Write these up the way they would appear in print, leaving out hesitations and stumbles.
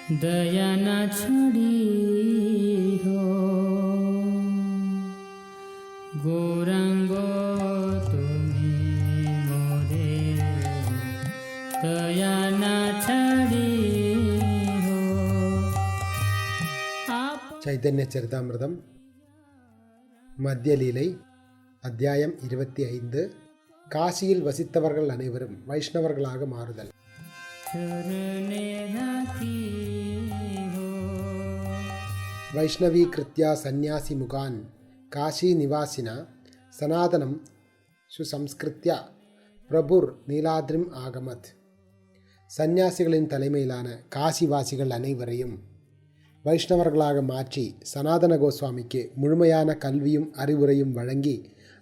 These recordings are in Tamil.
दया न छोड़ी हो गौरांगो तुम्ही मोरे दया न छोड़ी हो சைதன்ய சரிதாமிர்தம் மத்தியலீலை அத்தியாயம் 25. காசியில் வசித்தவர்கள் அனைவரும் வைஷ்ணவர்களாக மாறுதல். வைஷ்ணவி கிருத்யா சந்நியாசி முகான் காஷி நிவாசினா சனாதனம் சுசம்ஸ்கிருத்யா பிரபுர் நீலாத்ரிம் ஆகமத். சந்நியாசிகளின் தலைமையிலான காசிவாசிகள் அனைவரையும் வைஷ்ணவர்களாக மாற்றி சனாதன கோஸ்வாமிக்கு முழுமையான கல்வியும் அறிவுரையும் வழங்கி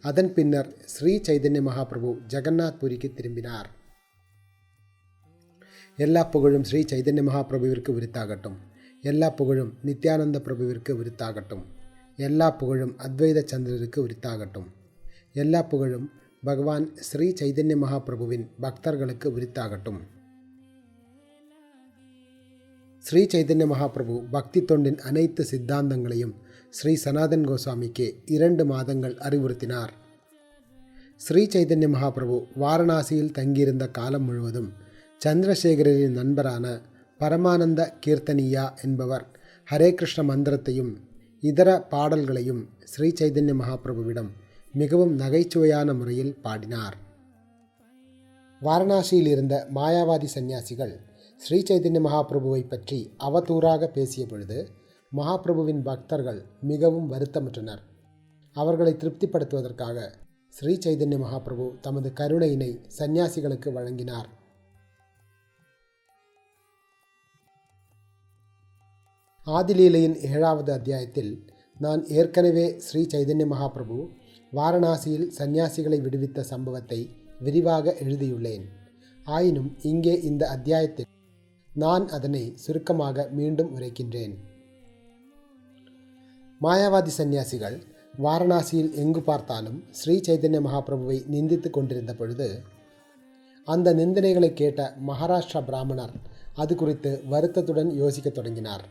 அதன் பின்னர் ஸ்ரீ சைதன்ய மகாபிரபு ஜெகநாத் புரிக்கு திரும்பினார். எல்லா புகழும் ஸ்ரீ சைதன்ய மகாபிரபுவிற்கு உரித்தாகட்டும். எல்லா புகழும் நித்யானந்த பிரபுவிற்கு உரித்தாகட்டும். எல்லா புகழும் அத்வைத சந்திரருக்கு உரித்தாகட்டும். எல்லா புகழும் பகவான் ஸ்ரீ சைதன்ய மகாபிரபுவின் பக்தர்களுக்கு உரித்தாகட்டும். ஸ்ரீ சைதன்ய மகாபிரபு பக்தி தொண்டின் அனைத்து சித்தாந்தங்களையும் ஸ்ரீ சனாதன் கோஸ்வாமிக்கு 2 மாதங்கள் அறிவுறுத்தினார். ஸ்ரீ சைதன்ய மகாபிரபு வாரணாசியில் தங்கியிருந்த காலம் முழுவதும் சந்திரசேகரின் நண்பரான பரமானந்த கீர்த்தனியா என்பவர் ஹரே கிருஷ்ண மந்திரத்தையும் இதர பாடல்களையும் ஸ்ரீ சைதன்ய மகாபிரபுவிடம் மிகவும் நகைச்சுவையான முறையில் பாடினார். வாரணாசியில் இருந்த மாயாவாதி சந்நியாசிகள் ஸ்ரீ சைதன்ய மகாபிரபுவை பற்றி அவதூறாக பேசிய பொழுது மகாபிரபுவின் பக்தர்கள் மிகவும் வருத்தமுற்றனர். அவர்களை திருப்திப்படுத்துவதற்காக ஸ்ரீ சைதன்ய மகாபிரபு தமது கருணையினை சந்நியாசிகளுக்கு வழங்கினார். ஆதிலீலையின் 7வது அத்தியாயத்தில் நான் ஏற்கனவே ஸ்ரீ சைதன்ய மகாபிரபு வாரணாசியில் சந்நியாசிகளை விடுவித்த சம்பவத்தை விரிவாக எழுதியுள்ளேன். ஆயினும் இங்கே இந்த அத்தியாயத்தில் நான் அதனை சுருக்கமாக மீண்டும் உரைக்கின்றேன். மாயாவாதி சந்நியாசிகள் வாரணாசியில் எங்கு பார்த்தாலும் ஸ்ரீ சைதன்ய மகாபிரபுவை நிந்தித்து கொண்டிருந்த பொழுது அந்த நிந்தனைகளை கேட்ட மகாராஷ்டிரா பிராமணர் அது குறித்து வருத்தத்துடன் யோசிக்க தொடங்கினார்.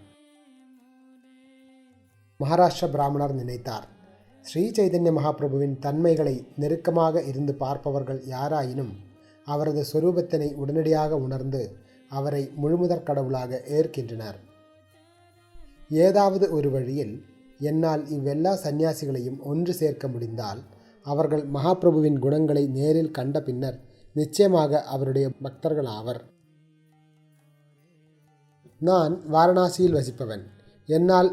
மகாராஷ்டிர பிராமணர் நினைத்தார், ஸ்ரீ சைதன்ய மகாபிரபுவின் தன்மைகளை நெருக்கமாக இருந்து பார்ப்பவர்கள் யாராயினும் அவரது சொரூபத்தினை உடனடியாக உணர்ந்து அவரை முழுமுதற் கடவுளாக ஏற்கின்றனர். ஏதாவது ஒரு வழியில் என்னால் இவ்வெல்லா சந்நியாசிகளையும் ஒன்று சேர்க்க முடிந்தால் அவர்கள் மகாபிரபுவின் குணங்களை நேரில் கண்ட பின்னர் நிச்சயமாக அவருடைய பக்தர்கள் ஆவர். நான் வாரணாசியில் வசிப்பவன். என்னால்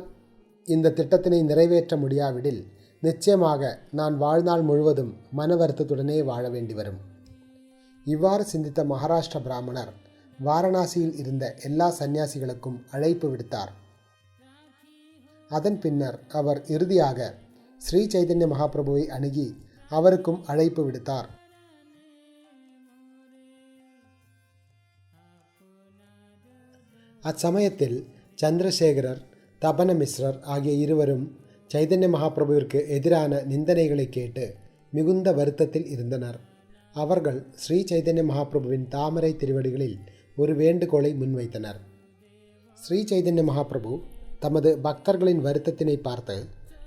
இந்த திட்டத்தினை நிறைவேற்ற முடியாவிடில் நிச்சயமாக நான் வாழ்நாள் முழுவதும் மன வருத்தத்துடனே வாழ வேண்டி வரும். இவ்வாறு சிந்தித்த மகாராஷ்டிர பிராமணர் வாரணாசியில் இருந்த எல்லா சந்நியாசிகளுக்கும் அழைப்பு விடுத்தார். அதன் பின்னர் அவர் இறுதியாக ஸ்ரீ சைதன்ய மகாபிரபுவை அணுகி அவருக்கும் அழைப்பு விடுத்தார். அச்சமயத்தில் சந்திரசேகரர், தபன மிஸ்ரர் ஆகிய இருவரும் சைதன்ய மகாபிரபுவிற்கு எதிரான நிந்தனைகளை கேட்டு மிகுந்த வருத்தத்தில் இருந்தனர். அவர்கள் ஸ்ரீ சைதன்ய மகாபிரபுவின் தாமரை திருவடிகளில் ஒரு வேண்டுகோளை முன்வைத்தனர். ஸ்ரீ சைதன்ய மகாபிரபு தமது பக்தர்களின் வருத்தத்தினை பார்த்து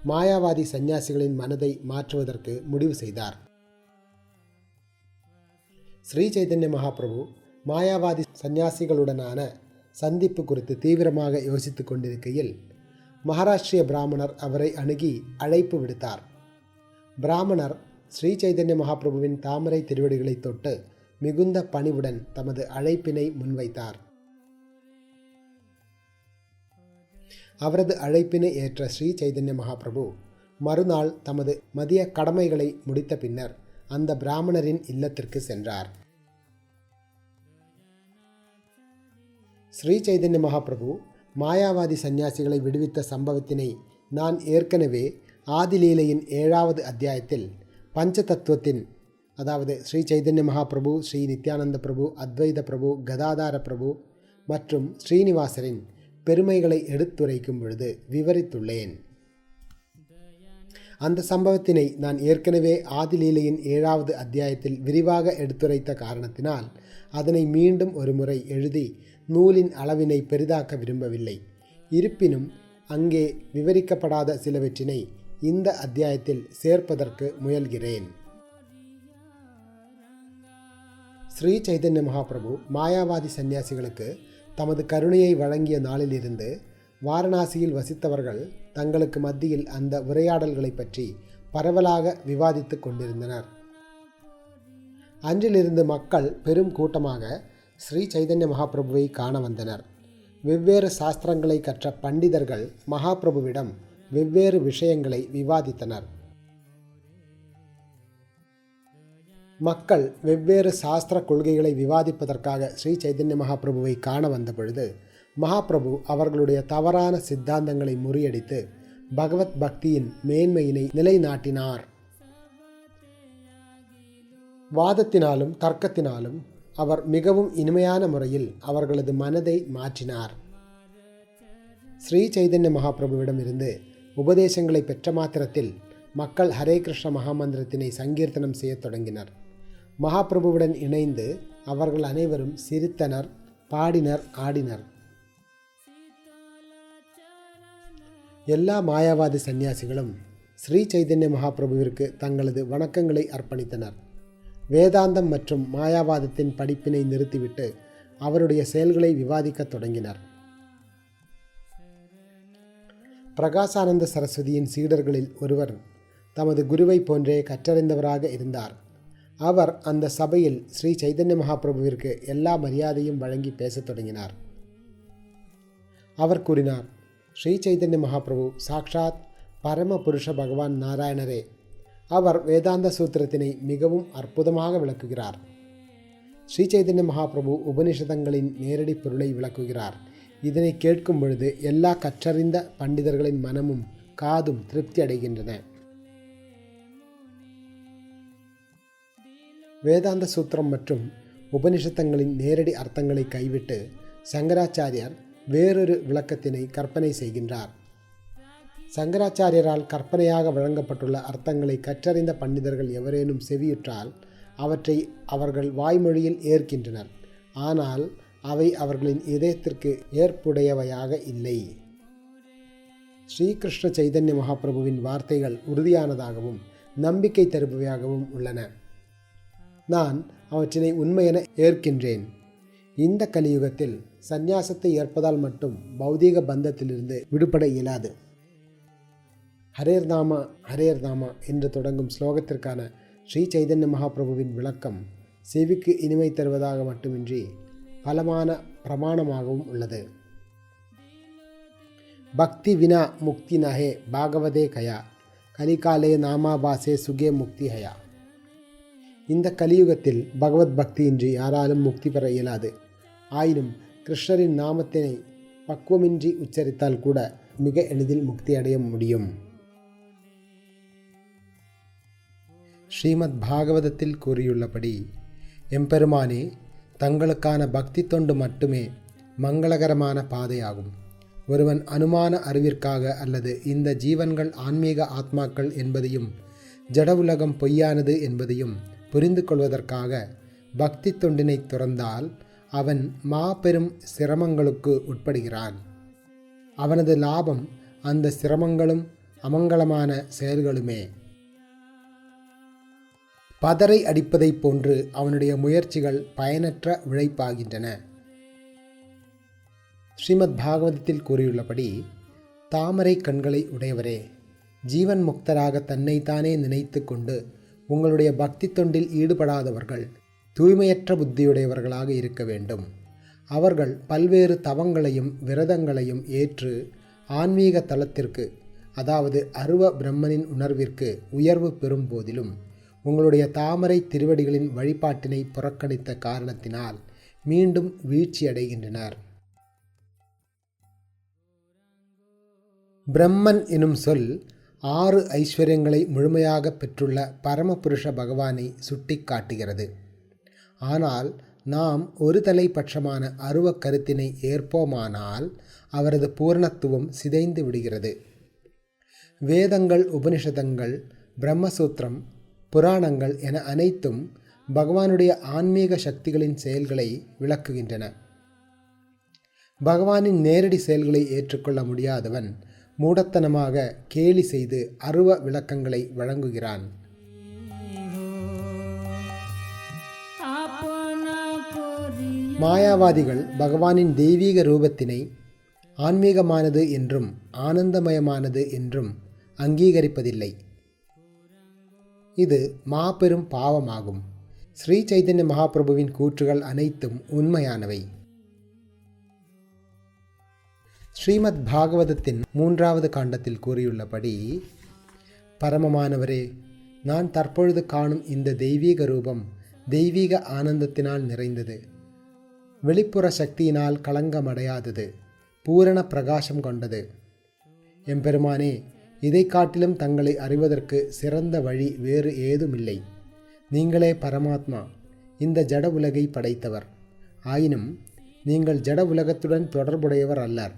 மாயாவாதி சந்நியாசிகளின் மனதை மாற்றுவதற்கு முடிவு செய்தார். ஸ்ரீ சைதன்ய மகாபிரபு மாயாவாதி சந்நியாசிகளுடனான சந்திப்பு குறித்து தீவிரமாக யோசித்து கொண்டிருக்கையில் மகாராஷ்டிரிய பிராமணர் அவரை அணுகி அழைப்பு விடுத்தார். பிராமணர் ஸ்ரீ சைதன்ய மகாபிரபுவின் தாமரை திருவடிகளை தொட்டு மிகுந்த பணிவுடன் தமது அழைப்பினை முன்வைத்தார். அவரது அழைப்பினை ஏற்ற ஸ்ரீ சைதன்ய மகாபிரபு மறுநாள் தமது மதிய கடமைகளை முடித்த பின்னர் அந்த பிராமணரின் இல்லத்திற்கு சென்றார். ஸ்ரீ சைதன்ய மகாபிரபு மாயாவாதி சந்நியாசிகளை விடுவித்த சம்பவத்தினை நான் ஏற்கனவே ஆதிலீலையின் 7வது அத்தியாயத்தில் பஞ்ச தத்துவத்தின், அதாவது ஸ்ரீ சைதன்ய மகாபிரபு, ஸ்ரீ நித்யானந்த பிரபு, அத்வைத பிரபு, கதாதார பிரபு மற்றும் ஸ்ரீனிவாசரின் பெருமைகளை எடுத்துரைக்கும் பொழுது விவரித்துள்ளேன். அந்த சம்பவத்தினை நான் ஏற்கனவே ஆதிலீலையின் 7வது அத்தியாயத்தில் விரிவாக எடுத்துரைத்த காரணத்தினால் அதனை மீண்டும் ஒரு முறை எழுதி நூலின் அளவினை பெரிதாக்க விரும்பவில்லை. இருப்பினும் அங்கே விவரிக்கப்படாத சிலவற்றினை இந்த அத்தியாயத்தில் சேர்ப்பதற்கு முயல்கிறேன். ஸ்ரீ சைதன்ய மகாபிரபு மாயாவாதி சந்நியாசிகளுக்கு தமது கருணையை வழங்கிய நாளிலிருந்து வாரணாசியில் வசித்தவர்கள் தங்களுக்கு மத்தியில் அந்த உரையாடல்களை பற்றி பரவலாக விவாதித்து கொண்டிருந்தனர். அன்றிலிருந்து மக்கள் பெரும் கூட்டமாக ஸ்ரீ சைதன்ய மகாபிரபுவை காண வந்தனர். வெவ்வேறு சாஸ்திரங்களை கற்ற பண்டிதர்கள் மகாபிரபுவிடம் வெவ்வேறு விஷயங்களை விவாதித்தனர். மக்கள் வெவ்வேறு சாஸ்திர கொள்கைகளை விவாதிப்பதற்காக ஸ்ரீ சைதன்ய மகாபிரபுவை காண வந்த பொழுது மகாபிரபு அவர்களுடைய தவறான சித்தாந்தங்களை முறியடித்து பகவத் பக்தியின் மேன்மையினை நிலைநாட்டினார். வாதத்தினாலும் தர்க்கத்தினாலும் அவர் மிகவும் இனிமையான முறையில் அவர்களது மனதை மாற்றினார். ஸ்ரீ சைதன்ய மகாபிரபுவிடமிருந்து உபதேசங்களை பெற்ற மாத்திரத்தில் மக்கள் ஹரே கிருஷ்ண மகாமந்திரத்தினை சங்கீர்த்தனம் செய்யத் தொடங்கினர். மகாபிரபுவுடன் இணைந்து அவர்கள் அனைவரும் சிரித்தனர், பாடினர், ஆடினர். எல்லா மாயாவாதி சந்நியாசிகளும் ஸ்ரீ சைதன்ய மகாபிரபுவிற்கு தங்களது வணக்கங்களை அர்ப்பணித்தனர். வேதாந்தம் மற்றும் மாயாவாதத்தின் படிப்பினை நிறுத்திவிட்டு அவருடைய செயல்களை விவாதிக்கத் தொடங்கினர். பிரகாசானந்த சரஸ்வதியின் சீடர்களில் ஒருவர் தமது குருவை போன்றே கற்றறிந்தவராக இருந்தார். அவர் அந்த சபையில் ஸ்ரீ சைதன்ய மகாபிரபுவிற்கு எல்லா மரியாதையும் வழங்கி பேசத் தொடங்கினார். அவர் கூறினார், ஸ்ரீ சைதன்ய மகாபிரபு சாக்ஷாத் பரம புருஷ பகவான் நாராயணரே. அவர் வேதாந்த சூத்திரத்தினை மிகவும் அற்புதமாக விளக்குகிறார். ஸ்ரீ சைதன்ய மகாபிரபு உபனிஷதங்களின் நேரடி பொருளை விளக்குகிறார். இதனை கேட்கும் பொழுது எல்லா கற்றறிந்த பண்டிதர்களின் மனமும் காதும் திருப்தி அடைகின்றன. வேதாந்த சூத்திரம் மற்றும் உபனிஷத்தங்களின் நேரடி அர்த்தங்களை கைவிட்டு சங்கராச்சாரியார் வேறொரு விளக்கத்தினை கற்பனை செய்கின்றார். சங்கராச்சாரியரால் கற்பனையாக வழங்கப்பட்டுள்ள அர்த்தங்களை கற்றறிந்த பண்டிதர்கள் எவரேனும் செவியுற்றால் அவற்றை அவர்கள் வாய்மொழியில் ஏற்கின்றனர். ஆனால் அவை அவர்களின் இதயத்திற்கு ஏற்புடையவையாக இல்லை. ஸ்ரீகிருஷ்ண சைதன்ய மகாபிரபுவின் வார்த்தைகள் உறுதியானதாகவும் நம்பிக்கை தருபவையாகவும் உள்ளன. நான் அவற்றினை உண்மையென ஏற்கின்றேன். இந்த கலியுகத்தில் சந்நியாசத்தை ஏற்பதால் மட்டும் பௌதீக பந்தத்திலிருந்து விடுபட இயலாது. ஹரேர் நாமா ஹரேர் நாமா என்று தொடங்கும் ஸ்லோகத்திற்கான ஸ்ரீ சைதன்ய மகாபிரபுவின் விளக்கம் செவிக்கு இனிமை தருவதாக மட்டுமின்றி பலமான பிரமாணமாகவும் உள்ளது. பக்தி வினா முக்தி நஹே பாகவதே கயா கலிகாலே நாமாபாசே சுகே முக்தி ஹயா. இந்த கலியுகத்தில் பகவத் பக்தியின்றி யாராலும் முக்தி பெற இயலாது. ஆயினும் கிருஷ்ணரின் நாமத்தினை பக்குவமின்றி உச்சரித்தால் கூட மிக எளிதில் முக்தி அடைய முடியும். ஸ்ரீமத் பாகவதத்தில் கூறியுள்ளபடி, எம்பெருமானே, தங்களுக்கான பக்தி தொண்டு மட்டுமே மங்களகரமான பாதையாகும். ஒருவன் அனுமான அறிவிற்காக அல்லது இந்த ஜீவன்கள் ஆன்மீக ஆத்மாக்கள் என்பதையும் ஜட உலகம் பொய்யானது என்பதையும் புரிந்து கொள்வதற்காக பக்தி தொண்டினை துறந்தால் அவன் மாபெரும் சிரமங்களுக்கு உட்படுகிறான். அவனது லாபம் அந்த சிரமங்களும் அமங்கலமான செயல்களுமே. பதரை அடிப்பதைப் போன்று அவனுடைய முயற்சிகள் பயனற்ற உழைப்பாகின்றன. ஸ்ரீமத் பாகவதத்தில் கூறியுள்ளபடி, தாமரை கண்களை உடையவரே, ஜீவன் முக்தராக தன்னைத்தானே நினைத்து கொண்டு உங்களுடைய பக்தி தொண்டில் ஈடுபடாதவர்கள் தூய்மையற்ற புத்தியுடையவர்களாக இருக்க வேண்டும். அவர்கள் பல்வேறு தவங்களையும் விரதங்களையும் ஏற்று ஆன்மீக தலத்திற்கு, அதாவது அருவ பிரம்மனின் உணர்விற்கு உயர்வு பெறும் போதிலும் உங்களுடைய தாமரை திருவடிகளின் வழிபாட்டினை புறக்கணித்த காரணத்தினால் மீண்டும் வீழ்ச்சியடைகின்றனர். பிரம்மன் எனும் சொல் 6 ஐஸ்வர்யங்களை முழுமையாக பெற்றுள்ள பரமபுருஷ பகவானை சுட்டி காட்டுகிறது. ஆனால் நாம் ஒரு தலைப்பட்சமான அருவ கருத்தினை ஏற்போமானால் அவரது பூரணத்துவம் சிதைந்து விடுகிறது. வேதங்கள், உபனிஷதங்கள், பிரம்மசூத்திரம், புராணங்கள் என அனைத்தும் பகவானுடைய ஆன்மீக சக்திகளின் செயல்களை விளக்குகின்றன. பகவானின் நேரடி செயல்களை ஏற்றுக்கொள்ள முடியாதவன் மூடத்தனமாக கேலி செய்து அருவ விளக்கங்களை வழங்குகிறான். மாயாவாதிகள் பகவானின் தெய்வீக ரூபத்தினை ஆன்மீகமானது என்றும் ஆனந்தமயமானது என்றும் அங்கீகரிப்பதில்லை. இது மாபெரும் பாவமாகும். ஸ்ரீ சைதன்ய மகாபிரபுவின் கூற்றுகள் அனைத்தும் உண்மையானவை. ஸ்ரீமத் பாகவதத்தின் 3வது காண்டத்தில் கூறியுள்ளபடி, பரமமானவரே, நான் தற்பொழுது காணும் இந்த தெய்வீக ரூபம் தெய்வீக ஆனந்தத்தினால் நிறைந்தது, வெளிப்புற சக்தியினால் களங்கமடையாதது, பூரண பிரகாசம் கொண்டது. எம்பெருமானே, இதை காட்டிலும் தங்களை அறிவதற்கு சிறந்த வழி வேறு ஏதுமில்லை. நீங்களே பரமாத்மா, இந்த ஜட உலகை படைத்தவர். ஆயினும் நீங்கள் ஜட உலகத்துடன் தொடர்புடையவர் அல்லர்.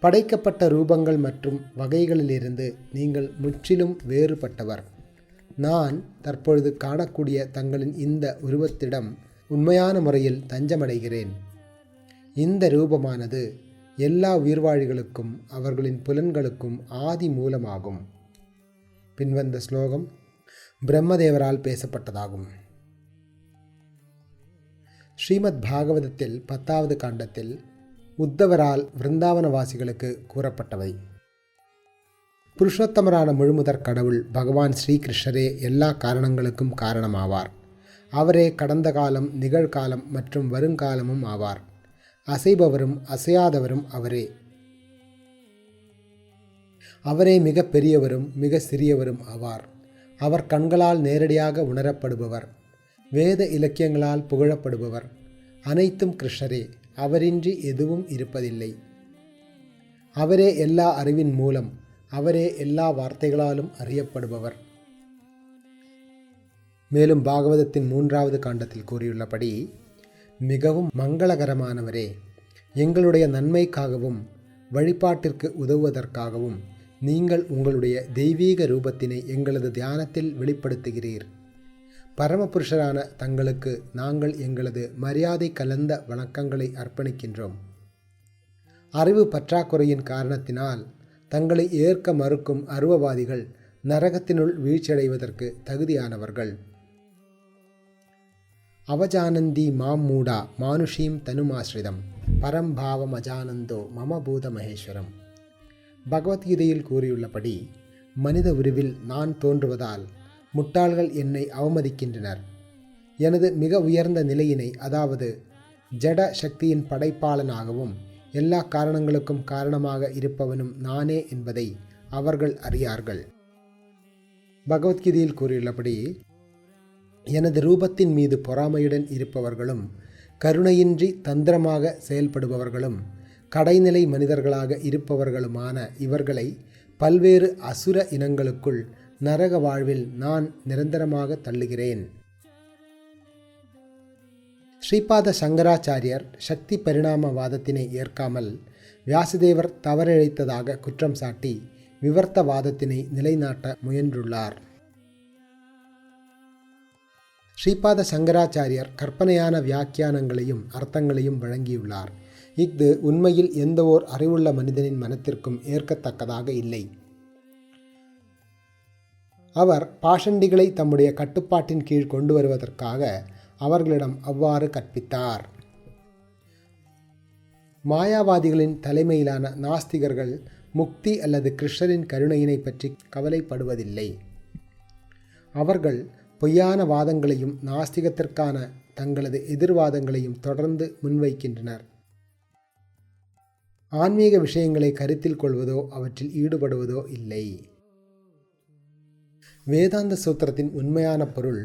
படைக்கப்பட்ட ரூபங்கள் மற்றும் வகைகளிலிருந்து நீங்கள் முற்றிலும் வேறுபட்டவர். நான் தற்பொழுது காணக்கூடிய தங்களின் இந்த உருவத்திடம் உண்மையான முறையில் தஞ்சமடைகிறேன். இந்த ரூபமானது எல்லா உயிர்வாழிகளுக்கும் அவர்களின் புலன்களுக்கும் ஆதி மூலமாகும். பின்வந்த ஸ்லோகம் பிரம்மதேவரால் பேசப்பட்டதாகும். ஸ்ரீமத் பாகவதத்தில் 10வது காண்டத்தில் உத்தவரால் விருந்தாவனவாசிகளுக்கு கூறப்பட்டவை. புருஷோத்தமரான முழுமுதற் கடவுள் பகவான் ஸ்ரீகிருஷ்ணரே எல்லா காரணங்களுக்கும் காரணமாவார். அவரே கடந்த காலம், நிகழ்காலம் மற்றும் வருங்காலமும் ஆவார். அசைபவரும் அசையாதவரும் அவரே. அவரே மிக பெரியவரும் மிக சிறியவரும் ஆவார். அவர் கண்களால் நேரடியாக உணரப்படுபவர், வேத இலக்கியங்களால் புகழப்படுபவர். அனைத்தும் கிருஷ்ணரே, அவரின்றி எதுவும் இருப்பதில்லை. அவரே எல்லா அறிவின் மூலம், அவரே எல்லா வார்த்தைகளாலும் அறியப்படுபவர். மேலும் பாகவதத்தின் 3வது காண்டத்தில் கூறியுள்ளபடி, மிகவும் மங்களகரமானவரே, எங்களுடைய நன்மைக்காகவும் வழிபாட்டிற்கு உதவுவதற்காகவும் நீங்கள் உங்களுடைய தெய்வீக ரூபத்தினை எங்களது தியானத்தில் வெளிப்படுத்துகிறீர். பரமபுருஷரான தங்களுக்கு நாங்கள் எங்களது மரியாதை கலந்த வணக்கங்களை அர்ப்பணிக்கின்றோம். அறிவு பற்றாக்குறையின் காரணத்தினால் தங்களை ஏற்க மறுக்கும் அருவவாதிகள் நரகத்தினுள் வீழ்ச்சியடைவதற்கு தகுதியானவர்கள். அவஜானந்தி மாம் மூடா மானுஷீம் தனுமாஸ்ரிதம் பரம்பாவம் அஜானந்தோ மம பூத மகேஸ்வரம். பகவத்கீதையில் கூறியுள்ளபடி, மனித உருவில் நான் தோன்றுவதால் முட்டாள்கள் என்னை அவமதிக்கின்றனர். எனது மிக உயர்ந்த நிலையினை, அதாவது ஜட சக்தியின் படைப்பாளனாகவும் எல்லா காரணங்களுக்கும் காரணமாக இருப்பவனும் நானே என்பதை அவர்கள் அறியார்கள். பகவத்கீதையில் கூறியுள்ளபடி, எனது ரூபத்தின் மீது பொறாமையுடன் இருப்பவர்களும் கருணையின்றி தந்திரமாக செயல்படுபவர்களும் கடைநிலை மனிதர்களாக இருப்பவர்களுமான இவர்களை பல்வேறு அசுர இனங்களுக்குள் நரக வாழ்வில் நான் நிரந்தரமாக தள்ளுகிறேன். ஸ்ரீபாத சங்கராச்சாரியர் சக்தி பரிணாமவாதத்தினை ஏற்காமல் வியாசதேவர் தவறிழைத்ததாக குற்றம் சாட்டி விவர்த்தவாதத்தினை நிலைநாட்ட முயன்றுள்ளார். ஸ்ரீபாத சங்கராச்சாரியர் கற்பனையான வியாக்கியானங்களையும் அர்த்தங்களையும் வழங்கியுள்ளார். இஃது உண்மையில் எந்த ஓர் அறிவுள்ள மனிதனின் மனத்திற்கும் ஏற்கத்தக்கதாக இல்லை. அவர் பாஷண்டிகளை தம்முடைய கட்டுப்பாட்டின் கீழ் கொண்டு வருவதற்காக அவர்களிடம் அவ்வாறு கற்பித்தார். மாயாவாதிகளின் தலைமையிலான நாஸ்திகர்கள் முக்தி அல்லது கிருஷ்ணரின் கருணையினை பற்றி கவலைப்படுவதில்லை. அவர்கள் பொய்யான வாதங்களையும் நாஸ்திகத்திற்கான தங்களது எதிர்வாதங்களையும் தொடர்ந்து முன்வைக்கின்றனர். ஆன்மீக விஷயங்களை கருத்தில் கொள்வதோ அவற்றில் ஈடுபடுவதோ இல்லை. வேதாந்த சூத்திரத்தின் உண்மையான பொருள்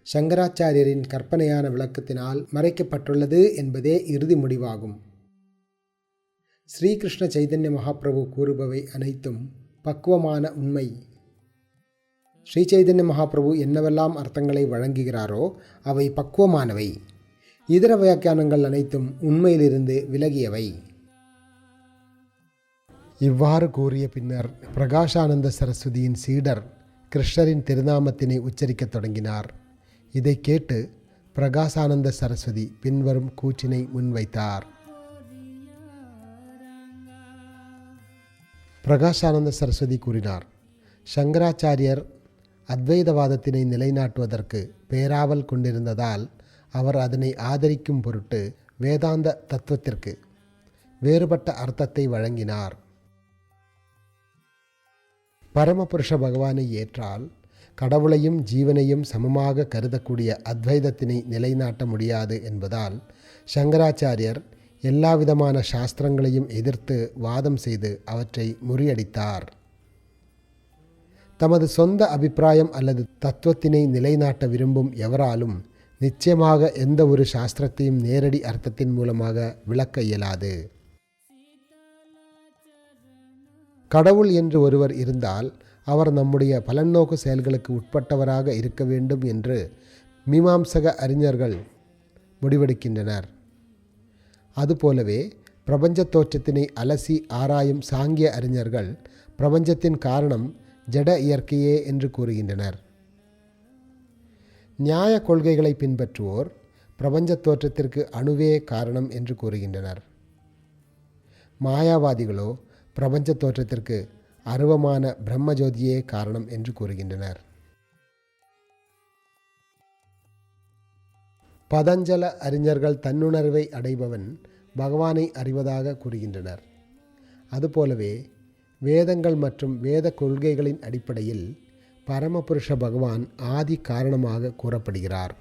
சங்கராச்சாரியரின் கற்பனையான விளக்கத்தினால் மறைக்கப்பட்டுள்ளது என்பதே இறுதி முடிவாகும். ஸ்ரீகிருஷ்ண சைதன்ய மகாபிரபு கூறுபவை அனைத்தும் பக்குவமான உண்மை. ஸ்ரீ சைதன்ய மகாபிரபு என்னவெல்லாம் அர்த்தங்களை வழங்குகிறாரோ அவை பக்குவமானவை. இதர வியாக்கியானங்கள் அனைத்தும் உண்மையிலிருந்து விலகியவை. இவ்வாறு கூறிய பின்னர் பிரகாசானந்த சரஸ்வதியின் சீடர் கிருஷ்ணரின் திருநாமத்தினை உச்சரிக்கத் தொடங்கினார். இதை கேட்டு பிரகாசானந்த சரஸ்வதி பின்வரும் கூற்றினை முன்வைத்தார். பிரகாசானந்த சரஸ்வதி கூறினார், சங்கராச்சாரியர் அத்வைதவாதத்தினை நிலைநாட்டுவதற்கு பேராவல் கொண்டிருந்ததால் அவர் அதனை ஆதரிக்கும் பொருட்டு வேதாந்த தத்துவத்திற்கு வேறுபட்ட அர்த்தத்தை வழங்கினார். பரமபுருஷ பகவானை ஏற்றால் கடவுளையும் ஜீவனையும் சமமாக கருதக்கூடிய அத்வைதத்தினை நிலைநாட்ட முடியாது என்பதால் சங்கராச்சாரியர் எல்லாவிதமான சாஸ்திரங்களையும் எதிர்த்து வாதம் செய்து அவற்றை முறியடித்தார். தமது சொந்த அபிப்பிராயம் அல்லது தத்துவத்தினை நிலைநாட்ட விரும்பும் எவராலும் நிச்சயமாக எந்த ஒரு சாஸ்திரத்தையும் நேரடி அர்த்தத்தின் மூலமாக விளக்க இயலாது. கடவுள் என்று ஒருவர் இருந்தால் அவர் நம்முடைய பலநோக்கு செயல்களுக்கு உட்பட்டவராக இருக்க வேண்டும் என்று மீமாம்சக அறிஞர்கள் முடிவெடுக்கின்றனர். அதுபோலவே பிரபஞ்ச தோற்றத்தினை அலசி ஆராயும் சாங்கிய அறிஞர்கள் பிரபஞ்சத்தின் காரணம் ஜட இயற்கையே என்று கூறுகின்றனர். நியாய கொள்கைகளை பின்பற்றுவோர் பிரபஞ்ச தோற்றத்திற்கு அணுவே காரணம் என்று கூறுகின்றனர். மாயாவாதிகளோ பிரபஞ்ச தோற்றத்திற்கு அருவமான பிரம்மஜோதியே காரணம் என்று கூறுகின்றனர். பதஞ்சல அறிஞர்கள் தன்னுணர்வை அடைபவன் பகவானை அறிவதாக கூறுகின்றனர். அதுபோலவே வேதங்கள் மற்றும் வேத கொள்கைகளின் அடிப்படையில் பரமபுருஷ பகவான் ஆதி காரணமாக கூறப்படுகிறார்.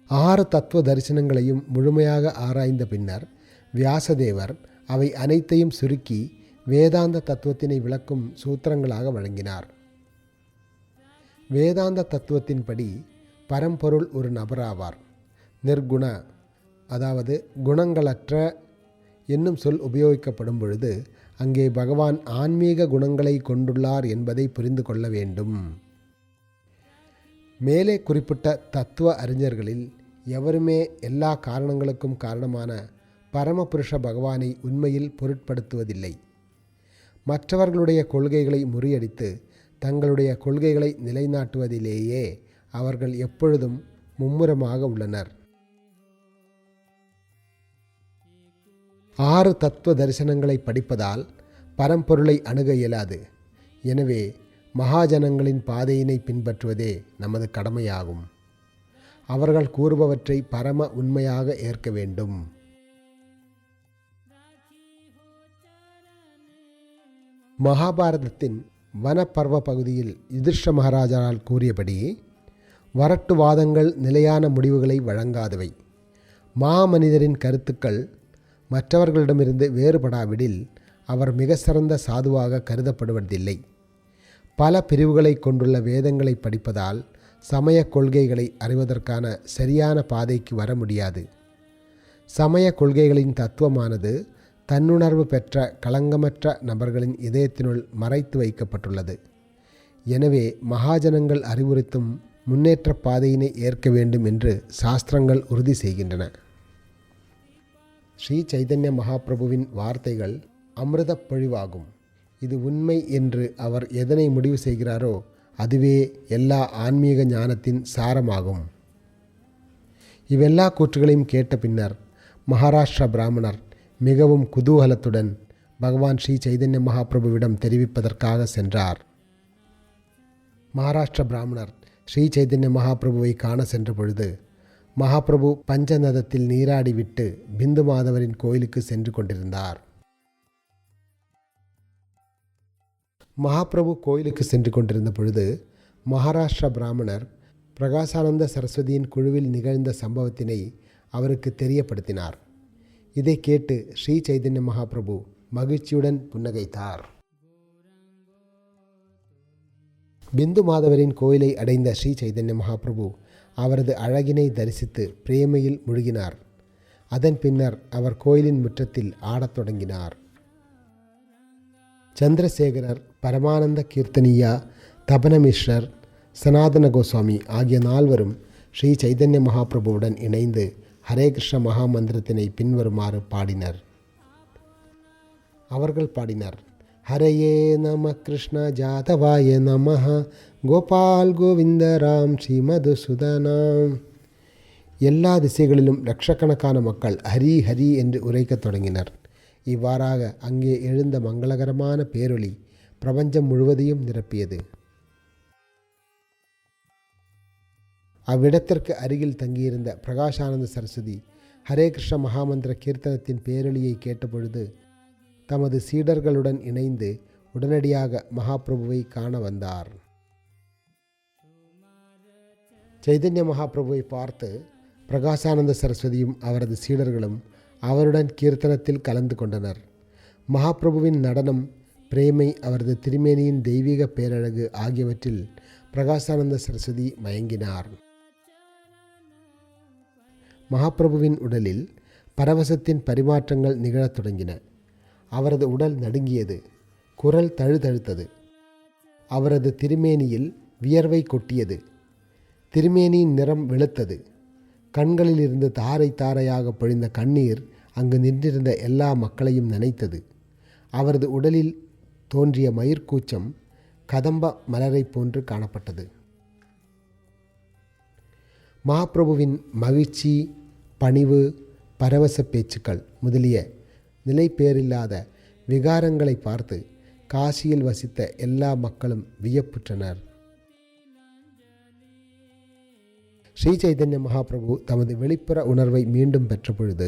6 தத்துவ தரிசனங்களையும் முழுமையாக ஆராய்ந்த பின்னர் வியாசதேவர் அவை அனைத்தையும் சுருக்கி வேதாந்த தத்துவத்தினை விளக்கும் சூத்திரங்களாக வழங்கினார். வேதாந்த தத்துவத்தின்படி பரம்பொருள் ஒரு நபராவார். நிர்குண, அதாவது குணங்களற்ற என்னும் சொல் உபயோகிக்கப்படும் பொழுது அங்கே பகவான் ஆன்மீக குணங்களை கொண்டுள்ளார் என்பதை புரிந்து கொள்ள வேண்டும். மேலே குறிப்பிட்ட தத்துவ அறிஞர்களில் எவருமே எல்லா காரணங்களுக்கும் காரணமான பரமபுருஷ பகவானை உண்மையில் பொருட்படுத்துவதில்லை. மற்றவர்களுடைய கொள்கைகளை முறியடித்து தங்களுடைய கொள்கைகளை நிலைநாட்டுவதிலேயே அவர்கள் எப்பொழுதும் மும்முரமாக உள்ளனர். 6 தத்துவ தரிசனங்களை படிப்பதால் பரம்பொருளை அணுக இயலாது. எனவே மகாஜனங்களின் பாதையினை பின்பற்றுவதே நமது கடமையாகும். அவர்கள் கூறுபவற்றை பரம உண்மையாக ஏற்க வேண்டும். மகாபாரதத்தின் வனப்பர்வ பகுதியில் யுதிஷ்ட மகாராஜால் கூறியபடி வரட்டு வாதங்கள் நிலையான முடிவுகளை வழங்காதவை. மாமனிதரின் கருத்துக்கள் மற்றவர்களிடமிருந்து வேறுபடாவிடில் அவர் மிக சிறந்த சாதுவாக கருதப்படுவதில்லை. பல பிரிவுகளை கொண்டுள்ள வேதங்களை படிப்பதால் சமய கொள்கைகளை அறிவதற்கான சரியான பாதைக்கு வர முடியாது. சமய கொள்கைகளின் தத்துவமானது தன்னுணர்வு பெற்ற களங்கமற்ற நபர்களின் இதயத்தினுள் மறைத்து வைக்கப்பட்டுள்ளது. எனவே மகாஜனங்கள் அறிவுறுத்தும் முன்னேற்ற பாதையினை ஏற்க வேண்டும் என்று சாஸ்திரங்கள் உறுதி செய்கின்றன. ஸ்ரீ சைதன்ய மகாபிரபுவின் வார்த்தைகள் அமிர்த பொழிவாகும். இது உண்மை என்று அவர் எதனை முடிவு செய்கிறாரோ அதுவே எல்லா ஆன்மீக ஞானத்தின் சாரமாகும். இவ்வெல்லா கூற்றுகளையும் கேட்ட பின்னர் மகாராஷ்டிரா பிராமணர் மிகவும் குதூகலத்துடன் பகவான் ஸ்ரீ சைதன்ய மகாபிரபுவிடம் தெரிவிப்பதற்காக சென்றார். மகாராஷ்டிர பிராமணர் ஸ்ரீ சைதன்ய மகாபிரபுவை காண சென்ற பொழுது மகாபிரபு பஞ்சநதத்தில் நீராடி விட்டு பிந்து மாதவரின் கோயிலுக்கு சென்று கொண்டிருந்தார். மகாபிரபு கோயிலுக்கு சென்று கொண்டிருந்த பொழுது மகாராஷ்டிரா பிராமணர் பிரகாசானந்த சரஸ்வதியின் குழுவில் நிகழ்ந்த சம்பவத்தினை அவருக்கு தெரியப்படுத்தினார். இதை கேட்டு ஸ்ரீ சைதன்ய மகாபிரபு மகிழ்ச்சியுடன் புன்னகைத்தார். பிந்து மாதவரின் கோயிலை அடைந்த ஸ்ரீ சைதன்ய மகாபிரபு அவரது அழகினை தரிசித்து பிரேமையில் முழுகினார். அதன் பின்னர் அவர் கோயிலின் முற்றத்தில் ஆடத் தொடங்கினார். சந்திரசேகரர், பரமானந்த கீர்த்தனியா, தபனமிஸ்ரர், சனாதன கோஸ்வாமி ஆகிய 4வரும் ஸ்ரீ சைதன்ய மகாபிரபுவுடன் இணைந்து ஹரே கிருஷ்ண மகா மந்திரத்தினை பின்வருமாறு பாடினர். அவர்கள் பாடினர். ஹரையே நம கிருஷ்ண ஜாதவாய நமஹ கோபால் கோவிந்த ராம் ஸ்ரீமதுசூதனாம். எல்லா திசைகளிலும் லட்சக்கணக்கான மக்கள் ஹரி ஹரி என்று உரைக்கத் தொடங்கினர். இவ்வாறாக அங்கே எழுந்த மங்களகரமான பேரொளி பிரபஞ்சம் முழுவதையும் நிரப்பியது. அவ்விடத்திற்கு அருகில் தங்கியிருந்த பிரகாசானந்த சரஸ்வதி ஹரே கிருஷ்ண மகாமந்திர கீர்த்தனத்தின் பேரொளியை கேட்டபொழுது தமது சீடர்களுடன் இணைந்து உடனடியாக மகாபிரபுவை காண வந்தார். சைதன்ய மகாபிரபுவை பார்த்து பிரகாசானந்த சரஸ்வதியும் அவரது சீடர்களும் அவருடன் கீர்த்தனத்தில் கலந்து கொண்டனர். மகாபிரபுவின் நடனம், பிரேமை, அவரது திருமேனியின் தெய்வீக பேரழகு ஆகியவற்றில் பிரகாசானந்த சரஸ்வதி மயங்கினார். மகாபிரபுவின் உடலில் பரவசத்தின் பரிமாற்றங்கள் நிகழத் தொடங்கின. அவரது உடல் நடுங்கியது, குரல் தழுதழுத்தது. அவரது திருமேனியில் வியர்வை கொட்டியது. திருமேனியின் நிறம் வெளுத்தது. கண்களில் இருந்து தாரை தாரையாக பொழிந்த கண்ணீர் அங்கு நின்றிருந்த எல்லா மக்களையும் நனைத்தது. அவரது உடலில் தோன்றிய மயிர்கூச்சம் கதம்ப மலரை போன்று காணப்பட்டது. மகாபிரபுவின் மகிழ்ச்சி, பணிவு, பரவச பேச்சுக்கள் முதலிய நிலைபேரில்லாத விகாரங்களை பார்த்து காசியில் வசித்த எல்லா மக்களும் வியப்புற்றனர். ஸ்ரீ சைதன்ய மகாபிரபு தமது வெளிப்புற உணர்வை மீண்டும் பெற்ற பொழுது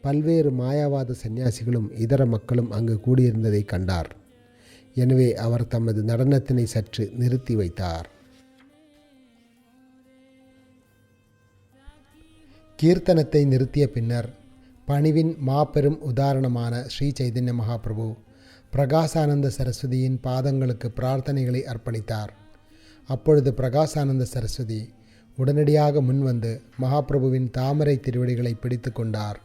பல்வேறு மாயாவாத சந்நியாசிகளும் இதர மக்களும் அங்கு கூடியிருந்ததை கண்டார். எனவே அவர் தமது நடனத்தினை சற்று நிறுத்தி வைத்தார். கீர்த்தனத்தை நிறுத்திய பின்னர் பணிவின் மாபெரும் உதாரணமான ஸ்ரீ சைதன்ய மகாபிரபு பிரகாசானந்த சரஸ்வதியின் பாதங்களுக்கு பிரார்த்தனைகளை அர்ப்பணித்தார். அப்பொழுது பிரகாசானந்த சரஸ்வதி உடனடியாக முன்வந்து மகாபிரபுவின் தாமரை திருவடிகளை பிடித்து கொண்டார்.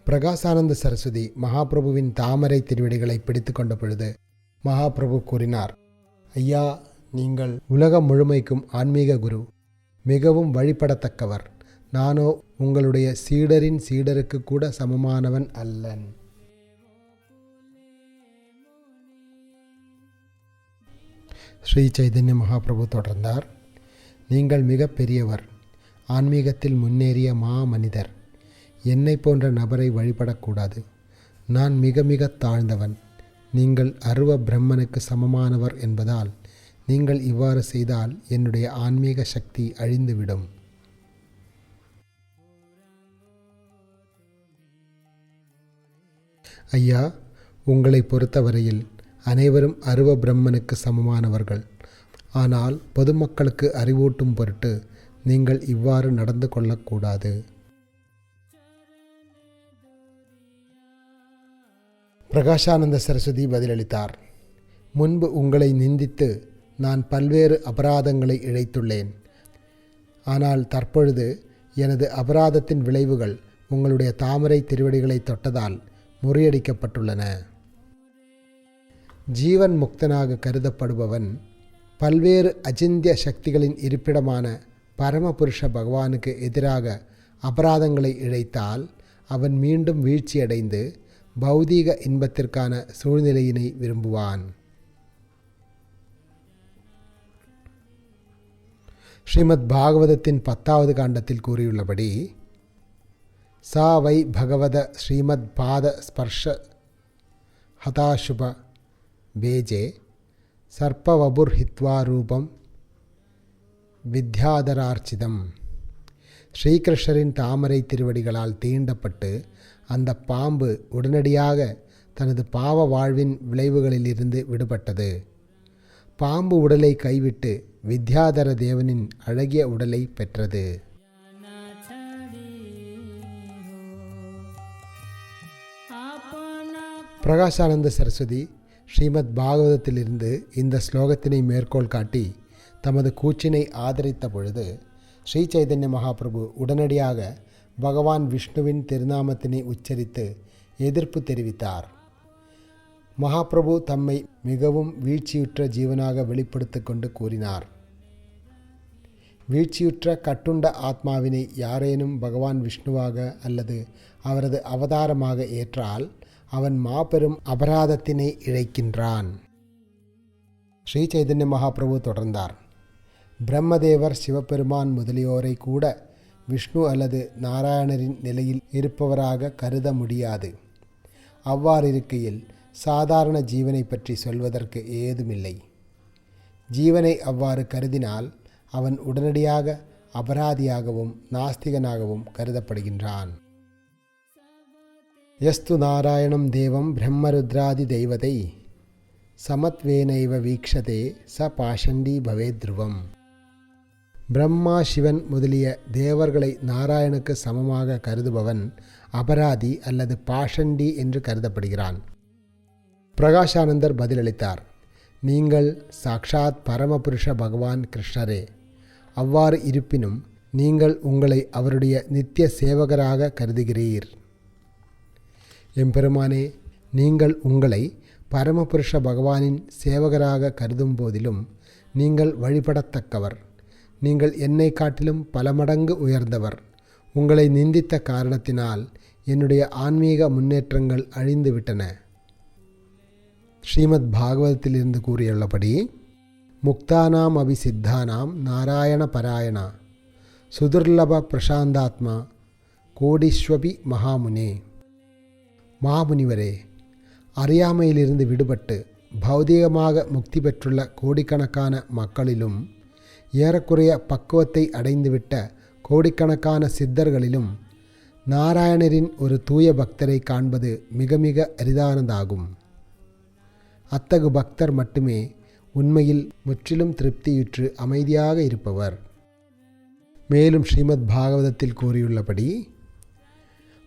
பிரகாசானந்த சரஸ்வதி மகாபிரபுவின் தாமரை திருவடிகளை பிடித்து கொண்ட பொழுது மகாபிரபு கூறினார், ஐயா, நீங்கள் உலகம் முழுமைக்கும் ஆன்மீக குரு, மிகவும் வழிபடத்தக்கவர். நானோ உங்களுடைய சீடரின் சீடருக்கு கூட சமமானவன் அல்லன். ஸ்ரீ சைதன்ய மகாபிரபு தொடர்ந்தார், நீங்கள் மிக பெரியவர், ஆன்மீகத்தில் முன்னேறிய மனிதர். என்னை போன்ற நபரை வழிபடக்கூடாது. நான் மிக மிக தாழ்ந்தவன். நீங்கள் அருவ பிரம்மனுக்கு சமமானவர் என்பதால் நீங்கள் இவ்வாறு செய்தால் என்னுடைய ஆன்மீக சக்தி அழிந்துவிடும். ஐயா, உங்களை பொறுத்தவரையில் அனைவரும் அருவ பிரம்மனுக்கு சமமானவர்கள். ஆனால் பொதுமக்களுக்கு அறிவூட்டும் பொருட்டு நீங்கள் இவ்வாறு நடந்து கொள்ளக்கூடாது. பிரகாசானந்த சரஸ்வதி பதிலளித்தார், முன்பு உங்களை நிந்தித்து நான் பல்வேறு அபராதங்களை இழைத்துள்ளேன். ஆனால் தற்பொழுது எனது அபராதத்தின் விளைவுகள் உங்களுடைய தாமரை திருவடிகளை தொட்டதால் முறியடிக்கப்பட்டுள்ளன. ஜீவன் முக்தனாக கருதப்படுபவன் பல்வேறு அச்சிந்திய சக்திகளின் இருப்பிடமான பரமபுருஷ பகவானுக்கு எதிராக அபராதங்களை இழைத்தால் அவன் மீண்டும் வீழ்ச்சியடைந்து பௌதீக இன்பத்திற்கான சூழ்நிலையினை விரும்புவான். ஸ்ரீமத் பாகவதத்தின் 10வது காண்டத்தில் கூறியுள்ளபடி சா வை பகவத ஸ்ரீமத் பாத ஸ்பர்ஷ ஹதாசுப பேஜே சர்ப்பவபுர் ஹித்வா ரூபம் வித்யாதரார்ச்சிதம். ஸ்ரீகிருஷ்ணரின் தாமரை திருவடிகளால் தீண்டப்பட்டு அந்த பாம்பு உடனடியாக தனது பாவ வாழ்வின் விளைவுகளிலிருந்து விடுபட்டது. பாம்பு உடலை கைவிட்டு வித்யாதர தேவனின் அழகிய உடலை பெற்றது. பிரகாசானந்த சரஸ்வதி ஸ்ரீமத் பாகவதத்திலிருந்து இந்த ஸ்லோகத்தினை மேற்கோள் காட்டி தமது கூச்சினை ஆதரித்த பொழுது ஸ்ரீ சைதன்ய மகாபிரபு உடனடியாக பகவான் விஷ்ணுவின் திருநாமத்தினை உச்சரித்து எதிர்ப்பு தெரிவித்தார். மகாபிரபு தம்மை மிகவும் வீழ்ச்சியுற்ற ஜீவனாக வெளிப்படுத்தி கொண்டு கூறினார், வீழ்ச்சியுற்ற கட்டுண்ட ஆத்மாவினை யாரேனும் பகவான் விஷ்ணுவாக அல்லது அவரது அவதாரமாக ஏற்றால் அவன் மாபெரும் அபராதத்தினை இழைக்கின்றான். ஸ்ரீ சைதன்ய மகாபிரபு தொடர்ந்தார். பிரம்மதேவர், சிவபெருமான் முதலியோரை கூட விஷ்ணு அல்லது நாராயணரின் நிலையில் இருப்பவராக கருத முடியாது. அவ்வாறிருக்கையில் சாதாரண ஜீவனை பற்றி சொல்வதற்கு ஏதுமில்லை. ஜீவனை அவ்வாறு கருதினால் அவன் உடனடியாக அபராதியாகவும் நாஸ்திகனாகவும் கருதப்படுகின்றான். யஸ்து நாராயணம் தேவம் பிரம்மருத்ராதி தெய்வதை சமத்வேனைவ வீக்ஷதே ச பாஷண்டி பவே த்ருவம். பிரம்மா, சிவன் முதலிய தேவர்களை நாராயணுக்கு சமமாக கருதுபவன் அபராதி அல்லது பாஷண்டி என்று கருதப்படுகிறான். பிரகாஷானந்தர் பதிலளித்தார், நீங்கள் சாக்ஷாத் பரமபுருஷ பகவான் கிருஷ்ணரே. அவ்வாறு இருப்பினும் நீங்கள் உங்களை அவருடைய நித்திய சேவகராக கருதுகிறீர். எம்பெருமானே, நீங்கள் உங்களை பரமபுருஷ பகவானின் சேவகராக கருதும் போதிலும் நீங்கள் வழிபடத்தக்கவர். நீங்கள் என்னை காட்டிலும் பல மடங்கு உயர்ந்தவர். உங்களை நிந்தித்த காரணத்தினால் என்னுடைய ஆன்மீக முன்னேற்றங்கள் அழிந்துவிட்டன. ஸ்ரீமத் பாகவதத்திலிருந்து கூறியுள்ளபடி, முக்தானாம் அபிசித்தானாம் நாராயண பராயணா சுதுர்லப பிரசாந்தாத்மா கோடீஸ்வபி மகாமுனே. மாமுனிவரே, அறியாமையிலிருந்து விடுபட்டு பௌதிகமாக முக்தி பெற்றுள்ள கோடிக்கணக்கான மக்களிலும் ஏறக்குறைய பக்குவத்தை அடைந்துவிட்ட கோடிக்கணக்கான சித்தர்களிலும் நாராயணரின் ஒரு தூய பக்தரை காண்பது மிக மிக அரிதானதாகும். அத்தகு பக்தர் மட்டுமே உண்மையில் முற்றிலும் திருப்தியுற்று அமைதியாக இருப்பவர். மேலும் ஸ்ரீமத் பாகவதத்தில் கூறியுள்ளபடி,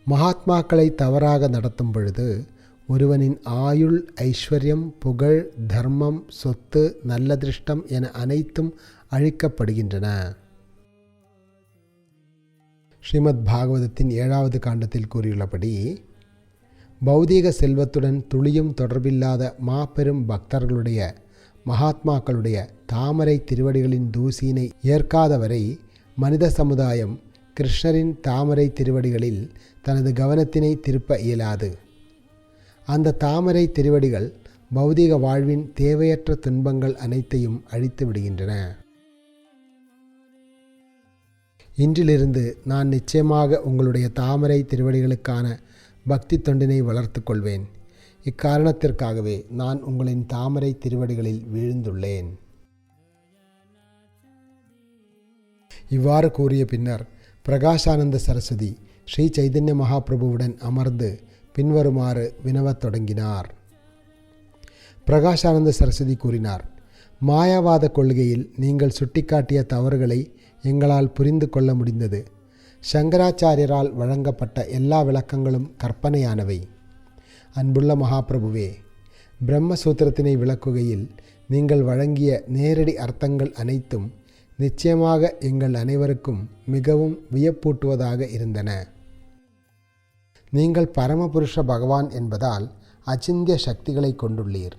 மகாத்மாக்களை தவறாக நடத்தும் பொழுது ஒருவனின் ஆயுள், ஐஸ்வர்யம், புகழ், தர்மம், சொத்து, நல்ல திருஷ்டம் என அனைத்தும் அழிக்கப்படுகின்றன. ஸ்ரீமத் பாகவதத்தின் 7வது காண்டத்தில் கூறியுள்ளபடி, பௌதீக செல்வத்துடன் துளியும் தொடர்பில்லாத மாபெரும் பக்தர்களுடைய, மகாத்மாக்களுடைய தாமரை திருவடிகளின் தூசியினை ஏற்காதவரை மனித சமுதாயம் கிருஷ்ணரின் தாமரை திருவடிகளில் தனது கவனத்தினை திருப்ப இயலாது. அந்த தாமரை திருவடிகள் பௌதீக வாழ்வின் தேவையற்ற துன்பங்கள் அனைத்தையும் அழித்து விடுகின்றன. இன்றிலிருந்து நான் நிச்சயமாக உங்களுடைய தாமரை திருவடிகளுக்கான பக்தி தொண்டினை வளர்த்து கொள்வேன். இக்காரணத்திற்காகவே நான் உங்களின் தாமரை திருவடிகளில் வீழ்ந்துள்ளேன். இவ்வாறு கூறிய பின்னர் பிரகாஷானந்த சரஸ்வதி ஸ்ரீ சைதன்ய மகாபிரபுவுடன் அமர்ந்து பின்வருமாறு வினவத் தொடங்கினார். பிரகாஷானந்த சரஸ்வதி கூறினார், மாயாவாத கொள்கையில் நீங்கள் சுட்டிக்காட்டிய தவறுகளை எங்களால் புரிந்து கொள்ள முடிந்தது. சங்கராச்சாரியரால் வழங்கப்பட்ட எல்லா விளக்கங்களும் கற்பனையானவை. அன்புள்ள மகாபிரபுவே, பிரம்மசூத்திரத்தினை விளக்குகையில் நீங்கள் வழங்கிய நேரடி அர்த்தங்கள் அனைத்தும் நிச்சயமாக எங்கள் அனைவருக்கும் மிகவும் வியப்பூட்டுவதாக இருந்தன. நீங்கள் பரமபுருஷ பகவான் என்பதால் அச்சிந்திய சக்திகளை கொண்டுள்ளீர்.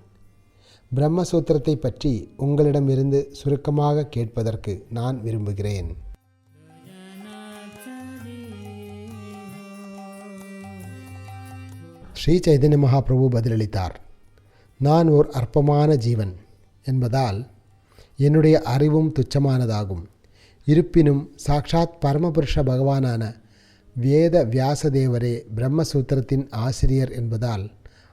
பிரம்மசூத்திரத்தை பற்றி உங்களிடமிருந்து சுருக்கமாக கேட்பதற்கு நான் விரும்புகிறேன். ஸ்ரீ சைதன்ய மகாபிரபு பதிலளித்தார், நான் ஓர் அற்பமான ஜீவன் என்பதால் என்னுடைய அறிவும் துச்சமானதாகும். இருப்பினும் சாக்ஷாத் பரமபுருஷ பகவானான வேத வியாசதேவரே பிரம்மசூத்திரத்தின் ஆசிரியர் என்பதால்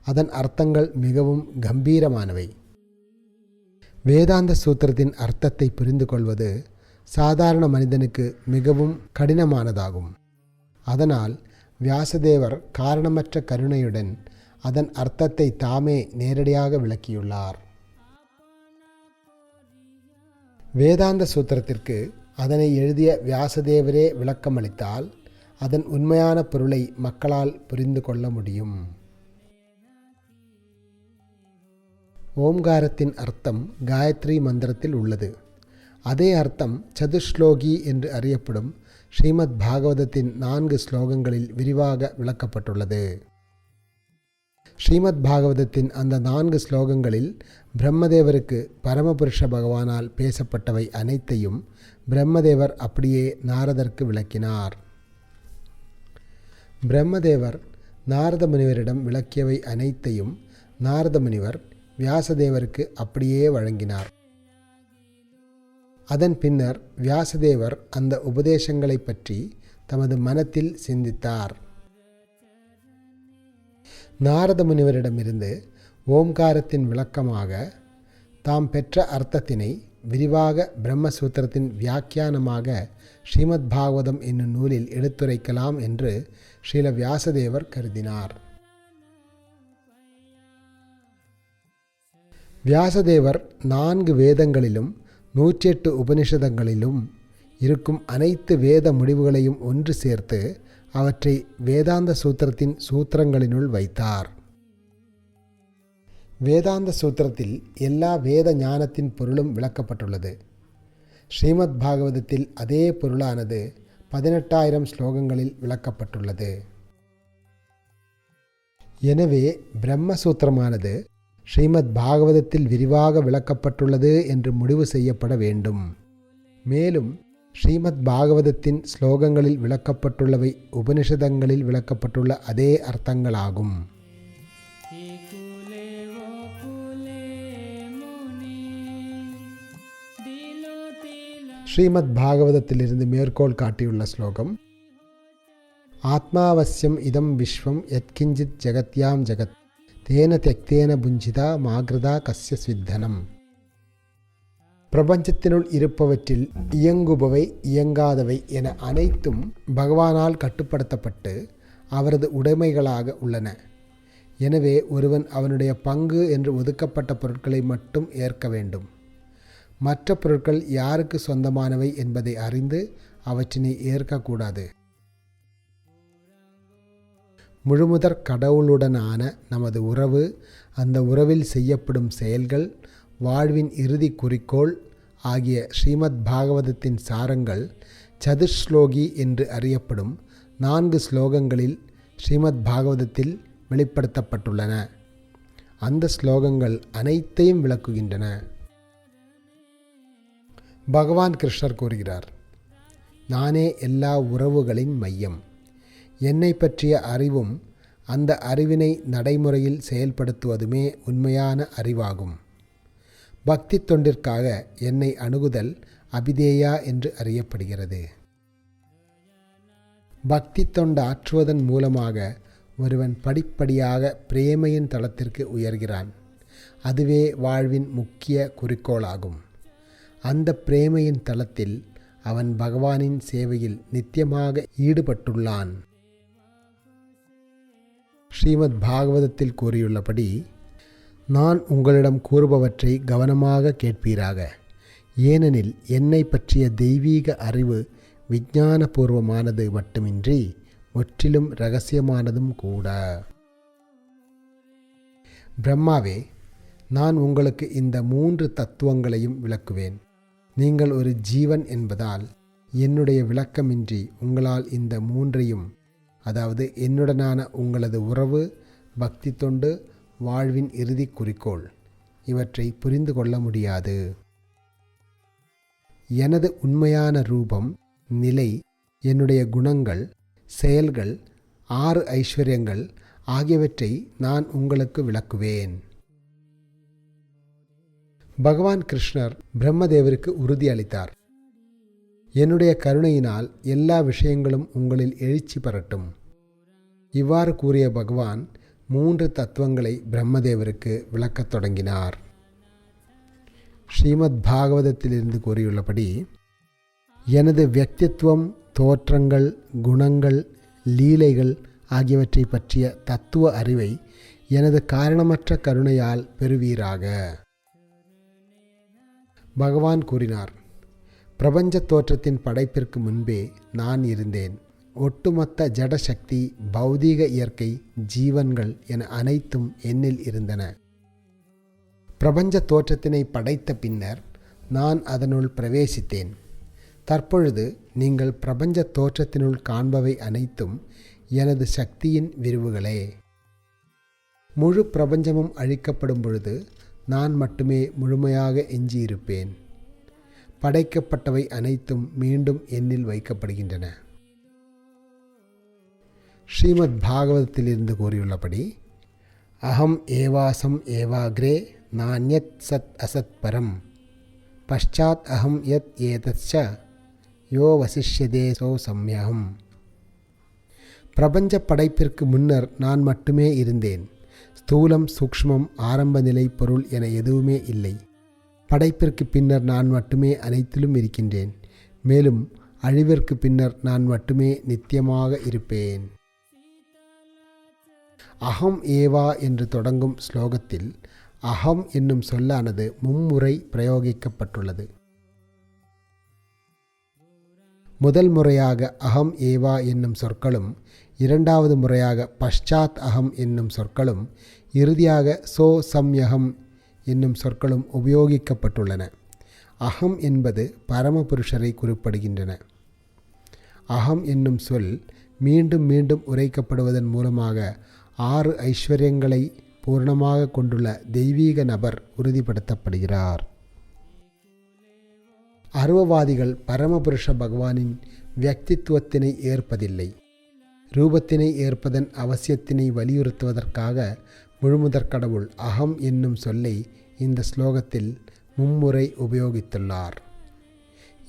அதன் அர்த்தங்கள் மிகவும் கம்பீரமானவை. வேதாந்த சூத்திரத்தின் அர்த்தத்தை புரிந்து கொள்வது சாதாரண மனிதனுக்கு மிகவும் கடினமானதாகும். அதனால் வியாசதேவர் காரணமற்ற கருணையுடன் அதன் அர்த்தத்தை தாமே நேரடியாக விளக்கியுள்ளார். வேதாந்த சூத்திரத்திற்கு அதனை எழுதிய வியாசதேவரே விளக்கமளித்தால் அதன் உண்மையான பொருளை மக்களால் புரிந்து கொள்ள முடியும். ஓம்காரத்தின் அர்த்தம் காயத்ரி மந்திரத்தில் உள்ளது. அதே அர்த்தம் சதுஸ்லோகி என்று அறியப்படும் ஸ்ரீமத் பாகவதத்தின் 4 ஸ்லோகங்களில் விரிவாக விளக்கப்பட்டுள்ளது. ஸ்ரீமத் பாகவதத்தின் அந்த 4 ஸ்லோகங்களில் பிரம்மதேவருக்கு பரமபுருஷ பகவானால் பேசப்பட்டவை அனைத்தையும் பிரம்மதேவர் அப்படியே நாரதருக்கு விளக்கினார். பிரம்மதேவர் நாரத முனிவரிடம் விளக்கியவை அனைத்தையும் நாரத முனிவர் வியாசதேவருக்கு அப்படியே வழங்கினார். அதன் பின்னர் வியாசதேவர் அந்த உபதேசங்களை பற்றி தமது மனத்தில் சிந்தித்தார். நாரத முனிவரிடமிருந்து ஓம்காரத்தின் விளக்கமாக தாம் பெற்ற அர்த்தத்தினை விரிவாக பிரம்மசூத்திரத்தின் வியாக்கியானமாக ஸ்ரீமத் பாகவதம் என்னும் நூலில் எடுத்துரைக்கலாம் என்று ஸ்ரீல வியாசதேவர் கருதினார். வியாசதேவர் 4 வேதங்களிலும் 108 உபனிஷதங்களிலும் இருக்கும் அனைத்து வேத முடிவுகளையும் ஒன்று சேர்த்து அவற்றை வேதாந்த சூத்திரத்தின் சூத்திரங்களினுள் வைத்தார். வேதாந்த சூத்திரத்தில் எல்லா வேத ஞானத்தின் பொருளும் விளக்கப்பட்டுள்ளது. ஸ்ரீமத் பாகவதத்தில் அதே பொருளானது 18,000 ஸ்லோகங்களில் விளக்கப்பட்டுள்ளது. எனவே பிரம்மசூத்திரமானது ஸ்ரீமத் பாகவதத்தில் விரிவாக விளக்கப்பட்டுள்ளது என்று முடிவு செய்யப்பட வேண்டும். மேலும் ஸ்ரீமத் பாகவதத்தின் ஸ்லோகங்களில் விளக்கப்பட்டுள்ளவை உபனிஷதங்களில் விளக்கப்பட்டுள்ள அதே அர்த்தங்களாகும். ஸ்ரீமத் பாகவதத்திலிருந்து மேற்கோள் காட்டியுள்ள ஸ்லோகம்: ஆத்மாவசியம் இதம் விஸ்வம் யத்கிஞ்சித் ஜகத்யாம் ஜகத் தேன தெக்தேன புஞ்சிதா மாகிருதா கஸ்ய ஸ்வித்தனம். பிரபஞ்சத்தினுள் இருப்பவற்றில் இயங்குபவை இயங்காதவை என அனைத்தும் பகவானால் கட்டுப்படுத்தப்பட்டு அவரது உடைமைகளாக உள்ளன. எனவே ஒருவன் அவனுடைய பங்கு என்று ஒதுக்கப்பட்ட பொருட்களை மட்டும் ஏற்க வேண்டும். மற்ற பொருட்கள் யாருக்கு சொந்தமானவை என்பதை அறிந்து அவற்றினை ஏற்கக்கூடாது. முழுமுதற் கடவுளுடனான நமது உறவு, அந்த உறவில் செய்யப்படும் செயல்கள், வாழ்வின் இறுதி குறிக்கோள் ஆகிய ஸ்ரீமத் பாகவதத்தின் சாரங்கள் சதுஸ்லோகி என்று அறியப்படும் 4 ஸ்லோகங்களில் ஸ்ரீமத் பாகவதத்தில் வெளிப்படுத்தப்பட்டுள்ளன. அந்த ஸ்லோகங்கள் அனைத்தையும் விளக்குகின்றன. பகவான் கிருஷ்ணர் கூறுகிறார்: நானே எல்லா உறவுகளின் மையம். என்னை பற்றிய அறிவும் அந்த அறிவினை நடைமுறையில் செயல்படுத்துவதுமே உண்மையான அறிவாகும். பக்தி தொண்டிற்காக என்னை அணுகுதல் அபிதேயா என்று அறியப்படுகிறது. பக்தி தொண்டு ஆற்றுவதன் மூலமாக ஒருவன் படிப்படியாக பிரேமையின் தளத்திற்கு உயர்கிறான். அதுவே வாழ்வின் முக்கிய குறிக்கோளாகும். அந்த பிரேமையின் தளத்தில் அவன் பகவானின் சேவையில் நித்தியமாக ஈடுபட்டுள்ளான். ஸ்ரீமத் பாகவதத்தில் கூறியுள்ளபடி, நான் உங்களிடம் கூறுபவற்றை கவனமாக கேட்பீராக. ஏனெனில் என்னை பற்றிய தெய்வீக அறிவு விஞ்ஞானபூர்வமானது மட்டுமின்றி முற்றிலும் இரகசியமானதும் கூட. பிரம்மாவே, நான் உங்களுக்கு இந்த 3 தத்துவங்களையும் விளக்குவேன். நீங்கள் ஒரு ஜீவன் என்பதால் என்னுடைய விளக்கமின்றி உங்களால் இந்த 3ஐயும், அதாவது என்னுடனான உங்களது உறவு, பக்தி தொண்டு, வாழ்வின் இறுதி குறிக்கோள், இவற்றை புரிந்து கொள்ள முடியாது. எனது உண்மையான ரூபம், நிலை, என்னுடைய குணங்கள், செயல்கள், 6 ஐஸ்வர்யங்கள் ஆகியவற்றை நான் உங்களுக்கு விளக்குவேன். பகவான் கிருஷ்ணர் பிரம்மதேவருக்கு உறுதி அளித்தார்: என்னுடைய கருணையினால் எல்லா விஷயங்களும் உங்களில் எழுச்சி பெறட்டும். இவ்வாறு கூறிய பகவான் 3 தத்துவங்களை பிரம்மதேவருக்கு விளக்கத் தொடங்கினார். ஸ்ரீமத் பாகவதத்திலிருந்து கூறியுள்ளபடி, எனது வியக்தித்துவம், தோற்றங்கள், குணங்கள், லீலைகள் ஆகியவற்றை பற்றிய தத்துவ அறிவை எனது காரணமற்ற கருணையால் பெறுவீராக. பகவான் கூறினார்: பிரபஞ்ச தோற்றத்தின் படைப்பிற்கு முன்பே நான் இருந்தேன். ஒட்டுமொத்த ஜடசக்தி, பௌதீக இயற்கை, ஜீவன்கள் என அனைத்தும் என்னில் இருந்தன. பிரபஞ்ச தோற்றத்தினை படைத்த பின்னர் நான் அதனுள் பிரவேசித்தேன். தற்பொழுது நீங்கள் பிரபஞ்ச தோற்றத்தினுள் காண்பவை அனைத்தும் எனது சக்தியின் விரிவுகளே. முழு பிரபஞ்சமும் அழிக்கப்படும் பொழுது நான் மட்டுமே முழுமையாக எஞ்சியிருப்பேன். படைக்கப்பட்டவை அனைத்தும் மீண்டும் என்னில் வைக்கப்படுகின்றன. ஸ்ரீமத் பாகவதத்திலிருந்து கூறியுள்ளபடி, அகம் ஏவாசம் ஏவாக்ரே நான்யத் சத் அசத் பரம் பஷ்சாத் அகம் யத் ஏதச்ச யோ வசிஷ்யதே சோ சம்யகம். பிரபஞ்ச படைப்பிற்கு முன்னர் நான் மட்டுமே இருந்தேன். ஸ்தூலம், சூக்ஷ்மம், ஆரம்ப நிலை, பொருள் என எதுவுமே இல்லை. படைப்பிற்கு பின்னர் நான் மட்டுமே அனைத்திலும் இருக்கின்றேன். மேலும் அழிவிற்கு பின்னர் நான் மட்டுமே நித்தியமாக இருப்பேன். அகம் ஏவா என்று தொடங்கும் ஸ்லோகத்தில் அகம் என்னும் சொல்லானது மும்முறை பிரயோகிக்கப்பட்டுள்ளது. முதல் முறையாக அகம் ஏவா என்னும் சொற்களும், இரண்டாவது முறையாக பஷ்சாத் அகம் என்னும் சொற்களும், இறுதியாக சோ சம்யகம் என்னும் சொற்களும் உபயோகிக்கப்பட்டுள்ளன. அகம் என்பது பரமபுருஷரை குறிப்பிடுகின்றன. அகம் என்னும் சொல் மீண்டும் மீண்டும் உரைக்கப்படுவதன் மூலமாக 6 ஐஸ்வர்யங்களை பூர்ணமாக கொண்டுள்ள தெய்வீக நபர் உறுதிப்படுத்தப்படுகிறார். அருவவாதிகள் பரமபுருஷ பகவானின் வியக்தித்துவத்தினை ஏற்பதில்லை. ரூபத்தினை ஏற்பதன் அவசியத்தினை வலியுறுத்துவதற்காக முழுமுதற் கடவுள் அகம் என்னும் சொல்லை இந்த ஸ்லோகத்தில் மும்முறை உபயோகித்துள்ளார்.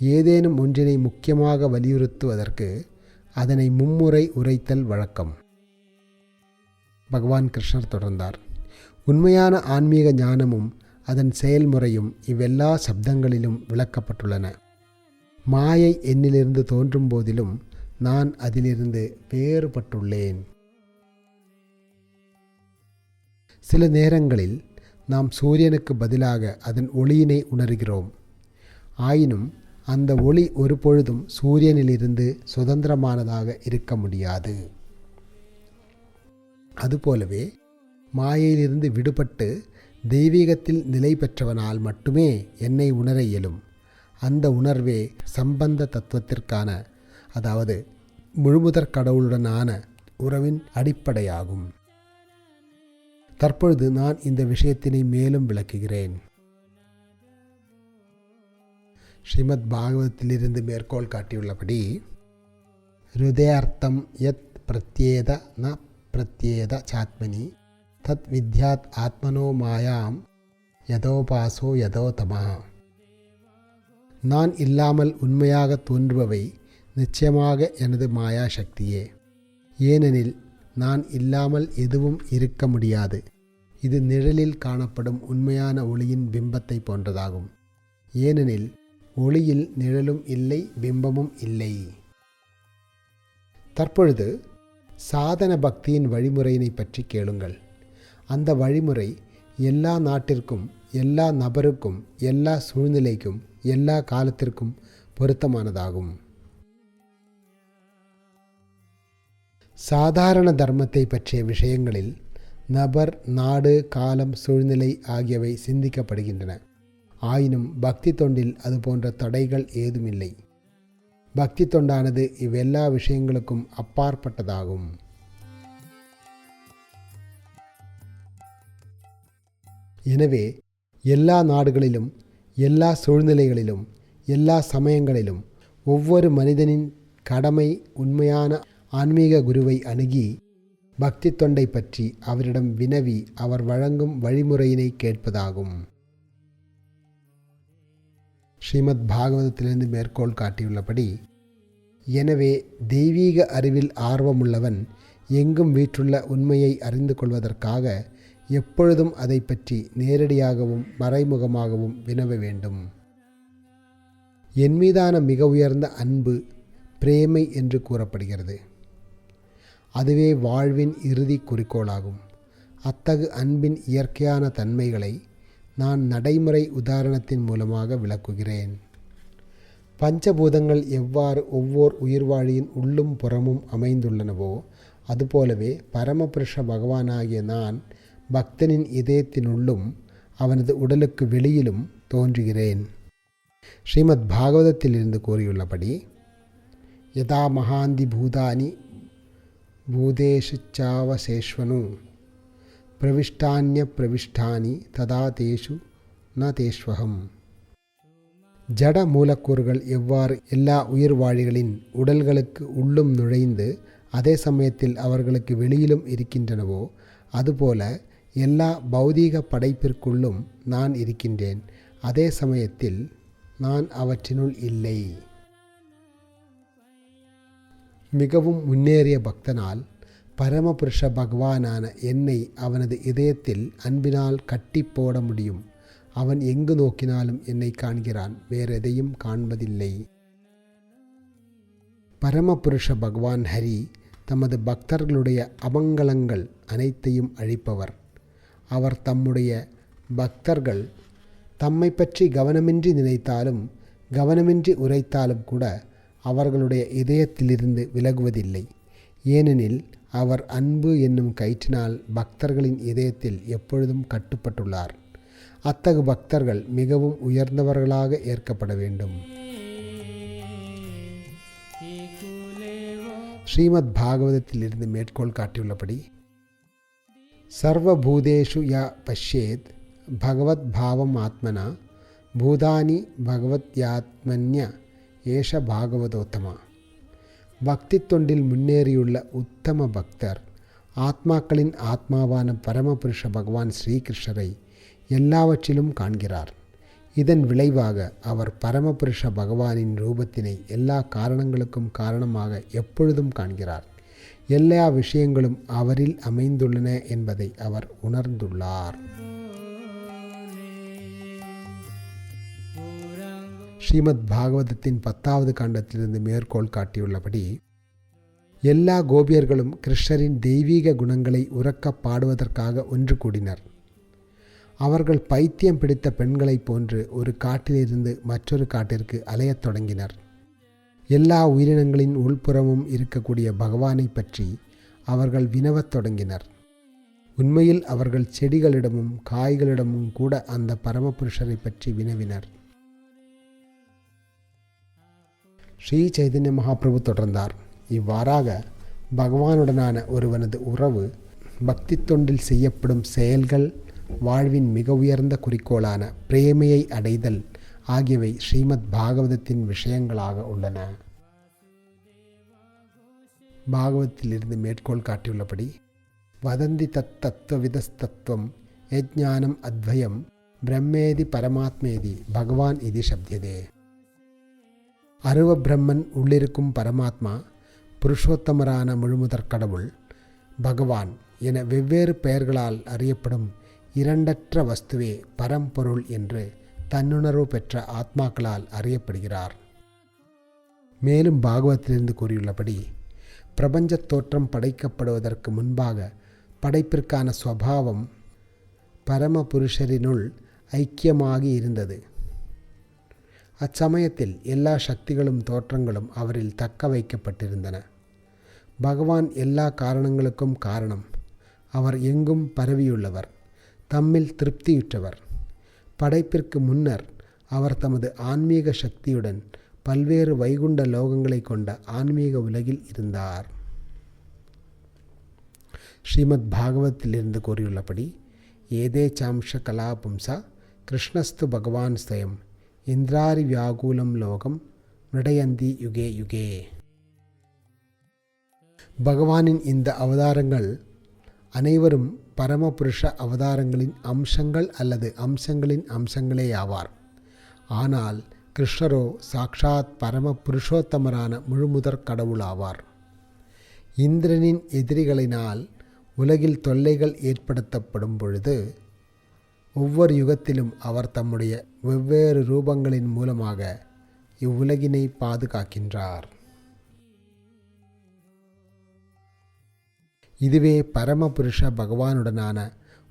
ஏதேனும் ஒன்றினை முக்கியமாக வலியுறுத்துவதற்கு அதனை மும்முறை உரைத்தல் வழக்கம். பகவான் கிருஷ்ணர் தொடர்ந்தார், உண்மையான ஆன்மீக ஞானமும் அதன் செயல்முறையும் இவ்வெல்லா சப்தங்களிலும் விளக்கப்பட்டுள்ளன. மாயை என்னிலிருந்து தோன்றும் போதிலும் நான் அதிலிருந்து வேறுபட்டுள்ளேன். சில நேரங்களில் நாம் சூரியனுக்கு பதிலாக அதன் ஒளியினை உணர்கிறோம். ஆயினும் அந்த ஒளி ஒருபொழுதும் சூரியனிலிருந்து சுதந்திரமானதாக இருக்க முடியாது. அதுபோலவே மாயையிலிருந்து விடுபட்டு தெய்வீகத்தில் நிலை பெற்றவனால் மட்டுமே என்னை உணர இயலும். அந்த உணர்வே சம்பந்த தத்துவத்திற்கான, அதாவது முழுமுதற் கடவுளுடனான உறவின் அடிப்படையாகும். தற்பொழுது நான் இந்த விஷயத்தினை மேலும் விளக்குகிறேன். ஸ்ரீமத் பாகவதத்திலிருந்து மேற்கோள் காட்டியுள்ளபடி, ஹிருதயார்த்தம் யத் பிரத்யேத ந பிரத்யேத சாத்மனி தத் வித்யாத் ஆத்மனோ மாயாம் யதோபாசோ யதோதமா. நான் இல்லாமல் உண்மையாக தோன்றுபவை நிச்சயமாக எனது மாயா சக்தியே. ஏனெனில் நான் இல்லாமல் எதுவும் இருக்க முடியாது. இது நிழலில் காணப்படும் உண்மையான ஒளியின் பிம்பத்தை போன்றதாகும். ஏனெனில் ஒளியில் நிழலும் இல்லை, பிம்பமும் இல்லை. தற்பொழுது சாதன பக்தியின் வழிமுறையினை பற்றி கேளுங்கள். அந்த வழிமுறை எல்லா நாட்டிற்கும், எல்லா நபருக்கும், எல்லா சூழ்நிலைக்கும், எல்லா காலத்திற்கும் பொருத்தமானதாகும். சாதாரண தர்மத்தை பற்றிய விஷயங்களில் நபர், நாடு, காலம், சூழ்நிலை ஆகியவை சிந்திக்கப்படுகின்றன. ஆயினும் பக்தி தொண்டில் அதுபோன்ற தடைகள் ஏதுமில்லை. பக்தி தொண்டானது இவ்வெல்லா விஷயங்களுக்கும் அப்பாற்பட்டதாகும். எனவே எல்லா நாடுகளிலும், எல்லா சூழ்நிலைகளிலும், எல்லா சமயங்களிலும் ஒவ்வொரு மனிதனின் கடமை உண்மையான ஆன்மீக குருவை அணுகி பக்தி தொண்டை பற்றி அவரிடம் வினவி அவர் வழங்கும் வழிமுறையினை கேட்பதாகும். ஸ்ரீமத் பாகவதத்திலிருந்து மேற்கோள் காட்டியுள்ளபடி, எனவே தெய்வீக அறிவில் ஆர்வமுள்ளவன் எங்கும் வீற்றுள்ள உண்மையை அறிந்து கொள்வதற்காக எப்பொழுதும் அதை பற்றி நேரடியாகவும் மறைமுகமாகவும் வினவ வேண்டும். என் மீதான மிக உயர்ந்த அன்பு பிரேமை என்று கூறப்படுகிறது. அதுவே வாழ்வின் இறுதி குறிக்கோளாகும். அத்தகு அன்பின் இயற்கையான தன்மைகளை நான் நடைமுறை உதாரணத்தின் மூலமாக விளக்குகிறேன். பஞ்சபூதங்கள் எவ்வாறு ஒவ்வொரு உயிர்வாழியின் உள்ளும் புறமும் அமைந்துள்ளனவோ அதுபோலவே பரமபுருஷ பகவானாகிய நான் பக்தனின் இதயத்தினுள்ளும் அவனது உடலுக்கு வெளியிலும் தோன்றுகிறேன். ஸ்ரீமத் பாகவதத்திலிருந்து கூறியுள்ளபடி, யதா மகாந்தி பூதானி பூதேஷு சாவசேஷ்வனு பிரவிஷ்டான்ய பிரவிஷ்டானி ததா தேஷு ந தேஷ்வகம். ஜட மூலக்கூறுகள் எவ்வாறு எல்லா உயிர்வாழிகளின் உடல்களுக்கு உள்ளும் நுழைந்து அதே சமயத்தில் அவர்களுக்கு வெளியிலும் இருக்கின்றனவோ அதுபோல எல்லா பௌதீக படைப்பிற்குள்ளும் நான் இருக்கின்றேன், அதே சமயத்தில் நான் அவற்றினுள் இல்லை. மிகவும் முன்னேறிய பக்தனால் பரமபுருஷ பகவானான என்னை அவனது இதயத்தில் அன்பினால் கட்டி போட முடியும். அவன் எங்கு நோக்கினாலும் என்னை காண்கிறான், வேறெதையும் காண்பதில்லை. பரமபுருஷ பகவான் ஹரி தமது பக்தர்களுடைய அமங்கலங்கள் அனைத்தையும் அழிப்பவர். அவர் தம்முடைய பக்தர்கள் தம்மை பற்றி கவனமின்றி நினைத்தாலும் கவனமின்றி உரைத்தாலும் கூட அவர்களுடைய இதயத்திலிருந்து விலகுவதில்லை. ஏனெனில் அவர் அன்பு என்னும் கயிற்றினால் பக்தர்களின் இதயத்தில் எப்பொழுதும் கட்டுப்பட்டுள்ளார். அத்தகு பக்தர்கள் மிகவும் உயர்ந்தவர்களாக ஏற்கப்பட வேண்டும். ஸ்ரீமத் பாகவதத்திலிருந்து மேற்கோள் காட்டியுள்ளபடி, சர்வபூதேஷு ய பஷ்யேத் பகவத் பாவம் ஆத்மனா பூதானி பகவத்யாத்மன்ய ஏஷ பாகவதோத்தமா. பக்தி தொண்டில் முன்னேறியுள்ள உத்தம பக்தர் ஆத்மாக்களின் ஆத்மாவான பரமபுருஷ பகவான் ஸ்ரீகிருஷ்ணரை எல்லாவற்றிலும் காண்கிறார். இதன் விளைவாக அவர் பரமபுருஷ பகவானின் ரூபத்தினை எல்லா காரணங்களுக்கும் காரணமாக எப்பொழுதும் காண்கிறார். எல்லா விஷயங்களும் அவரில் அமைந்துள்ளன என்பதை அவர் உணர்ந்துள்ளார். ஸ்ரீமத் பாகவதத்தின் 10வது காண்டத்திலிருந்து மேற்கோள் காட்டியுள்ளபடி, எல்லா கோபியர்களும் கிருஷ்ணரின் தெய்வீக குணங்களை உரக்க பாடுவதற்காக ஒன்று கூடினர். அவர்கள் பைத்தியம் பிடித்த பெண்களைப் போன்று ஒரு காட்டிலிருந்து மற்றொரு காட்டிற்கு அலையத் தொடங்கினர். எல்லா உயிரினங்களின் உள்புறமும் இருக்கக்கூடிய பகவானை பற்றி அவர்கள் வினவத் தொடங்கினர். உண்மையில் அவர்கள் செடிகளிடமும் காய்களிடமும் கூட அந்த பரமபுருஷரை பற்றி வினவினர். ஸ்ரீ சைதன்ய மகாபிரபு தொடர்ந்தார், இவ்வாறாக பகவானுடனான ஒருவனது உறவு, பக்தி தொண்டில் செய்யப்படும் செயல்கள், வாழ்வின் மிக உயர்ந்த குறிக்கோளான பிரேமையை அடைதல் ஆகியவை ஸ்ரீமத் பாகவதத்தின் விஷயங்களாக உள்ளன. பாகவதத்திலிருந்து மேற்கோள் காட்டியுள்ளபடி, வதந்தி தத் தத்துவவிதஸ்தத்துவம் யஜ்ஞானம் அத்வயம் பிரம்மேதி பரமாத்மேதி பகவான் இது சப்தியதே. அருவ பிரம்மன் உள்ளிருக்கும் பரமாத்மா, புருஷோத்தமரான முழுமுதற் கடவுள் பகவான் என வெவ்வேறு பெயர்களால் அறியப்படும் இரண்டற்ற வஸ்துவே பரம்பொருள் என்று தன்னுணர்வு பெற்ற ஆத்மாக்களால் அறியப்படுகிறார். மேலும் பாகவத்திலிருந்து கூறியுள்ளபடி, பிரபஞ்சத் தோற்றம் படைக்கப்படுவதற்கு முன்பாக படைப்பிற்கான ஸ்வபாவம் பரமபுருஷரினுள் ஐக்கியமாகி இருந்தது. அச்சமயத்தில் எல்லா சக்திகளும் தோற்றங்களும் அவரில் தக்க வைக்கப்பட்டிருந்தன. பகவான் எல்லா காரணங்களுக்கும் காரணம். அவர் எங்கும் பரவியுள்ளவர், தம்மில் திருப்தியுற்றவர். படைப்பிற்கு முன்னர் அவர் தமது ஆன்மீக சக்தியுடன் பல்வேறு வைகுண்ட லோகங்களை கொண்ட ஆன்மீக உலகில் இருந்தார். ஸ்ரீமத் பாகவத்திலிருந்து கூறியுள்ளபடி, ஏதே சாம்ச கலா பும்சா கிருஷ்ணஸ்து பகவான் ஸ்வயம் இந்திராரி வியாகுலம் லோகம் மிருடயந்தி யுகே யுகே. பகவானின் இந்த அவதாரங்கள் அனைவரும் பரமபுருஷ அவதாரங்களின் அம்சங்கள் அல்லது அம்சங்களின் அம்சங்களே ஆவார். ஆனால் கிருஷ்ணரோ சாக்ஷாத் பரம புருஷோத்தமரான முழுமுதற் கடவுள் ஆவார். இந்திரனின் எதிரிகளினால் உலகில் தொல்லைகள் ஏற்படுத்தப்படும் பொழுது ஒவ்வொரு யுகத்திலும் அவர் தம்முடைய வெவ்வேறு ரூபங்களின் மூலமாக இவ்வுலகினை பாதுகாக்கின்றார். இதுவே பரமபுருஷ பகவானுடனான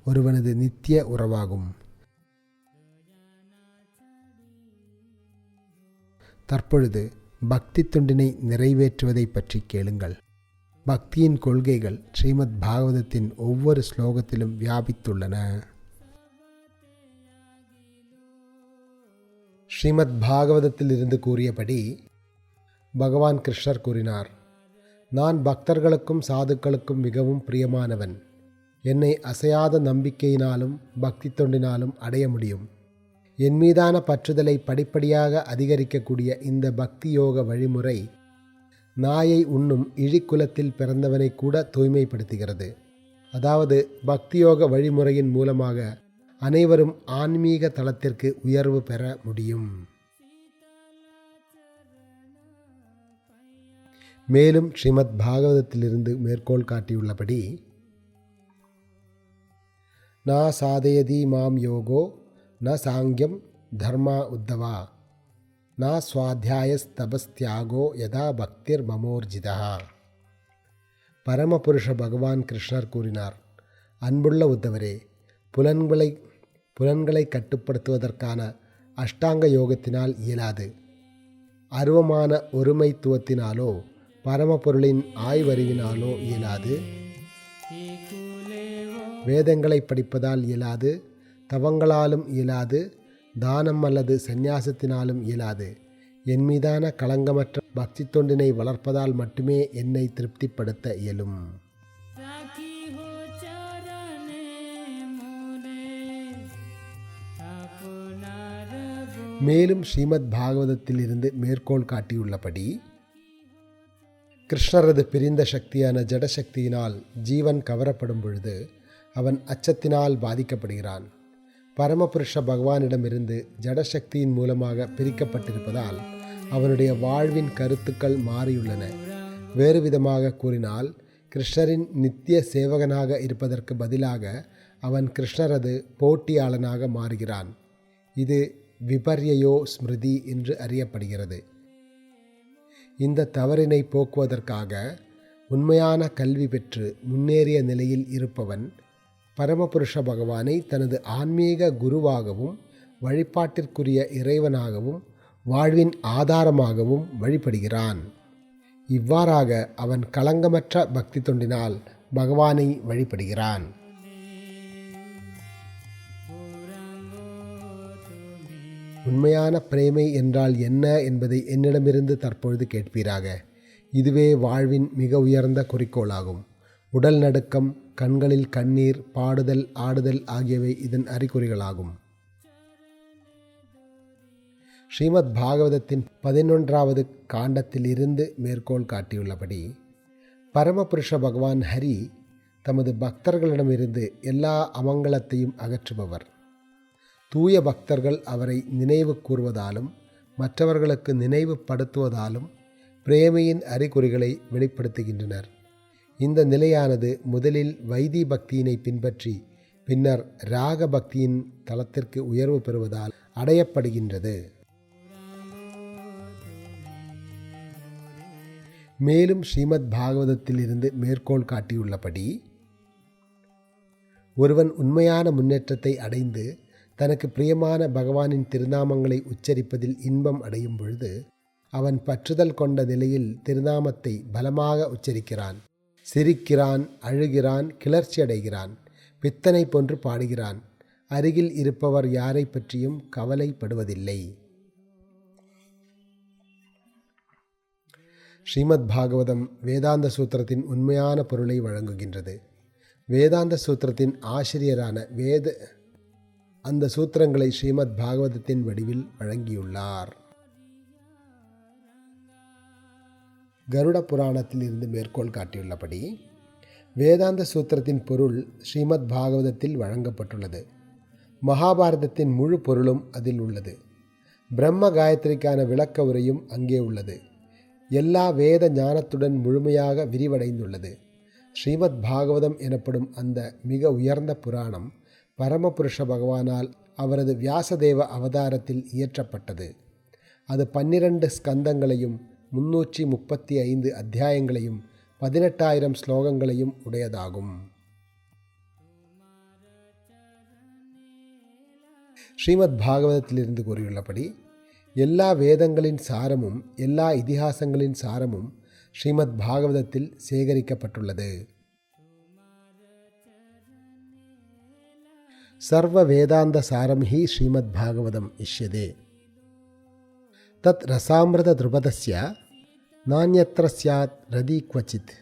ஒருவனது நித்திய உறவாகும். தற்பொழுது பக்தி தொண்டினை நிறைவேற்றுவதை பற்றி கேளுங்கள். பக்தியின் கொள்கைகள் ஸ்ரீமத் பாகவதத்தின் ஒவ்வொரு ஸ்லோகத்திலும் வியாபித்துள்ளன. ஸ்ரீமத் பாகவதத்தில் இருந்து கூறியபடி பகவான் கிருஷ்ணர் கூறினார், நான் பக்தர்களுக்கும் சாதுக்களுக்கும் மிகவும் பிரியமானவன். என்னை அசையாத நம்பிக்கையினாலும் பக்தி தொண்டினாலும் அடைய முடியும். என் மீதான பற்றுதலை படிப்படியாக அதிகரிக்கக்கூடிய இந்த பக்தி யோக வழிமுறை நாயை உண்ணும் இழிக்குலத்தில் பிறந்தவனை கூட தூய்மைப்படுத்துகிறது. அதாவது பக்தியோக வழிமுறையின் மூலமாக அனைவரும் ஆன்மீக தளத்திற்கு உயர்வு பெற முடியும். மேலும் ஸ்ரீமத் பாகவதத்திலிருந்து மேற்கோள் காட்டியுள்ளபடி, ந சாதயதி மாம் யோகோ ந சாங்கியம் தர்மா உத்தவா ந ஸ்வாத்தியாயஸ்தபஸ்தியாகோ யதா பக்திர் மமோர்ஜிதா. பரமபுருஷ பகவான் கிருஷ்ணர் கூறினார், அன்புள்ள உத்தவரே, புலன்களை கட்டுப்படுத்துவதற்கான அஷ்டாங்க யோகத்தினால் இயலாது. அருவமான ஒருமைத்துவத்தினாலோ பரமபொருளின் ஆய்வறிவினாலோ இயலாது. வேதங்களை படிப்பதால் இயலாது. தவங்களாலும் இயலாது. தானம் அல்லது சந்நியாசத்தினாலும் இயலாது. என் மீதான களங்கமற்ற பக்தி தொண்டினை வளர்ப்பதால் மட்டுமே என்னை திருப்திப்படுத்த இயலும். மேலும் ஸ்ரீமத் பாகவதத்தில் இருந்து மேற்கோள் காட்டியுள்ளபடி, கிருஷ்ணரது பிரிந்த சக்தியான ஜடசக்தியினால் ஜீவன் கவரப்படும் பொழுது அவன் அச்சத்தினால் பாதிக்கப்படுகிறான். பரமபுருஷ பகவானிடமிருந்து ஜடசக்தியின் மூலமாக பிரிக்கப்பட்டிருப்பதால் அவனுடைய வாழ்வின் கருத்துக்கள் மாறியுள்ளன. வேறு விதமாக கூறினால், கிருஷ்ணரின் நித்திய சேவகனாக இருப்பதற்கு பதிலாக அவன் கிருஷ்ணரது போட்டியாளனாக மாறுகிறான். இது விபர்யயோ ஸ்மிருதி என்று அறியப்படுகிறது. இந்த தவறினை போக்குவதற்காக உண்மையான கல்வி பெற்று முன்னேறிய நிலையில் இருப்பவன் பரமபுருஷ பகவானை தனது ஆன்மீக குருவாகவும் வழிபாட்டிற்குரிய இறைவனாகவும் வாழ்வின் ஆதாரமாகவும் வழிபடுகிறான். இவ்வாறாக அவன் களங்கமற்ற பக்தி தொண்டினால் பகவானை வழிபடுகிறான். உண்மையான பிரேமை என்றால் என்ன என்பதை என்னிடமிருந்து தற்பொழுது கேட்பீராக. இதுவே வாழ்வின் மிக உயர்ந்த குறிக்கோளாகும். உடல் நடுக்கம், கண்களில் கண்ணீர், பாடுதல், ஆடுதல் ஆகியவை இதன் அறிகுறிகளாகும். ஸ்ரீமத் பாகவதத்தின் 11வது காண்டத்தில் இருந்து மேற்கோள் காட்டியுள்ளபடி, பரமபுருஷ பகவான் ஹரி தமது பக்தர்களிடமிருந்து எல்லா அமங்கலத்தையும் அகற்றுபவர். தூய பக்தர்கள் அவரை நினைவு கூறுவதாலும் மற்றவர்களுக்கு நினைவுபடுத்துவதாலும் பிரேமையின் அறிகுறிகளை வெளிப்படுத்துகின்றனர். இந்த நிலையானது முதலில் வைதி பக்தியினை பின்பற்றி பின்னர் ராக பக்தியின் தளத்திற்கு உயர்வு பெறுவதால் அடையப்படுகின்றது. மேலும் ஸ்ரீமத் பாகவதத்தில் இருந்து மேற்கோள் காட்டியுள்ளபடி, ஒருவன் உண்மையான முன்னேற்றத்தை அடைந்து தனக்கு பிரியமான பகவானின் திருநாமங்களை உச்சரிப்பதில் இன்பம் அடையும் பொழுது அவன் பற்றுதல் கொண்ட நிலையில் திருநாமத்தை பலமாக உச்சரிக்கிறான். சிரிக்கிறான், அழுகிறான், கிளர்ச்சி அடைகிறான், பித்தனை போன்று பாடுகிறான். அருகில் இருப்பவர் யாரை பற்றியும் கவலைப்படுவதில்லை. ஸ்ரீமத் பாகவதம் வேதாந்த சூத்திரத்தின் உண்மையான பொருளை வழங்குகின்றது. வேதாந்த சூத்திரத்தின் ஆசிரியரான அந்த சூத்திரங்களை ஸ்ரீமத் பாகவதத்தின் வடிவில் வழங்கியுள்ளார். கருட புராணத்தில் இருந்து மேற்கோள் காட்டியுள்ளபடி, வேதாந்த சூத்திரத்தின் பொருள் ஸ்ரீமத் பாகவதத்தில் வழங்கப்பட்டுள்ளது. மகாபாரதத்தின் முழு பொருளும் அதில் உள்ளது. பிரம்ம காயத்ரிக்கான விளக்க உரையும் அங்கே உள்ளது. எல்லா வேத ஞானத்துடன் முழுமையாக விரிவடைந்துள்ளது. ஸ்ரீமத் பாகவதம் எனப்படும் அந்த மிக உயர்ந்த புராணம் பரமபுருஷ பகவானால் அவரது வியாசதேவ அவதாரத்தில் இயற்றப்பட்டது. அது 12 ஸ்கந்தங்களையும் 335 அத்தியாயங்களையும் 18,000 ஸ்லோகங்களையும் உடையதாகும். ஸ்ரீமத் பாகவதத்திலிருந்து கூறியுள்ளபடி, எல்லா வேதங்களின் சாரமும் எல்லா இதிகாசங்களின் சாரமும் ஸ்ரீமத் பாகவதத்தில் சேகரிக்கப்பட்டுள்ளது. சர்வ வேதாந்த சாரம் ஹி ஸ்ரீமத் பாகவதம் இஷ்யதே. தத் ரசாமிருத த்ருபதஸ்ய நான்யத்ர ஸ்யாத் ரதி க்வச்சித்.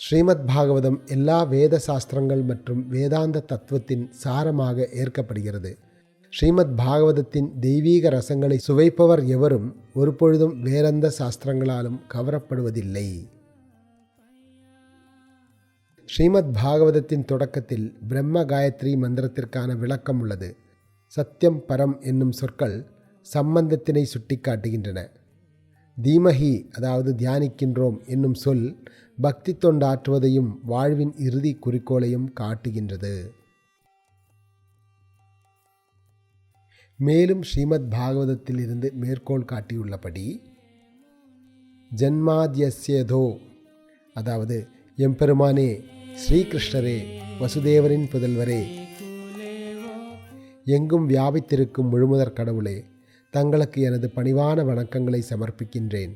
ஸ்ரீமத் பாகவதம் எல்லா வேத சாஸ்திரங்கள் மற்றும் வேதாந்த தத்துவத்தின் சாரமாக ஏற்கப்படுகிறது. ஸ்ரீமத் பாகவதத்தின் தெய்வீக ரசங்களை சுவைப்பவர் எவரும் ஒருபொழுதும் வேறெந்த சாஸ்திரங்களாலும் கவரப்படுவதில்லை. ஸ்ரீமத் பாகவதத்தின் தொடக்கத்தில் பிரம்ம காயத்ரி மந்திரத்திற்கான விளக்கம் உள்ளது. சத்தியம் பரம் என்னும் சொற்கள் சம்பந்தத்தினை சுட்டிக்காட்டுகின்றன. தீமஹி அதாவது தியானிக்கின்றோம் என்னும் சொல் பக்தி தொண்டாற்றுவதையும் வாழ்வின் இறுதி குறிக்கோளையும் காட்டுகின்றது. மேலும் ஸ்ரீமத் பாகவதத்தில் இருந்து மேற்கோள் காட்டியுள்ளபடி ஜன்மாத்யஸ்யதோ அதாவது எம்பெருமானே, ஸ்ரீகிருஷ்ணரே, வசுதேவரின் புதல்வரே, எங்கும் வியாபித்திருக்கும் முழுமுதற் கடவுளே, தங்களுக்கு எனது பணிவான வணக்கங்களை சமர்ப்பிக்கின்றேன்.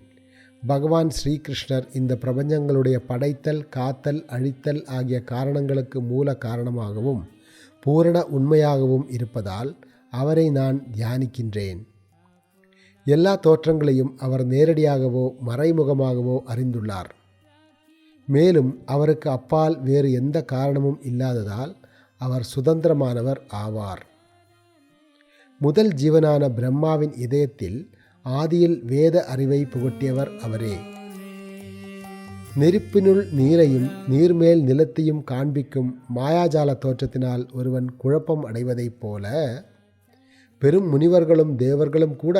பகவான் ஸ்ரீகிருஷ்ணர் இந்த பிரபஞ்சங்களுடைய படைத்தல், காத்தல், அழித்தல் ஆகிய காரணங்களுக்கு மூல காரணமாகவும் பூரண உண்மையாகவும் இருப்பதால் அவரை நான் தியானிக்கின்றேன். எல்லா தோற்றங்களையும் அவர் நேரடியாகவோ மறைமுகமாகவோ அறிந்துள்ளார். மேலும் அவருக்கு அப்பால் வேறு எந்த காரணமும் இல்லாததால் அவர் சுதந்திரமானவர் ஆவார். முதல் ஜீவனான பிரம்மாவின் இதயத்தில் ஆதியில் வேத அறிவை புகட்டியவர் அவரே. நெருப்பினுள் நீரையும் நீர்மேல் நிலத்தையும் காண்பிக்கும் மாயாஜால தோற்றத்தினால் ஒருவன் குழப்பம் அடைவதைப் போல பெரும் முனிவர்களும் தேவர்களும் கூட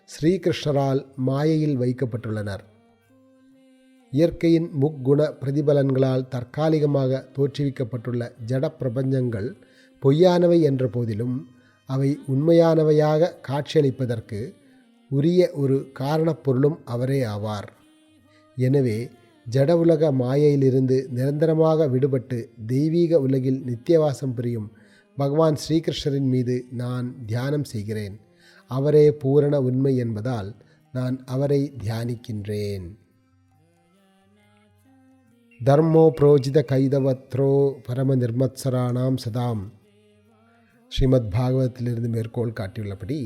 ஸ்ரீகிருஷ்ணரால் மாயையில் வைக்கப்பட்டுள்ளனர். இயற்கையின் முக்குண பிரதிபலன்களால் தற்காலிகமாக தோற்றுவிக்கப்பட்டுள்ள ஜட பிரபஞ்சங்கள் பொய்யானவை என்ற போதிலும் அவை உண்மையானவையாக காட்சியளிப்பதற்கு உரிய ஒரு காரணப்பொருளும் அவரே ஆவார். எனவே ஜட உலக மாயையிலிருந்து நிரந்தரமாக விடுபட்டு தெய்வீக உலகில் நித்தியவாசம் புரியும் பகவான் ஸ்ரீகிருஷ்ணரின் மீது நான் தியானம் செய்கிறேன். அவரே பூரண உண்மை என்பதால் நான் அவரை தியானிக்கின்றேன். தர்மோ புரோஜித கைதவத்ரோ பரம நிர்மத்சராணாம் சதாம். ஸ்ரீமத் பாகவதத்திலிருந்து மேற்கோள் காட்டியுள்ளபடி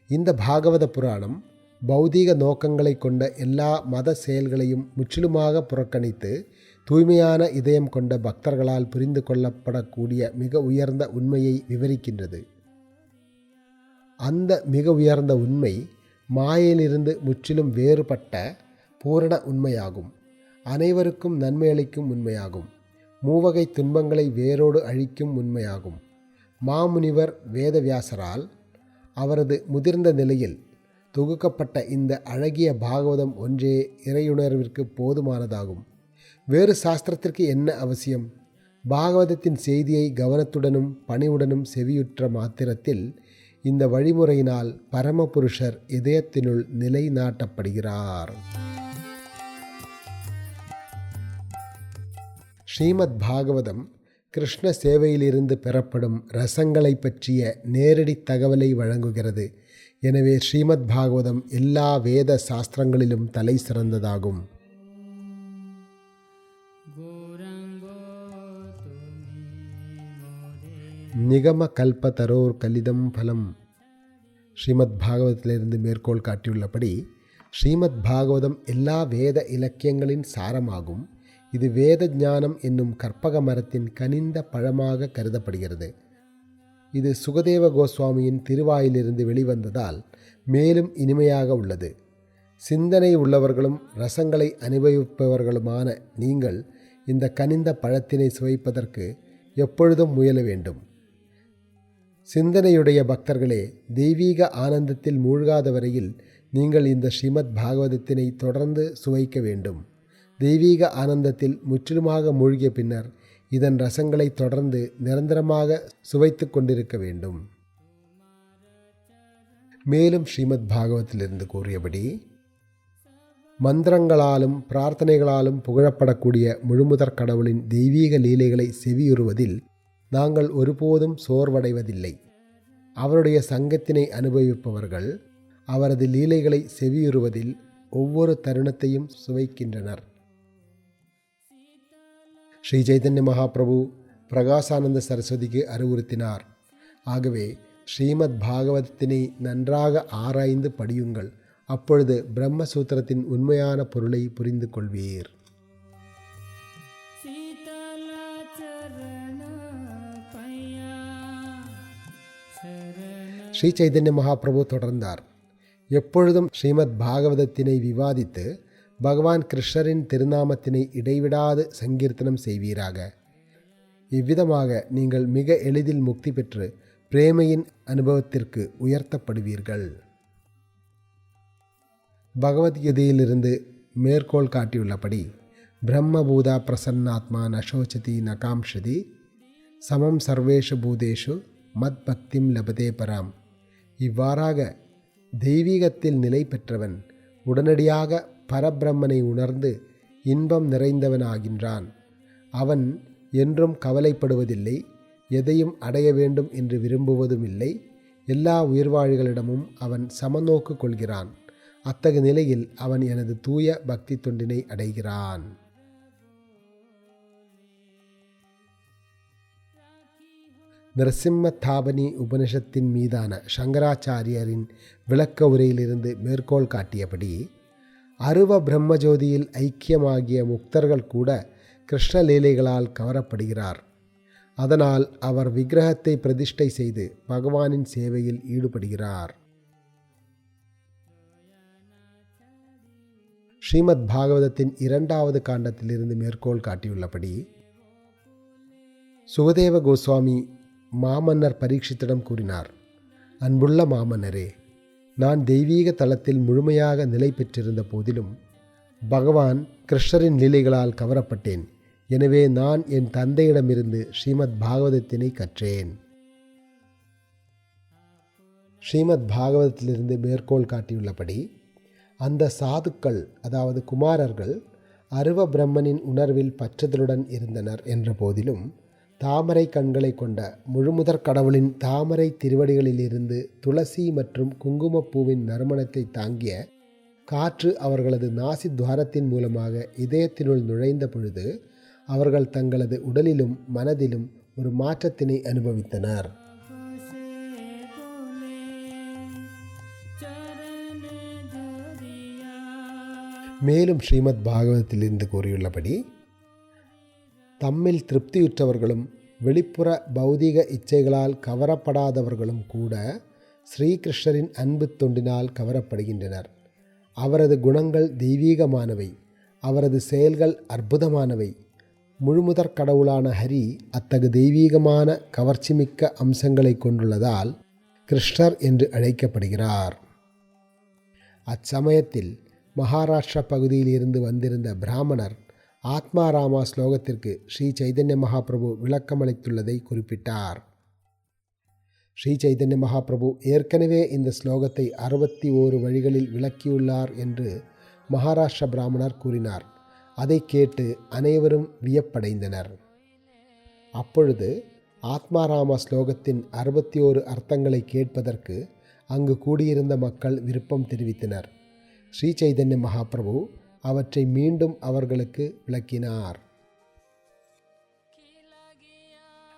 இந்த பாகவத புராணம் பௌதீக நோக்கங்களை கொண்ட எல்லா மத செயல்களையும் முற்றிலுமாக புறக்கணித்து தூய்மையான இதயம் கொண்ட பக்தர்களால் புரிந்து கொள்ளப்படக்கூடிய மிக உயர்ந்த உண்மையை விவரிக்கின்றது. அந்த மிக உயர்ந்த உண்மை மாயையிலிருந்து முற்றிலும் வேறுபட்ட பூரண உண்மையாகும். அனைவருக்கும் நன்மை அளிக்கும் உண்மையாகும். மூவகை துன்பங்களை வேரோடு அழிக்கும் உண்மையாகும். மாமுனிவர் வேதவியாசரால் அவரது முதிர்ந்த நிலையில் தொகுக்கப்பட்ட இந்த அழகிய பாகவதம் ஒன்றே இறையுணர்விற்கு போதுமானதாகும். வேறு சாஸ்திரத்திற்கு என்ன அவசியம்? பாகவதத்தின் செய்தியை கவனத்துடனும் பணிவுடனும் செவியுற்ற மாத்திரத்தில் இந்த வழிமுறையினால் பரமபுருஷர் இதயத்தினுள் நிலைநாட்டப்படுகிறார். ஸ்ரீமத் பாகவதம் கிருஷ்ண சேவையிலிருந்து பெறப்படும் ரசங்களை பற்றிய நேரடி தகவலை வழங்குகிறது. எனவே ஸ்ரீமத் பாகவதம் எல்லா வேத சாஸ்திரங்களிலும் தலை சிறந்ததாகும். நிகம கல்பதரோர் கலிதம் பலம். ஸ்ரீமத் பாகவதத்திலிருந்து மேற்கோள் காட்டியுள்ளபடி ஸ்ரீமத் பாகவதம் எல்லா வேத இலக்கியங்களின் சாரமாகும். இது வேத ஞானம் என்னும் கற்பக மரத்தின் கனிந்த பழமாக கருதப்படுகிறது. இது சுகதேவ கோஸ்வாமியின் திருவாயிலிருந்து வெளிவந்ததால் மேலும் இனிமையாக உள்ளது. சிந்தனை உள்ளவர்களும் ரசங்களை அனுபவிப்பவர்களுமான நீங்கள் இந்த கனிந்த பழத்தினை சுவைப்பதற்கு எப்பொழுதும் முயல வேண்டும். சிந்தனையுடைய பக்தர்களே, தெய்வீக ஆனந்தத்தில் மூழ்காத வரையில் நீங்கள் இந்த ஸ்ரீமத் பாகவதத்தினை தொடர்ந்து சுவைக்க வேண்டும். தெய்வீக ஆனந்தத்தில் முற்றிலுமாக மூழ்கிய பின்னர் இதன் ரசங்களை தொடர்ந்து நிரந்தரமாக சுவைத்து கொண்டிருக்க வேண்டும். மேலும் ஸ்ரீமத் பாகவத்திலிருந்து கூறியபடி மந்திரங்களாலும் பிரார்த்தனைகளாலும் புகழப்படக்கூடிய முழுமுதற் கடவுளின் தெய்வீக லீலைகளை செவியுறுவதில் நாங்கள் ஒருபோதும் சோர்வடைவதில்லை. அவருடைய சங்கத்தினை அனுபவிப்பவர்கள் அவரது லீலைகளை செவியுறுவதில் ஒவ்வொரு தருணத்தையும் சுவைக்கின்றனர். ஸ்ரீ சைதன்ய மகாபிரபு பிரகாசானந்த சரஸ்வதிக்கு அறிவுறுத்தினார். ஆகவே ஸ்ரீமத் பாகவதத்தினை நன்றாக ஆராய்ந்து படியுங்கள். அப்பொழுது பிரம்மசூத்திரத்தின் உண்மையான பொருளை புரிந்து கொள்வீர். ஸ்ரீ சைதன்ய மகாபிரபு தொடர்ந்தார். எப்பொழுதும் ஸ்ரீமத் பாகவதத்தினை விவாதித்து பகவான் கிருஷ்ணரின் திருநாமத்தினை இடைவிடாது சங்கீர்த்தனம் செய்வீராக. இவ்விதமாக நீங்கள் மிக எளிதில் முக்தி பெற்று பிரேமையின் அனுபவத்திற்கு உயர்த்தப்படுவீர்கள். பகவத்கீதையிலிருந்து மேற்கோள் காட்டியுள்ளபடி பிரம்மபூதா பிரசன்னாத்மா நசோச்சதி நகாம்ஷதி சமம் சர்வேஷு பூதேஷு மத் பக்திம் லபதே பராம். இவ்வாறாக தெய்வீகத்தில் நிலை பெற்றவன் உடனடியாக பரபிரம்மனை உணர்ந்து இன்பம் நிறைந்தவனாகின்றான். அவன் என்றும் கவலைப்படுவதில்லை, எதையும் அடைய வேண்டும் என்று விரும்புவதும் இல்லை. எல்லா உயிர்வாழிகளிடமும் அவன் சமநோக்கு கொள்கிறான். அத்தகு நிலையில் அவன் எனது தூய பக்தி தொண்டினை அடைகிறான். நரசிம்ம தாபனி உபனிஷத்தின் மீதான சங்கராச்சாரியரின் விளக்க உரையிலிருந்து மேற்கோள் காட்டியபடி அருவ பிரம்மஜோதியில் ஐக்கியமாகிய முக்தர்கள் கூட கிருஷ்ணலீலைகளால் கவரப்படுகிறார். அதனால் அவர் விக்கிரகத்தை பிரதிஷ்டை செய்து பகவானின் சேவையில் ஈடுபடுகிறார். ஸ்ரீமத் பாகவதத்தின் 2வது காண்டத்திலிருந்து மேற்கோள் காட்டியுள்ளபடி சுகதேவ கோஸ்வாமி மாமன்னர் பரீட்சித்திடம் கூறினார், அன்புள்ள மாமன்னரே, நான் தெய்வீக தலத்தில் முழுமையாக நிலை பெற்றிருந்த போதிலும் பகவான் கிருஷ்ணரின் லீலைகளால் கவரப்பட்டேன். எனவே நான் என் தந்தையிடமிருந்து ஸ்ரீமத் பாகவதத்தினை கற்றேன். ஸ்ரீமத் பாகவதத்திலிருந்து மேற்கோள் காட்டியுள்ளபடி அந்த சாதுக்கள், அதாவது குமாரர்கள், அருவ பிரம்மனின் உணர்வில் பற்றுதலுடன் இருந்தனர் என்ற போதிலும் தாமரை கண்களை கொண்ட முழுமுதற் கடவுளின் தாமரை திருவடிகளிலிருந்து துளசி மற்றும் குங்குமப்பூவின் நறுமணத்தை தாங்கிய காற்று அவர்களது நாசி துவாரத்தின் மூலமாக இதயத்தினுள் நுழைந்த பொழுது அவர்கள் தங்களது உடலிலும் மனதிலும் ஒரு மாற்றத்தினை அனுபவித்தனர். மேலும் ஸ்ரீமத் பாகவதத்திலிருந்து கூறியுள்ளபடி தம்மில் திருப்தியுற்றவர்களும் வெளிப்புற பௌதீக இச்சைகளால் கவரப்படாதவர்களும் கூட ஸ்ரீகிருஷ்ணரின் அன்பு தொண்டினால் கவரப்படுகின்றனர். அவரது குணங்கள் தெய்வீகமானவை, அவரது செயல்கள் அற்புதமானவை. முழுமுதற் கடவுளான ஹரி அத்தகு தெய்வீகமான கவர்ச்சிமிக்க அம்சங்களை கொண்டுள்ளதால் கிருஷ்ணர் என்று அழைக்கப்படுகிறார். அச்சமயத்தில் மகாராஷ்டிரா பகுதியில் இருந்து வந்திருந்த பிராமணர் ஆத்மாராமா ஸ்லோகத்திற்கு ஸ்ரீ சைதன்ய மகாபிரபு விளக்கமளித்துள்ளதை குறிப்பிட்டார். ஸ்ரீ சைதன்ய மகாபிரபு ஏற்கனவே இந்த ஸ்லோகத்தை 61 வழிகளில் விளக்கியுள்ளார் என்று மகாராஷ்டிர பிராமணர் கூறினார். அதை கேட்டு அனைவரும் வியப்படைந்தனர். அப்பொழுது ஆத்மாராமா ஸ்லோகத்தின் 61 அர்த்தங்களை கேட்பதற்கு அங்கு கூடியிருந்த மக்கள் விருப்பம் தெரிவித்தனர். ஸ்ரீ சைதன்ய மகாபிரபு அவற்றை மீண்டும் அவர்களுக்கு விளக்கினார்.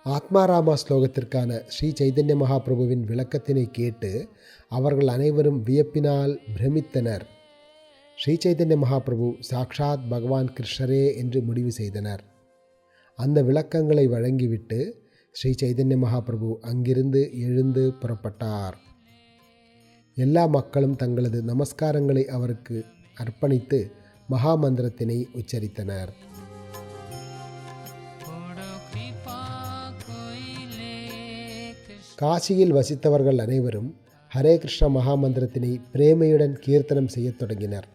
ஆத்மாராமா ஸ்லோகத்திற்கான ஸ்ரீ சைதன்ய மகாபிரபுவின் விளக்கத்தினை கேட்டு அவர்கள் அனைவரும் வியப்பினால் பிரமித்தனர். ஸ்ரீ சைதன்ய மகாபிரபு சாக்ஷாத் பகவான் கிருஷ்ணரே என்று முடிவு செய்தனர். அந்த விளக்கங்களை வழங்கிவிட்டு ஸ்ரீ சைதன்ய மகாபிரபு அங்கிருந்து எழுந்து புறப்பட்டார். எல்லா மக்களும் தங்களது நமஸ்காரங்களை அவருக்கு அர்ப்பணித்து மகாமந்திரத்தினை உச்சரித்தனர். காசியில் வசித்தவர்கள் அனைவரும் ஹரே கிருஷ்ண மகாமந்திரத்தினை பிரேமையுடன் கீர்த்தனம் செய்யத் தொடங்கினர்.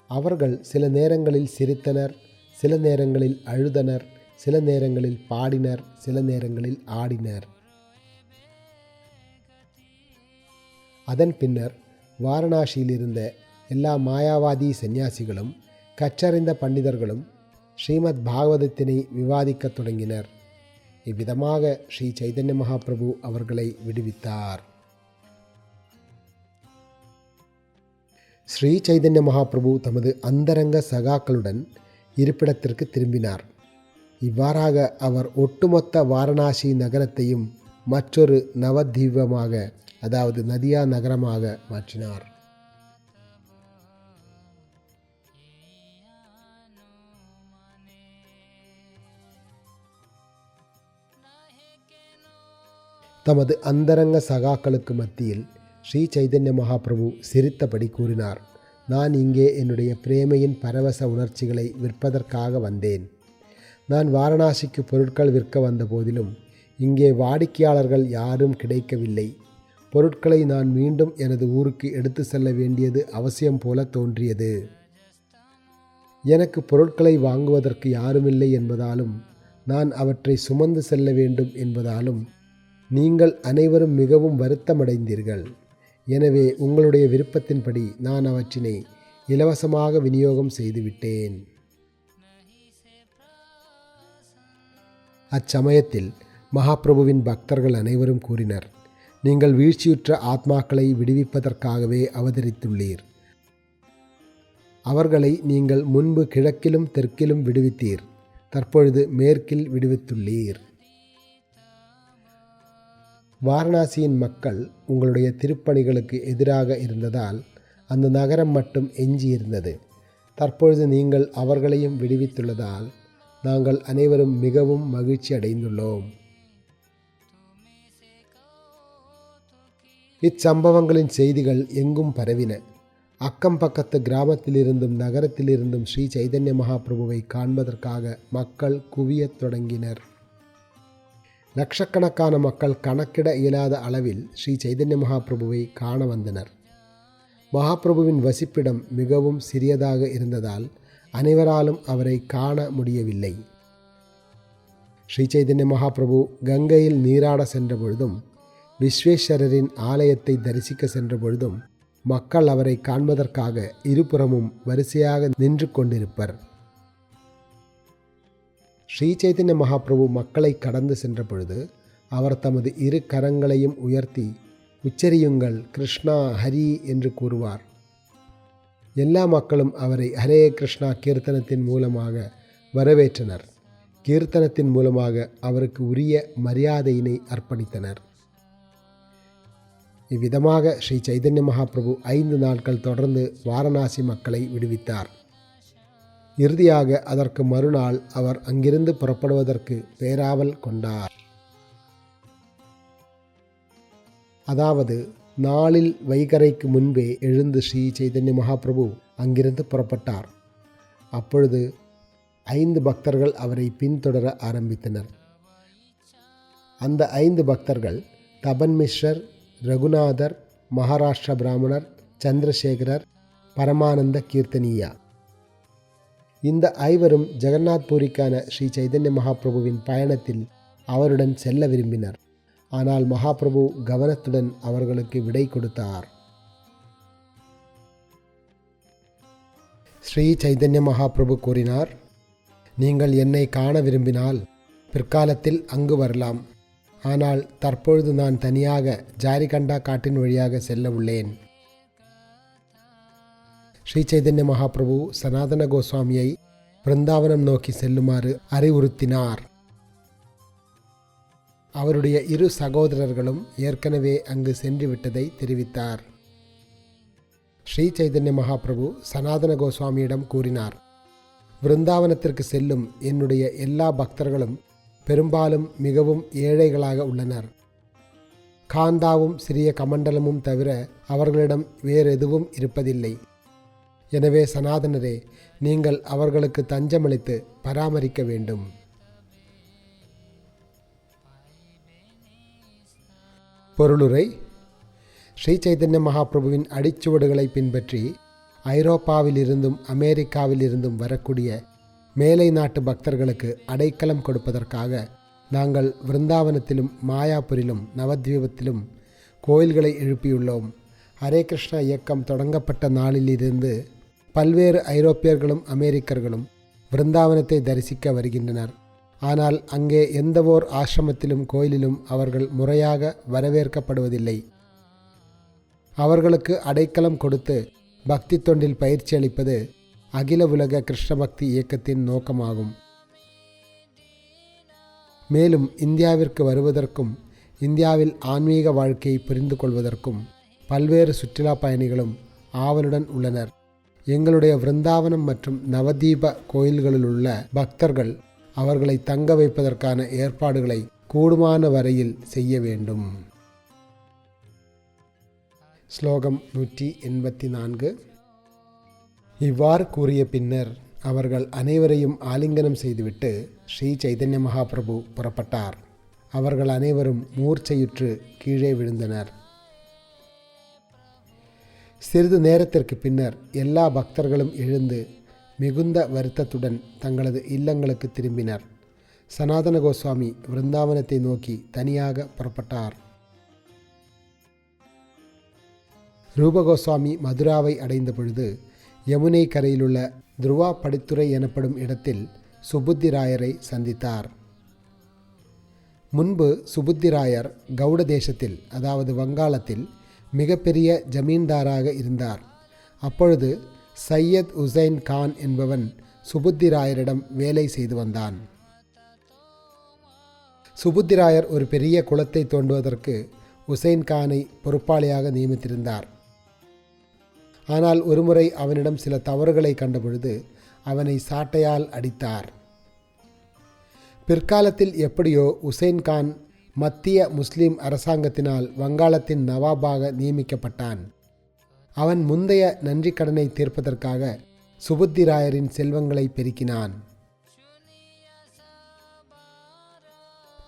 அவர்கள் சில நேரங்களில் சிரித்தனர், சில நேரங்களில் அழுதனர், சில நேரங்களில் பாடினர், சில நேரங்களில் ஆடினர். அதன் பின்னர் வாரணாசியில் இருந்த எல்லா மாயாவாதி சந்நியாசிகளும் கற்றறிந்த பண்டிதர்களும் ஸ்ரீமத் பாகவதத்தினை விவாதிக்கத் தொடங்கினர். இவ்விதமாக ஸ்ரீ சைதன்ய மகாபிரபு அவர்களை விடுவித்தார். ஸ்ரீ சைதன்ய மகாபிரபு தமது அந்தரங்க சகாக்களுடன் இருப்பிடத்திற்கு திரும்பினார். இவ்வாறாக அவர் ஒட்டுமொத்த வாரணாசி நகரத்தையும் மற்றொரு நவதீபமாக, அதாவது நதியா நகரமாக மாற்றினார். தமது அந்தரங்க சகாக்களுக்கு மத்தியில் ஸ்ரீ சைதன்ய மகாபிரபு சிரித்தபடி கூறினார், நான் இங்கே என்னுடைய பிரேமையின் பரவச உணர்ச்சிகளை விற்பதற்காக வந்தேன். நான் வாரணாசிக்கு பொருட்கள் விற்க வந்த போதிலும் இங்கே வாடிக்கையாளர்கள் யாரும் கிடைக்கவில்லை. பொருட்களை நான் மீண்டும் எனது ஊருக்கு எடுத்து செல்ல வேண்டியது அவசியம் போல தோன்றியது. எனக்கு பொருட்களை வாங்குவதற்கு யாருமில்லை என்பதாலும் நான் அவற்றை சுமந்து செல்ல வேண்டும் என்பதாலும் நீங்கள் அனைவரும் மிகவும் வருத்தமடைந்தீர்கள். எனவே உங்களுடைய விருப்பத்தின்படி நான் அவற்றினை இலவசமாக விநியோகம் செய்துவிட்டேன். அச்சமயத்தில் மகாபிரபுவின் பக்தர்கள் அனைவரும் கூறினர், நீங்கள் வீழ்ச்சியுற்ற ஆத்மாக்களை விடுவிப்பதற்காகவே அவதரித்துள்ளீர். அவர்களை நீங்கள் முன்பு கிழக்கிலும் தெற்கிலும் விடுவித்தீர். தற்பொழுது மேற்கில் விடுவித்துள்ளீர். வாரணாசியின் மக்கள் உங்களுடைய திருப்பணிகளுக்கு எதிராக இருந்ததால் அந்த நகரம் மட்டும் எஞ்சியிருந்தது. தற்பொழுது நீங்கள் அவர்களையும் விடுவித்துள்ளதால் நாங்கள் அனைவரும் மிகவும் மகிழ்ச்சி அடைந்துள்ளோம். இச்சம்பவங்களின் செய்திகள் எங்கும் பரவின. அக்கம் பக்கத்து கிராமத்திலிருந்தும் நகரத்திலிருந்தும் ஸ்ரீ சைதன்ய மகாபிரபுவை காண்பதற்காக மக்கள் குவியத் தொடங்கினர். லட்சக்கணக்கான மக்கள் கணக்கிட இயலாத அளவில் ஸ்ரீ சைதன்ய மகாபிரபுவை காண வந்தனர். மகாபிரபுவின் வசிப்பிடம் மிகவும் சிறியதாக இருந்ததால் அனைவராலும் அவரை காண முடியவில்லை. ஸ்ரீ சைதன்ய மகாபிரபு கங்கையில் நீராட சென்ற பொழுதும் விஸ்வேஸ்வரரின் ஆலயத்தை தரிசிக்க சென்ற பொழுதும் மக்கள் அவரை காண்பதற்காக இருபுறமும் வரிசையாக நின்று கொண்டிருப்பர். ஸ்ரீ சைதன்ய மகாபிரபு மக்களை கடந்து சென்ற பொழுது அவர் தமது இரு கரங்களையும் உயர்த்தி உச்சரியுங்கள் கிருஷ்ணா ஹரி என்று கூறுவார். எல்லா மக்களும் அவரை ஹரே கிருஷ்ணா கீர்த்தனத்தின் மூலமாக வரவேற்றனர். கீர்த்தனத்தின் மூலமாக அவருக்கு உரிய மரியாதையினை அர்ப்பணித்தனர். இவ்விதமாக ஸ்ரீ சைதன்ய மகாபிரபு 5 நாட்கள் தொடர்ந்து வாரணாசி மக்களை விடுவித்தார். இறுதியாக அதற்கு மறுநாள் அவர் அங்கிருந்து புறப்படுவதற்கு பேராவல் கொண்டார். அதாவது நாளில் வைகரைக்கு முன்பே எழுந்து ஸ்ரீ சைதன்ய மகாபிரபு அங்கிருந்து புறப்பட்டார். அப்பொழுது 5 பக்தர்கள் அவரை பின்தொடர ஆரம்பித்தனர். அந்த 5 பக்தர்கள் தபன் மிஸ்ரர், ரகுநாதர், மகாராஷ்டிர பிராமணர், சந்திரசேகரர், பரமானந்த கீர்த்தனியா. இந்த 5வரும் ஜெகநாத் பூரிக்கான ஸ்ரீ சைதன்ய மகாபிரபுவின் பயணத்தில் அவருடன் செல்ல விரும்பினர். ஆனால் மகாபிரபு கவனத்துடன் அவர்களுக்கு விடை கொடுத்தார். ஸ்ரீ சைதன்ய மகாபிரபு கூறினார், நீங்கள் என்னை காண விரும்பினால் பிற்காலத்தில் அங்கு வரலாம். ஆனால் தற்பொழுது நான் தனியாக ஜாரிகண்டா காட்டின் வழியாக செல்ல உள்ளேன். ஸ்ரீ சைதன்ய மகாபிரபு சனாதன கோஸ்வாமியை பிருந்தாவனம் நோக்கி செல்லுமாறு அறிவுறுத்தினார். அவருடைய 2 சகோதரர்களும் ஏற்கனவே அங்கு சென்று விட்டதை தெரிவித்தார். ஸ்ரீ சைதன்ய மகாபிரபு சனாதன கோஸ்வாமியிடம் கூறினார், விருந்தாவனத்திற்கு செல்லும் என்னுடைய எல்லா பக்தர்களும் பெரும்பாலும் மிகவும் ஏழைகளாக உள்ளனர். காந்தாவும் சிறிய கமண்டலமும் தவிர அவர்களிடம் வேறெதுவும் இருப்பதில்லை. எனவே சனாதனரே, நீங்கள் அவர்களுக்கு தஞ்சமளித்து பராமரிக்க வேண்டும். பொருளுரை: ஸ்ரீ சைதன்ய மகாபிரபுவின் அடிச்சுவடுகளை பின்பற்றி ஐரோப்பாவிலிருந்தும் அமெரிக்காவிலிருந்தும் வரக்கூடிய மேலை நாட்டு பக்தர்களுக்கு அடைக்கலம் கொடுப்பதற்காக நாங்கள் விருந்தாவனத்திலும் மாயாபுரிலும் நவத்வீபத்திலும் கோயில்களை எழுப்பியுள்ளோம். ஹரே கிருஷ்ணா இயக்கம் தொடங்கப்பட்ட நாளிலிருந்து பல்வேறு ஐரோப்பியர்களும் அமெரிக்கர்களும் விருந்தாவனத்தை தரிசிக்க வருகின்றனர். ஆனால் அங்கே எந்தவோர் ஆசிரமத்திலும் கோயிலிலும் அவர்கள் முறையாக வரவேற்கப்படுவதில்லை. அவர்களுக்கு அடைக்கலம் கொடுத்து பக்தி தொண்டில் பயிற்சி அளிப்பது அகில உலக கிருஷ்ண பக்தி இயக்கத்தின் நோக்கமாகும். மேலும் இந்தியாவிற்கு வருவதற்கும் இந்தியாவில் ஆன்மீக வாழ்க்கையை புரிந்து கொள்வதற்கும் பல்வேறு சுற்றுலா பயணிகளும் ஆவலுடன் உள்ளனர். எங்களுடைய விருந்தாவனம் மற்றும் நவதீப கோயில்களில் உள்ள பக்தர்கள் அவர்களை தங்க வைப்பதற்கான ஏற்பாடுகளை கூடுமான வரையில் செய்ய வேண்டும். ஸ்லோகம் 184. இவ்வாறு கூறிய பின்னர் அவர்கள் அனைவரையும் ஆலிங்கனம் செய்துவிட்டு ஸ்ரீ சைதன்ய மகாபிரபு புறப்பட்டார். அவர்கள் அனைவரும் மூர்ச்சையுற்று கீழே விழுந்தனர். சிறிது நேரத்திற்கு பின்னர் எல்லா பக்தர்களும் எழுந்து மிகுந்த வருத்தத்துடன் தங்களது இல்லங்களுக்கு திரும்பினர். சனாதன கோஸ்வாமி விருந்தாவனத்தை நோக்கி தனியாக புறப்பட்டார். ரூபகோஸ்வாமி மதுராவை அடைந்த பொழுது யமுனை கரையிலுள்ள துருவா படித்துறை எனப்படும் இடத்தில் சுபுத்திராயரை சந்தித்தார். முன்பு சுபுத்திராயர் கவுட தேசத்தில், அதாவது வங்காளத்தில் மிகப்பெரிய ஜமீன்தாராக இருந்தார். அப்பொழுது சையத் உசைன் கான் என்பவன் சுபுத்திராயரிடம் வேலை செய்து வந்தான். சுபுத்திராயர் ஒரு பெரிய குளத்தை தோண்டுவதற்கு உசைன் கானை பொறுப்பாளியாக நியமித்திருந்தார். ஆனால் ஒருமுறை அவனிடம் சில தவறுகளை கண்டபொழுது அவனை சாட்டையால் அடித்தார். பிற்காலத்தில் எப்படியோ உசைன் கான் மத்திய முஸ்லிம் அரசாங்கத்தினால் வங்காளத்தின் நவாபாக நியமிக்கப்பட்டான். அவன் முந்தைய நன்றி கடனை தீர்ப்பதற்காக சுபுத்திராயரின் செல்வங்களை பெருக்கினான்.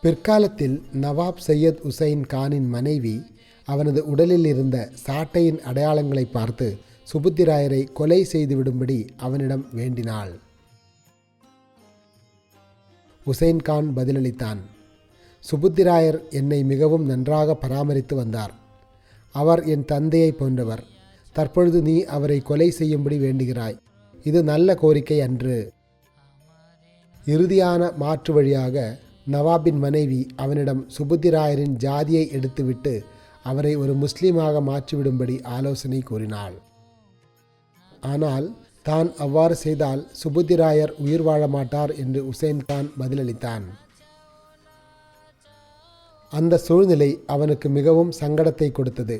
பிற்காலத்தில் நவாப் சையத் உசைன் கானின் மனைவி அவனது உடலில் இருந்த சாட்டையின் அடையாளங்களை பார்த்து சுபுத்திராயரை கொலை செய்துவிடும்படி அவனிடம் வேண்டினாள். உசைன் கான் பதிலளித்தான், சுபுத்திராயர் என்னை மிகவும் நன்றாக பராமரித்து வந்தார். அவர் என் தந்தையை போன்றவர். தற்பொழுது நீ அவரை கொலை செய்யும்படி வேண்டுகிறாய். இது நல்ல கோரிக்கை அன்று. இறுதியான மாற்று வழியாக நவாபின் மனைவி அவனிடம் சுபுத்திராயரின் ஜாதியை எடுத்துவிட்டு அவரை ஒரு முஸ்லீமாக மாற்றிவிடும்படி ஆலோசனை கூறினாள். ஆனால் தான் அவ்வாறு செய்தால் சுபுத்திராயர் உயிர் வாழ மாட்டார் என்று உசைன் கான் பதிலளித்தான். அந்த சூழ்நிலை அவனுக்கு மிகவும் சங்கடத்தை கொடுத்தது.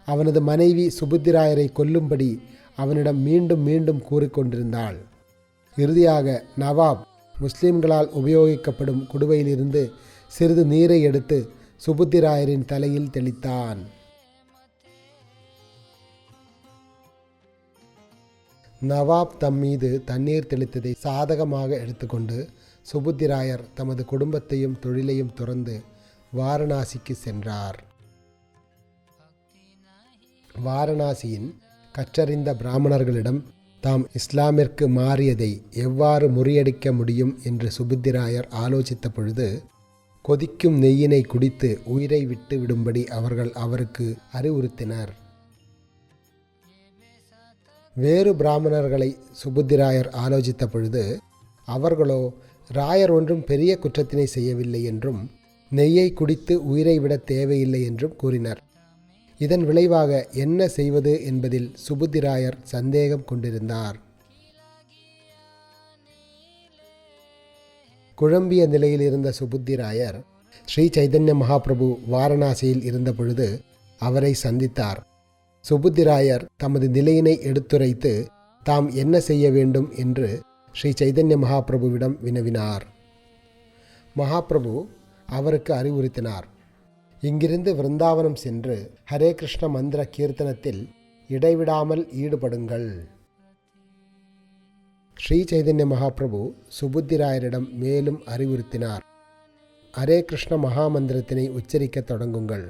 அவனது மனைவி சுபுத்திராயரை கொல்லும்படி அவனிடம் மீண்டும் மீண்டும் கூறிக்கொண்டிருந்தாள். இறுதியாக நவாப் முஸ்லிம்களால் உபயோகிக்கப்படும் குடுவையிலிருந்து சிறிது நீரை எடுத்து சுபுத்திராயரின் தலையில் தெளித்தான். நவாப் தம் மீது தண்ணீர் தெளித்ததை சாதகமாக எடுத்துக்கொண்டு சுபுத்திராயர் தமது குடும்பத்தையும் தொழிலையும் துறந்து வாரணாசிக்கு சென்றார். வாரணாசியின் கற்றறிந்த பிராமணர்களிடம் தாம் இஸ்லாமிற்கு மாறியதை எவ்வாறு முறியடிக்க முடியும் என்று சுபுத்திராயர் ஆலோசித்த பொழுது கொதிக்கும் நெய்யினை குடித்து உயிரை விட்டு விடும்படி அவர்கள் அவருக்கு அறிவுறுத்தினர். வேறு பிராமணர்களை சுபுத்திராயர் ஆலோசித்த பொழுது அவர்களோ ராயர் ஒன்றும் பெரிய குற்றத்தினை செய்யவில்லை என்றும் நெய்யை குடித்து உயிரை விட தேவையில்லை என்றும் கூறினர். இதன் விளைவாக என்ன செய்வது என்பதில் சுபுத்திராயர் சந்தேகம் கொண்டிருந்தார். குழம்பிய நிலையில் இருந்த சுபுத்திராயர் ஸ்ரீ சைதன்ய மகாபிரபு வாரணாசியில் இருந்த பொழுது அவரை சந்தித்தார். சுபுத்திராயர் தமது நிலையினை எடுத்துரைத்து தாம் என்ன செய்ய வேண்டும் என்று ஸ்ரீ சைதன்ய மகாபிரபுவிடம் வினவினார். மகாபிரபு அவருக்கு அறிவுறுத்தினார், இங்கிருந்து விருந்தாவனம் சென்று ஹரே கிருஷ்ண மந்திர கீர்த்தனத்தில் இடைவிடாமல் ஈடுபடுங்கள். ஸ்ரீ சைதன்ய மகாபிரபு சுபுத்திராயரிடம் மேலும் அறிவுறுத்தினார், ஹரே கிருஷ்ண மகாமந்திரத்தினை உச்சரிக்க தொடங்குங்கள்.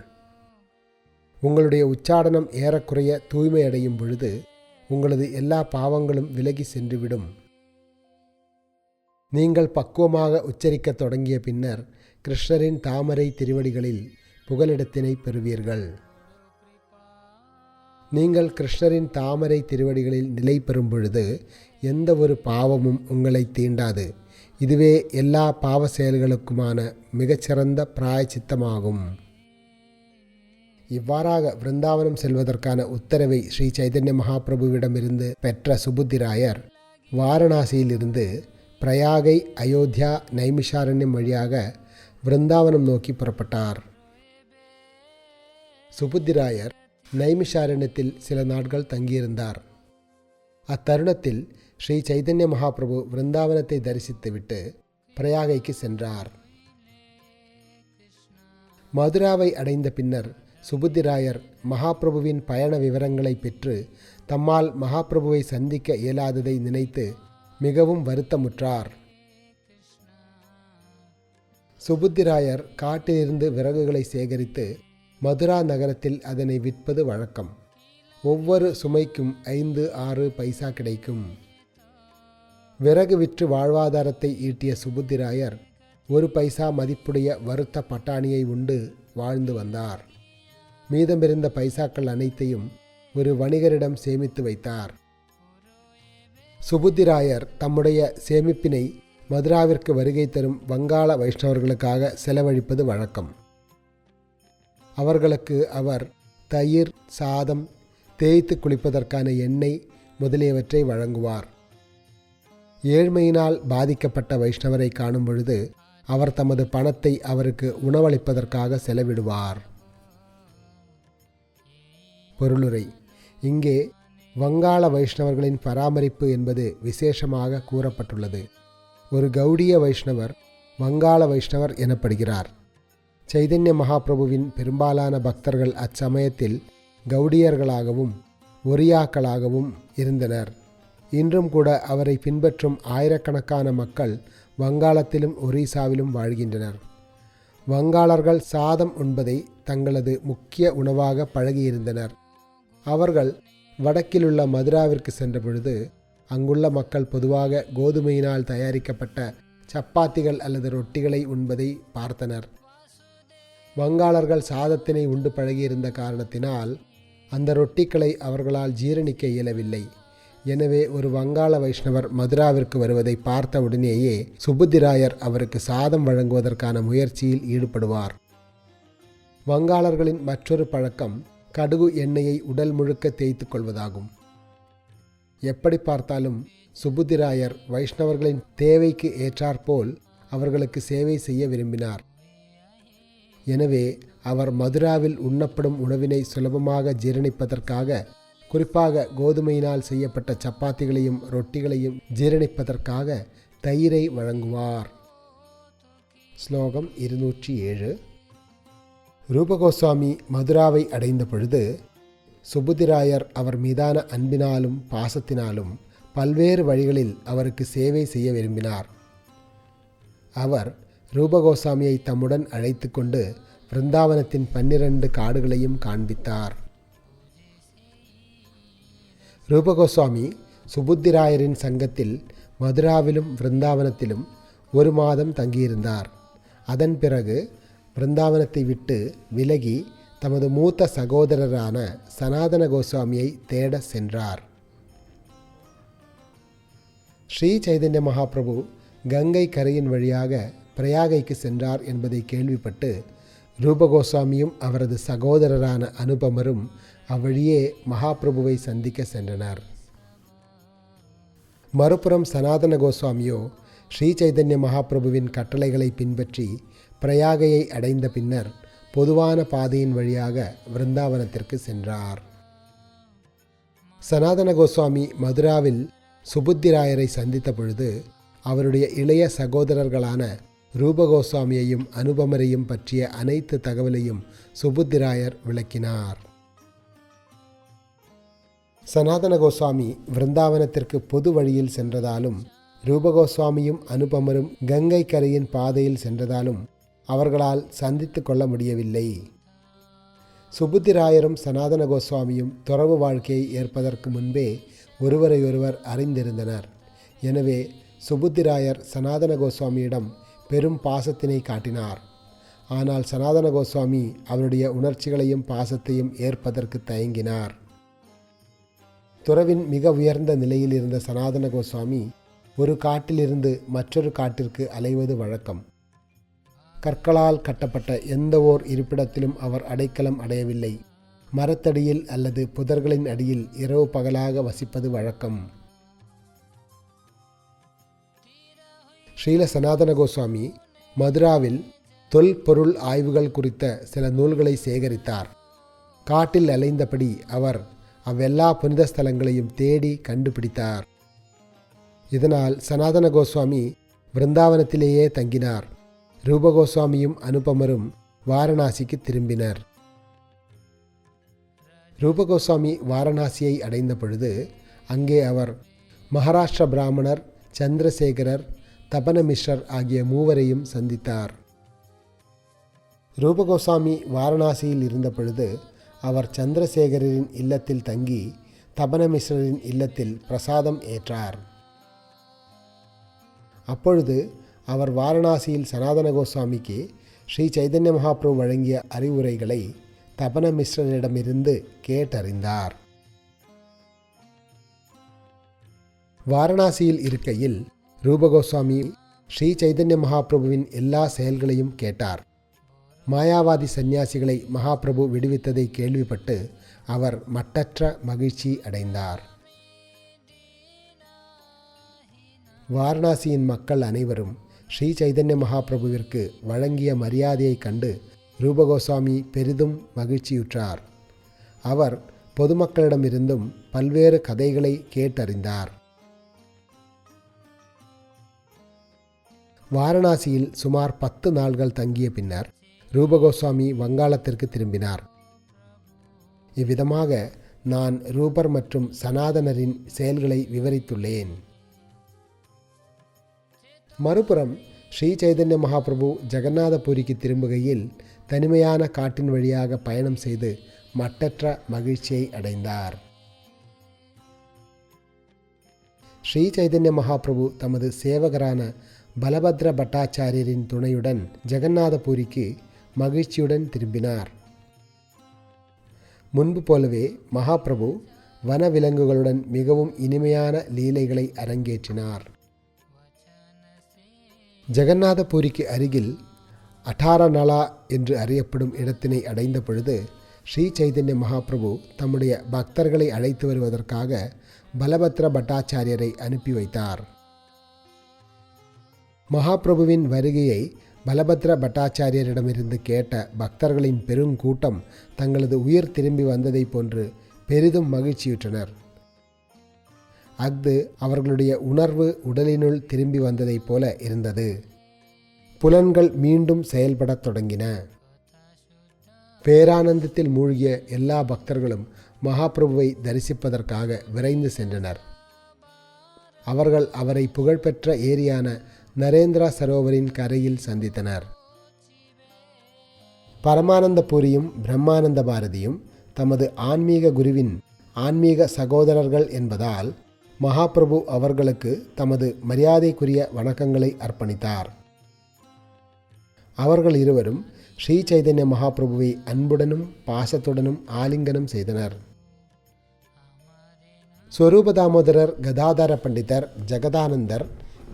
உங்களுடைய உச்சாடனம் ஏறக்குறைய தூய்மையடையும் பொழுது உங்களது எல்லா பாவங்களும் விலகி சென்றுவிடும். நீங்கள் பக்குவமாக உச்சரிக்க தொடங்கிய பின்னர் கிருஷ்ணரின் தாமரை திருவடிகளில் புகலிடத்தினை பெறுவீர்கள். நீங்கள் கிருஷ்ணரின் தாமரை திருவடிகளில் நிலை பெறும் பொழுது எந்த ஒரு பாவமும் உங்களை தீண்டாது. இதுவே எல்லா பாவ செயல்களுக்குமான மிகச்சிறந்த பிராயச்சித்தமாகும். இவ்வாறாக விருந்தாவனம் செல்வதற்கான உத்தரவை ஸ்ரீ சைதன்ய மகாபிரபுவிடமிருந்து பெற்ற சுபுத்திராயர் வாரணாசியிலிருந்து பிரயாகை, அயோத்தியா, நைமிஷாரண்யம் வழியாக விருந்தாவனம் நோக்கி புறப்பட்டார். சுபுத்திராயர் நைமிஷாரண்யத்தில் சில நாட்கள் தங்கியிருந்தார். அத்தருணத்தில் ஸ்ரீ சைதன்ய மகாபிரபு விருந்தாவனத்தை தரிசித்துவிட்டு பிரயாகைக்கு சென்றார். மதுராவை அடைந்த பின்னர் சுபுத்திராயர் மகாபிரபுவின் பயண விவரங்களை பெற்று தம்மால் மகாபிரபுவை சந்திக்க இயலாததை நினைத்து மிகவும் வருத்தமுற்றார். சுபுத்திராயர் காட்டிலிருந்து விறகுகளை சேகரித்து மதுரா நகரத்தில் அதனை விற்பது வழக்கம். ஒவ்வொரு சுமைக்கும் 5-6 பைசா கிடைக்கும். விறகு விற்று வாழ்வாதாரத்தை ஈட்டிய சுபுத்திராயர் 1 பைசா மதிப்புடைய வறுத்த பட்டாணியை உண்டு வாழ்ந்து வந்தார். மீதமிருந்த பைசாக்கள் அனைத்தையும் ஒரு வணிகரிடம் சேமித்து வைத்தார். சுபுத்திராயர் தம்முடைய சேமிப்பினை மதுராவிற்கு வருகை தரும் வங்காள வைஷ்ணவர்களுக்காக செலவழிப்பது வழக்கம். அவர்களுக்கு அவர் தயிர், சாதம், தேய்த்து குளிப்பதற்கான எண்ணெய் முதலியவற்றை வழங்குவார். ஏழ்மையினால் பாதிக்கப்பட்ட வைஷ்ணவரை காணும் பொழுது அவர் தமது பணத்தை அவருக்கு உணவளிப்பதற்காக செலவிடுவார். பொருளுரை. இங்கே வங்காள வைஷ்ணவர்களின் பராமரிப்பு என்பது விசேஷமாக கூறப்பட்டுள்ளது. ஒரு கௌடிய வைஷ்ணவர் வங்காள வைஷ்ணவர் எனப்படுகிறார். சைதன்ய மகாபிரபுவின் பெரும்பாலான பக்தர்கள் அச்சமயத்தில் கௌடியர்களாகவும் ஒரியாக்களாகவும் இருந்தனர். இன்றும் கூட அவரை பின்பற்றும் ஆயிரக்கணக்கான மக்கள் வங்காளத்திலும் ஒரிசாவிலும் வாழ்கின்றனர். வங்காளர்கள் சாதம் உண்பதை தங்களது முக்கிய உணவாக பழகியிருந்தனர். அவர்கள் வடக்கிலுள்ள மதுராவிற்கு சென்ற பொழுது அங்குள்ள மக்கள் பொதுவாக கோதுமையினால் தயாரிக்கப்பட்ட சப்பாத்திகள் அல்லது ரொட்டிகளை உண்பதை பார்த்தனர். வங்காளர்கள் சாதத்தினை உண்டு பழகியிருந்த காரணத்தினால் அந்த ரொட்டிகளை அவர்களால் ஜீரணிக்க இயலவில்லை. எனவே ஒரு வங்காள வைஷ்ணவர் மதுராவிற்கு வருவதை பார்த்த உடனேயே சுபுத்திராயர் அவருக்கு சாதம் வழங்குவதற்கான முயற்சியில் ஈடுபடுவார். வங்காளர்களின் மற்றொரு பழக்கம் கடுகு எண்ணெயை உடல் முழுக்க தேய்த்து கொள்வதாகும். எப்படி பார்த்தாலும் சுபுத்திராயர் வைஷ்ணவர்களின் தேவைக்கு ஏற்றாற்போல் அவர்களுக்கு சேவை செய்ய விரும்பினார். எனவே அவர் மதுராவில் உண்ணப்படும் உணவினை சுலபமாக ஜீரணிப்பதற்காக, குறிப்பாக கோதுமையினால் செய்யப்பட்ட சப்பாத்திகளையும் ரொட்டிகளையும் ஜீரணிப்பதற்காக தயிரை வழங்குவார். ஸ்லோகம் 207. ரூபகோஸ்வாமி மதுராவை அடைந்த பொழுது சுபுத்திராயர் அவர் மீதான அன்பினாலும் பாசத்தினாலும் பல்வேறு வழிகளில் அவருக்கு சேவை செய்ய விரும்பினார். அவர் ரூபகோஸ்வாமியை தம்முடன் அழைத்து கொண்டு விருந்தாவனத்தின் 12 காடுகளையும் காண்பித்தார். ரூபகோஸ்வாமி சுபுத்திராயரின் சங்கத்தில் மதுராவிலும் விருந்தாவனத்திலும் 1 மாதம் தங்கியிருந்தார். அதன் பிறகு விருந்தாவனத்தை விட்டு விலகி தமது மூத்த சகோதரரான சனாதன கோஸ்வாமியை தேட சென்றார். ஸ்ரீ சைதன்ய மகாபிரபு கங்கை கரையின் வழியாக பிரயாகைக்கு சென்றார் என்பதை கேள்விப்பட்டு ரூபகோஸ்வாமியும் அவரது சகோதரரான அனுபமரும் அவ்வழியே மகாபிரபுவை சந்திக்க சென்றனர். மறுபுறம் சனாதன கோஸ்வாமியோ ஸ்ரீ சைதன்ய மகாபிரபுவின் கட்டளைகளை பின்பற்றி பிரயாகையை அடைந்த பின்னர் பொதுவான பாதையின் வழியாக விருந்தாவனத்திற்கு சென்றார். சனாதன கோஸ்வாமி மதுராவில் சுபுத்திராயரை சந்தித்த பொழுது அவருடைய இளைய சகோதரர்களான ரூபகோஸ்வாமியையும் அனுபமரையும் பற்றிய அனைத்து தகவலையும் சுபுத்திராயர் விளக்கினார். சனாதன கோஸ்வாமி விருந்தாவனத்திற்கு பொது வழியில் சென்றதாலும் ரூபகோஸ்வாமியும் அனுபமரும் கங்கை கரையின் பாதையில் சென்றதாலும் அவர்களால் சந்தித்து கொள்ள முடியவில்லை. சுபுத்திராயரும் சனாதன கோஸ்வாமியும் துறவு வாழ்க்கையை ஏற்பதற்கு முன்பே ஒருவரையொருவர் அறிந்திருந்தனர். எனவே சுபுத்திராயர் சனாதன கோஸ்வாமியிடம் பெரும் பாசத்தினை காட்டினார். ஆனால் சனாதன கோஸ்வாமி அவருடைய உணர்ச்சிகளையும் பாசத்தையும் ஏற்பதற்கு தயங்கினார். துறவின் மிக உயர்ந்த நிலையில் இருந்த சனாதன கோஸ்வாமி ஒரு காட்டிலிருந்து மற்றொரு காட்டிற்கு அலைவது வழக்கம். கற்களால் கட்டப்பட்ட எந்த ஓர் இருப்பிடத்திலும் அவர் அடைக்கலம் அடையவில்லை. மரத்தடியில் அல்லது புதர்களின் அடியில் இரவு பகலாக வசிப்பது வழக்கம். ஸ்ரீல சனாதன கோஸ்வாமி மதுராவில் தொல்பொருள் ஆய்வுகள் குறித்த சில நூல்களை சேகரித்தார். காட்டில் அலைந்தபடி அவர் அவ்வெல்லா புனித ஸ்தலங்களையும் தேடி கண்டுபிடித்தார். இதனால் சனாதன கோஸ்வாமி விருந்தாவனத்திலேயே தங்கினார். ரூபகோஸ்வாமியும் அனுபமரும் வாரணாசிக்கு திரும்பினர். ரூபகோஸ்வாமி வாரணாசியை அடைந்த பொழுது அங்கே அவர் மகாராஷ்டிர பிராமணர், சந்திரசேகரர், தபனமிஸ்ரர் ஆகிய மூவரையும் சந்தித்தார். ரூபகோஸ்வாமி வாரணாசியில் இருந்த பொழுது அவர் சந்திரசேகரின் இல்லத்தில் தங்கி தபனமிஸ்ரரின் இல்லத்தில் பிரசாதம் ஏற்றார். அப்பொழுது அவர் வாரணாசியில் சனாதன கோஸ்வாமிக்கு ஸ்ரீ சைதன்ய மகாபிரபு வழங்கிய அறிவுரைகளை தபனமிஸ்ரரிடமிருந்து கேட்டறிந்தார். வாரணாசியில் இருக்கையில் ரூபகோஸ்வாமி ஸ்ரீ சைதன்ய மகாபிரபுவின் எல்லா செயல்களையும் கேட்டார். மாயாவாதி சந்நியாசிகளை மகாபிரபு விடுவித்ததை கேள்விப்பட்டு அவர் மட்டற்ற மகிழ்ச்சி அடைந்தார். வாரணாசியின் மக்கள் அனைவரும் ஸ்ரீ சைதன்ய மகாபிரபுவிற்கு வழங்கிய மரியாதையை கண்டு ரூபகோஸ்வாமி பெரிதும் மகிழ்ச்சியுற்றார். அவர் பொதுமக்களிடமிருந்தும் பல்வேறு கதைகளை கேட்டறிந்தார். வாரணாசியில் சுமார் 10 நாள்கள் தங்கிய பின்னர் ரூபகோஸ்வாமி வங்காளத்திற்கு திரும்பினார். இவ்விதமாக நான் ரூபர் மற்றும் சனாதனரின் செயல்களை விவரித்துள்ளேன். மறுபுறம் ஸ்ரீ சைதன்ய மகாபிரபு ஜெகநாதபுரிக்கு திரும்புகையில் தனிமையான காட்டின் வழியாக பயணம் செய்து மட்டற்ற மகிழ்ச்சியை அடைந்தார். ஸ்ரீ சைதன்ய மகாபிரபு தமது சேவகரான பலபத்ர பட்டாச்சாரியரின் துணையுடன் ஜெகநாதபுரிக்கு மகிழ்ச்சியுடன் திரும்பினார். முன்பு போலவே மகாபிரபு வனவிலங்குகளுடன் மிகவும் இனிமையான லீலைகளை அரங்கேற்றினார். ஜெகநாதபுரிக்கு அருகில் அட்டாரநலா என்று அறியப்படும் இடத்தினை அடைந்த பொழுது ஸ்ரீ சைதன்ய மகாபிரபு தம்முடைய பக்தர்களை அழைத்து வருவதற்காக பலபத்ர பட்டாச்சாரியரை அனுப்பி வைத்தார். மகாபிரபுவின் வருகையை பலபத்ர பட்டாச்சாரியரிடமிருந்து கேட்ட பக்தர்களின் பெருங்கூட்டம் தங்களது உயிர் திரும்பி வந்ததை போன்று பெரிதும் மகிழ்ச்சியுற்றனர். அஃது அவர்களுடைய உணர்வு உடலினுள் திரும்பி வந்ததைப் போல இருந்தது. புலன்கள் மீண்டும் செயல்படத் தொடங்கின. பேரானந்தத்தில் மூழ்கிய எல்லா பக்தர்களும் மகாபிரபுவை தரிசிப்பதற்காக விரைந்து சென்றனர். அவர்கள் அவரை புகழ்பெற்ற ஏரியான நரேந்திர சரோவரின் கரையில் சந்தித்தனர். பரமானந்தபுரியும் பிரம்மானந்த பாரதியும் தமது ஆன்மீக குருவின் ஆன்மீக சகோதரர்கள் என்பதால் மகாபிரபு அவர்களுக்கு தமது மரியாதைக்குரிய வணக்கங்களை அர்ப்பணித்தார். அவர்கள் இருவரும் ஸ்ரீ சைதன்ய மகாபிரபுவை அன்புடனும் பாசத்துடனும் ஆலிங்கனம் செய்தனர். ஸ்வரூப தாமோதரர், கதாதர பண்டிதர், ஜெகதானந்தர்,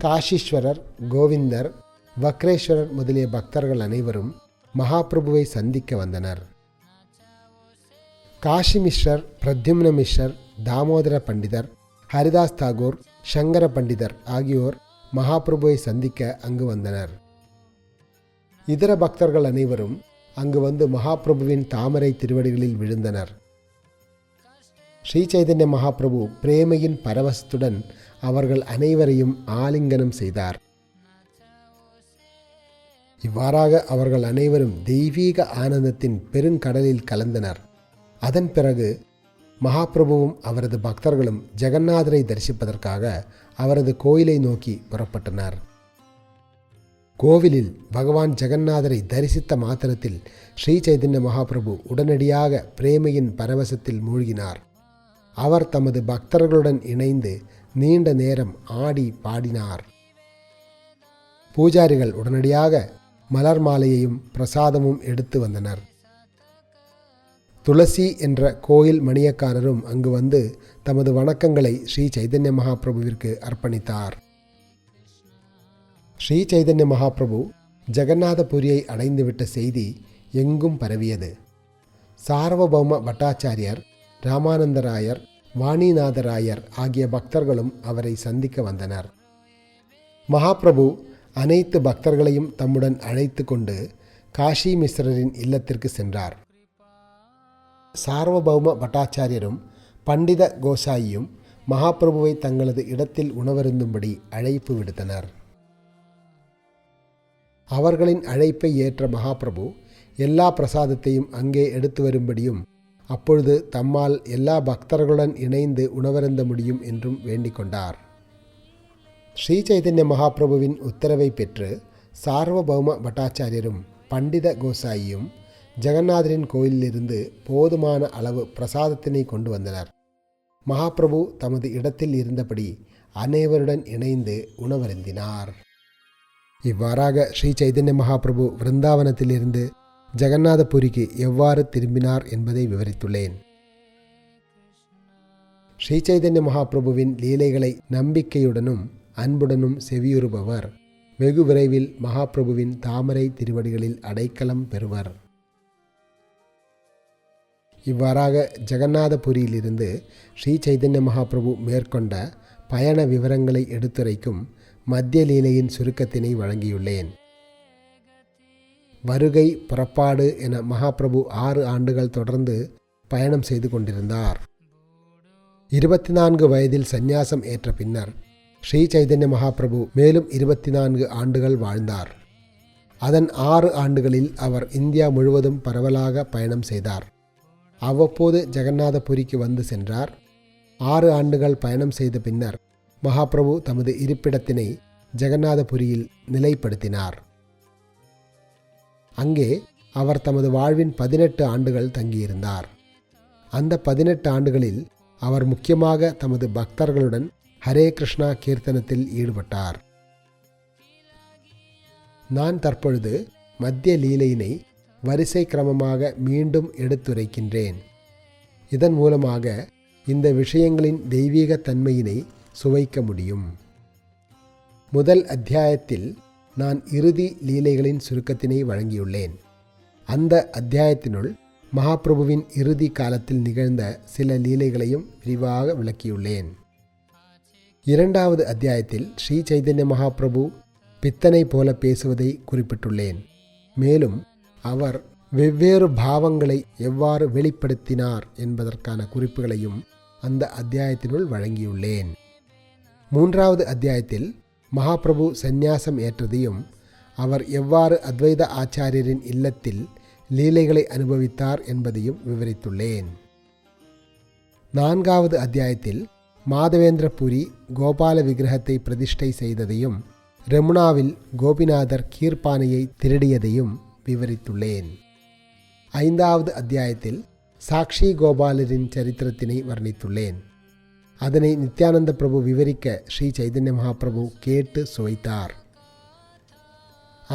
காஷீஸ்வரர், கோவிந்தர், வக்ரேஸ்வரர் முதலிய பக்தர்கள் அனைவரும் மகாபிரபுவை சந்திக்க வந்தனர். காஷி மிஸ்ரர், பிரத்யும்ன மிஸ்ரர், தாமோதர பண்டிதர், ஹரிதாஸ் தாகூர், சங்கர பண்டிதர் ஆகியோர் மகாபிரபுவை சந்திக்க அங்கு வந்தனர். இதர பக்தர்கள் அனைவரும் அங்கு வந்து மகாபிரபுவின் தாமரை திருவடிகளில் விழுந்தனர். ஸ்ரீ சைதன்ய மகாபிரபு பிரேமையின் பரவசத்துடன் அவர்கள் அனைவரையும் ஆலிங்கனம் செய்தார். இவ்வாறாக அவர்கள் அனைவரும் தெய்வீக ஆனந்தத்தின் பெருங்கடலில் கலந்தனர். அதன் பிறகு மகாபிரபுவும் அவரது பக்தர்களும் ஜெகநாதரை தரிசிப்பதற்காக அவரது கோயிலை நோக்கி புறப்பட்டனர். கோவிலில் பகவான் ஜெகநாதரை தரிசித்த மாத்திரத்தில் ஸ்ரீ சைதன்ய மகாபிரபு உடனடியாக பிரேமையின் பரவசத்தில் மூழ்கினார். அவர் தமது பக்தர்களுடன் இணைந்து நீண்ட நேரம் ஆடி பாடினார். பூஜாரிகள் உடனடியாக மலர் மாலையையும் பிரசாதமும் எடுத்து வந்தனர். துளசி என்ற கோயில் மணியக்காரரும் அங்கு வந்து தமது வணக்கங்களை ஸ்ரீ சைதன்ய மகாபிரபுவிற்கு அர்ப்பணித்தார். ஸ்ரீ சைதன்ய மகாபிரபு ஜெகநாதபுரியை அடைந்துவிட்ட செய்தி எங்கும் பரவியது. சார்வபௌம பட்டாச்சாரியர், ராமானந்தராயர், வாணிநாதராயர் ஆகிய பக்தர்களும் அவரை சந்திக்க வந்தனர். மகாபிரபு அனைத்து பக்தர்களையும் தம்முடன் அழைத்து கொண்டு காஷி மிஸ்ரரின் இல்லத்திற்கு சென்றார். சார்வபௌம பட்டாச்சாரியரும் பண்டித கோசாயியும் மகாபிரபுவை தங்களது இடத்தில் உணவருந்தும்படி அழைப்பு விடுத்தனர். அவர்களின் அழைப்பை ஏற்ற மகாபிரபு எல்லா பிரசாதத்தையும் அங்கே எடுத்து வரும்படியும் அப்பொழுது தம்மால் எல்லா பக்தர்களுடன் இணைந்து உணவருந்த முடியும் என்றும் வேண்டிக் கொண்டார். ஸ்ரீ சைதன்ய மகாபிரபுவின் உத்தரவை பெற்று சார்வபௌம பட்டாச்சாரியரும் பண்டித கோசாயியும் ஜெகநாதரின் கோயிலிலிருந்து போதுமான அளவு பிரசாதத்தினை கொண்டு வந்தனர். மகாபிரபு தமது இடத்தில் இருந்தபடி அனைவருடன் இணைந்து உணவருந்தினார். இவ்வாறாக ஸ்ரீ சைதன்ய மகாபிரபு விருந்தாவனத்திலிருந்து ஜெகநாதபுரிக்கு எவ்வாறு திரும்பினார் என்பதை விவரித்துள்ளேன். ஸ்ரீ சைதன்ய மகாபிரபுவின் லீலைகளை நம்பிக்கையுடனும் அன்புடனும் செவியுறுபவர் வெகு விரைவில் மகாபிரபுவின் தாமரை திருவடிகளில் அடைக்கலம் பெறுவர். இவ்வாறாக ஜெகநாதபுரியிலிருந்து ஸ்ரீ சைதன்ய மகாபிரபு மேற்கொண்ட பயண விவரங்களை எடுத்துரைக்கும் மத்திய லீலையின் சுருக்கத்தினை வழங்கியுள்ளேன். வருகை புறப்பாடு என மகாபிரபு 6 ஆண்டுகள் தொடர்ந்து பயணம் செய்து கொண்டிருந்தார். 24 வயதில் சந்நியாசம் ஏற்ற பின்னர் ஸ்ரீ சைதன்ய மகாபிரபு மேலும் 24 ஆண்டுகள் வாழ்ந்தார். அதன் 6 ஆண்டுகளில் அவர் இந்தியா முழுவதும் பரவலாக பயணம் செய்தார். அவ்வப்போது ஜெகநாதபுரிக்கு வந்து சென்றார். 6 ஆண்டுகள் பயணம் செய்த பின்னர் மகாபிரபு தமது இருப்பிடத்தினை ஜெகநாதபுரியில் நிலைப்படுத்தினார். அங்கே அவர் தமது வாழ்வின் 18 ஆண்டுகள் தங்கியிருந்தார். அந்த 18 ஆண்டுகளில் அவர் முக்கியமாக தமது பக்தர்களுடன் ஹரே கிருஷ்ணா கீர்த்தனத்தில் ஈடுபட்டார். நான் தற்பொழுது மத்திய லீலையினை வரிசை கிரமமாக மீண்டும் எடுத்துரைக்கின்றேன். இதன் மூலமாக இந்த விஷயங்களின் தெய்வீக தன்மையினை சுவைக்க முடியும். முதல் அத்தியாயத்தில் நான் இறுதி லீலைகளின் சுருக்கத்தினை வழங்கியுள்ளேன். அந்த அத்தியாயத்தினுள் மகாபிரபுவின் இறுதி காலத்தில் நிகழ்ந்த சில லீலைகளையும் விரிவாக விளக்கியுள்ளேன். 2வது அத்தியாயத்தில் ஸ்ரீ சைதன்ய மகாபிரபு பித்தனை போல பேசுவதை குறிப்பிட்டுள்ளேன். மேலும் அவர் வெவ்வேறு பாவங்களை எவ்வாறு வெளிப்படுத்தினார் என்பதற்கான குறிப்புகளையும் அந்த அத்தியாயத்தினுள் வழங்கியுள்ளேன். 3வது அத்தியாயத்தில் மகாபிரபு சந்நியாசம் ஏற்றதையும் அவர் எவ்வாறு அத்வைத ஆச்சாரியரின் இல்லத்தில் லீலைகளை அனுபவித்தார் என்பதையும் விவரித்துள்ளேன். 4வது அத்தியாயத்தில் மாதவேந்திரபுரி கோபால விக்கிரகத்தை பிரதிஷ்டை செய்ததையும் ரெமுனாவில் கோபிநாதர் கீர்பானையை திருடியதையும் விவரித்துள்ளேன். 5வது அத்தியாயத்தில் சாக்ஷி கோபாலரின் சரித்திரத்தினை வர்ணித்துள்ளேன். அதனை நித்யானந்த பிரபு விவரிக்க ஸ்ரீ சைதன்ய மகாபிரபு கேட்டு சுவைத்தார்.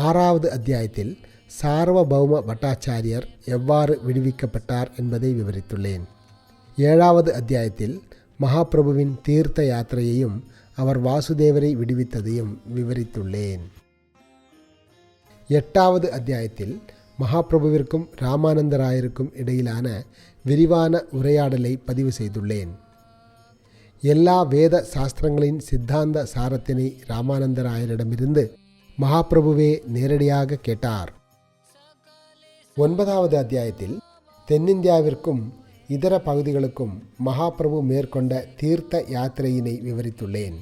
6வது அத்தியாயத்தில் சார்வபௌம பட்டாச்சாரியர் எவ்வாறு விடுவிக்கப்பட்டார் என்பதை விவரித்துள்ளேன். 7வது அத்தியாயத்தில் மகாபிரபுவின் தீர்த்த யாத்திரையையும் அவர் வாசுதேவரை விடுவித்ததையும் விவரித்துள்ளேன். 8வது அத்தியாயத்தில் மகாபிரபுவிற்கும் ராமானந்தராயருக்கும் இடையிலான விரிவான உரையாடலை பதிவு செய்துள்ளேன். எல்லா வேத சாஸ்திரங்களின் சித்தாந்த சாரத்தினை ராமானந்தராயரிடமிருந்து மகாபிரபுவே நேரடியாக கேட்டார். 9வது அத்தியாயத்தில் தென்னிந்தியாவிற்கும் இதர பகுதிகளுக்கும் மகாபிரபு மேற்கொண்ட தீர்த்த யாத்திரையினை விவரித்துள்ளேன்.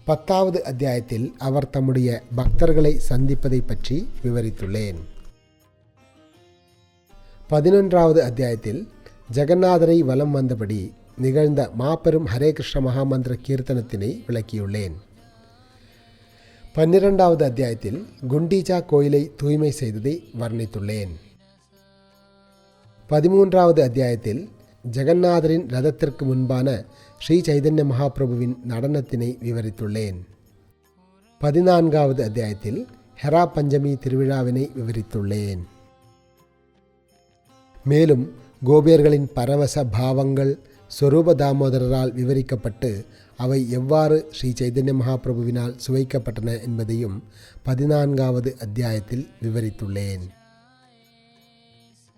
10வது அத்தியாயத்தில் அவர் தம்முடைய பக்தர்களை சந்திப்பதை பற்றி விவரித்துள்ளேன். 11வது அத்தியாயத்தில் ஜெகநாதரை வலம் வந்தபடி நிகழ்ந்த மாபெரும் ஹரே கிருஷ்ண மகாமந்திர கீர்த்தனத்தினை விளக்கியுள்ளேன். 12வது அத்தியாயத்தில் குண்டீச்சா கோயிலை தூய்மை செய்ததை வர்ணித்துள்ளேன். 13வது அத்தியாயத்தில் ஜெகநாதரின் ரதத்திற்கு முன்பான ஸ்ரீ சைதன்ய மகாபிரபுவின் நடனத்தினை விவரித்துள்ளேன். 14வது அத்தியாயத்தில் ஹெரா பஞ்சமி திருவிழாவினை விவரித்துள்ளேன். மேலும் கோபியர்களின் பரவச பாவங்கள் ஸ்வரூப தாமோதரரால் விவரிக்கப்பட்டு அவை எவ்வாறு ஸ்ரீ சைதன்ய மகாபிரபுவினால் சுவைக்கப்பட்டன என்பதையும் 14வது அத்தியாயத்தில் விவரித்துள்ளேன்.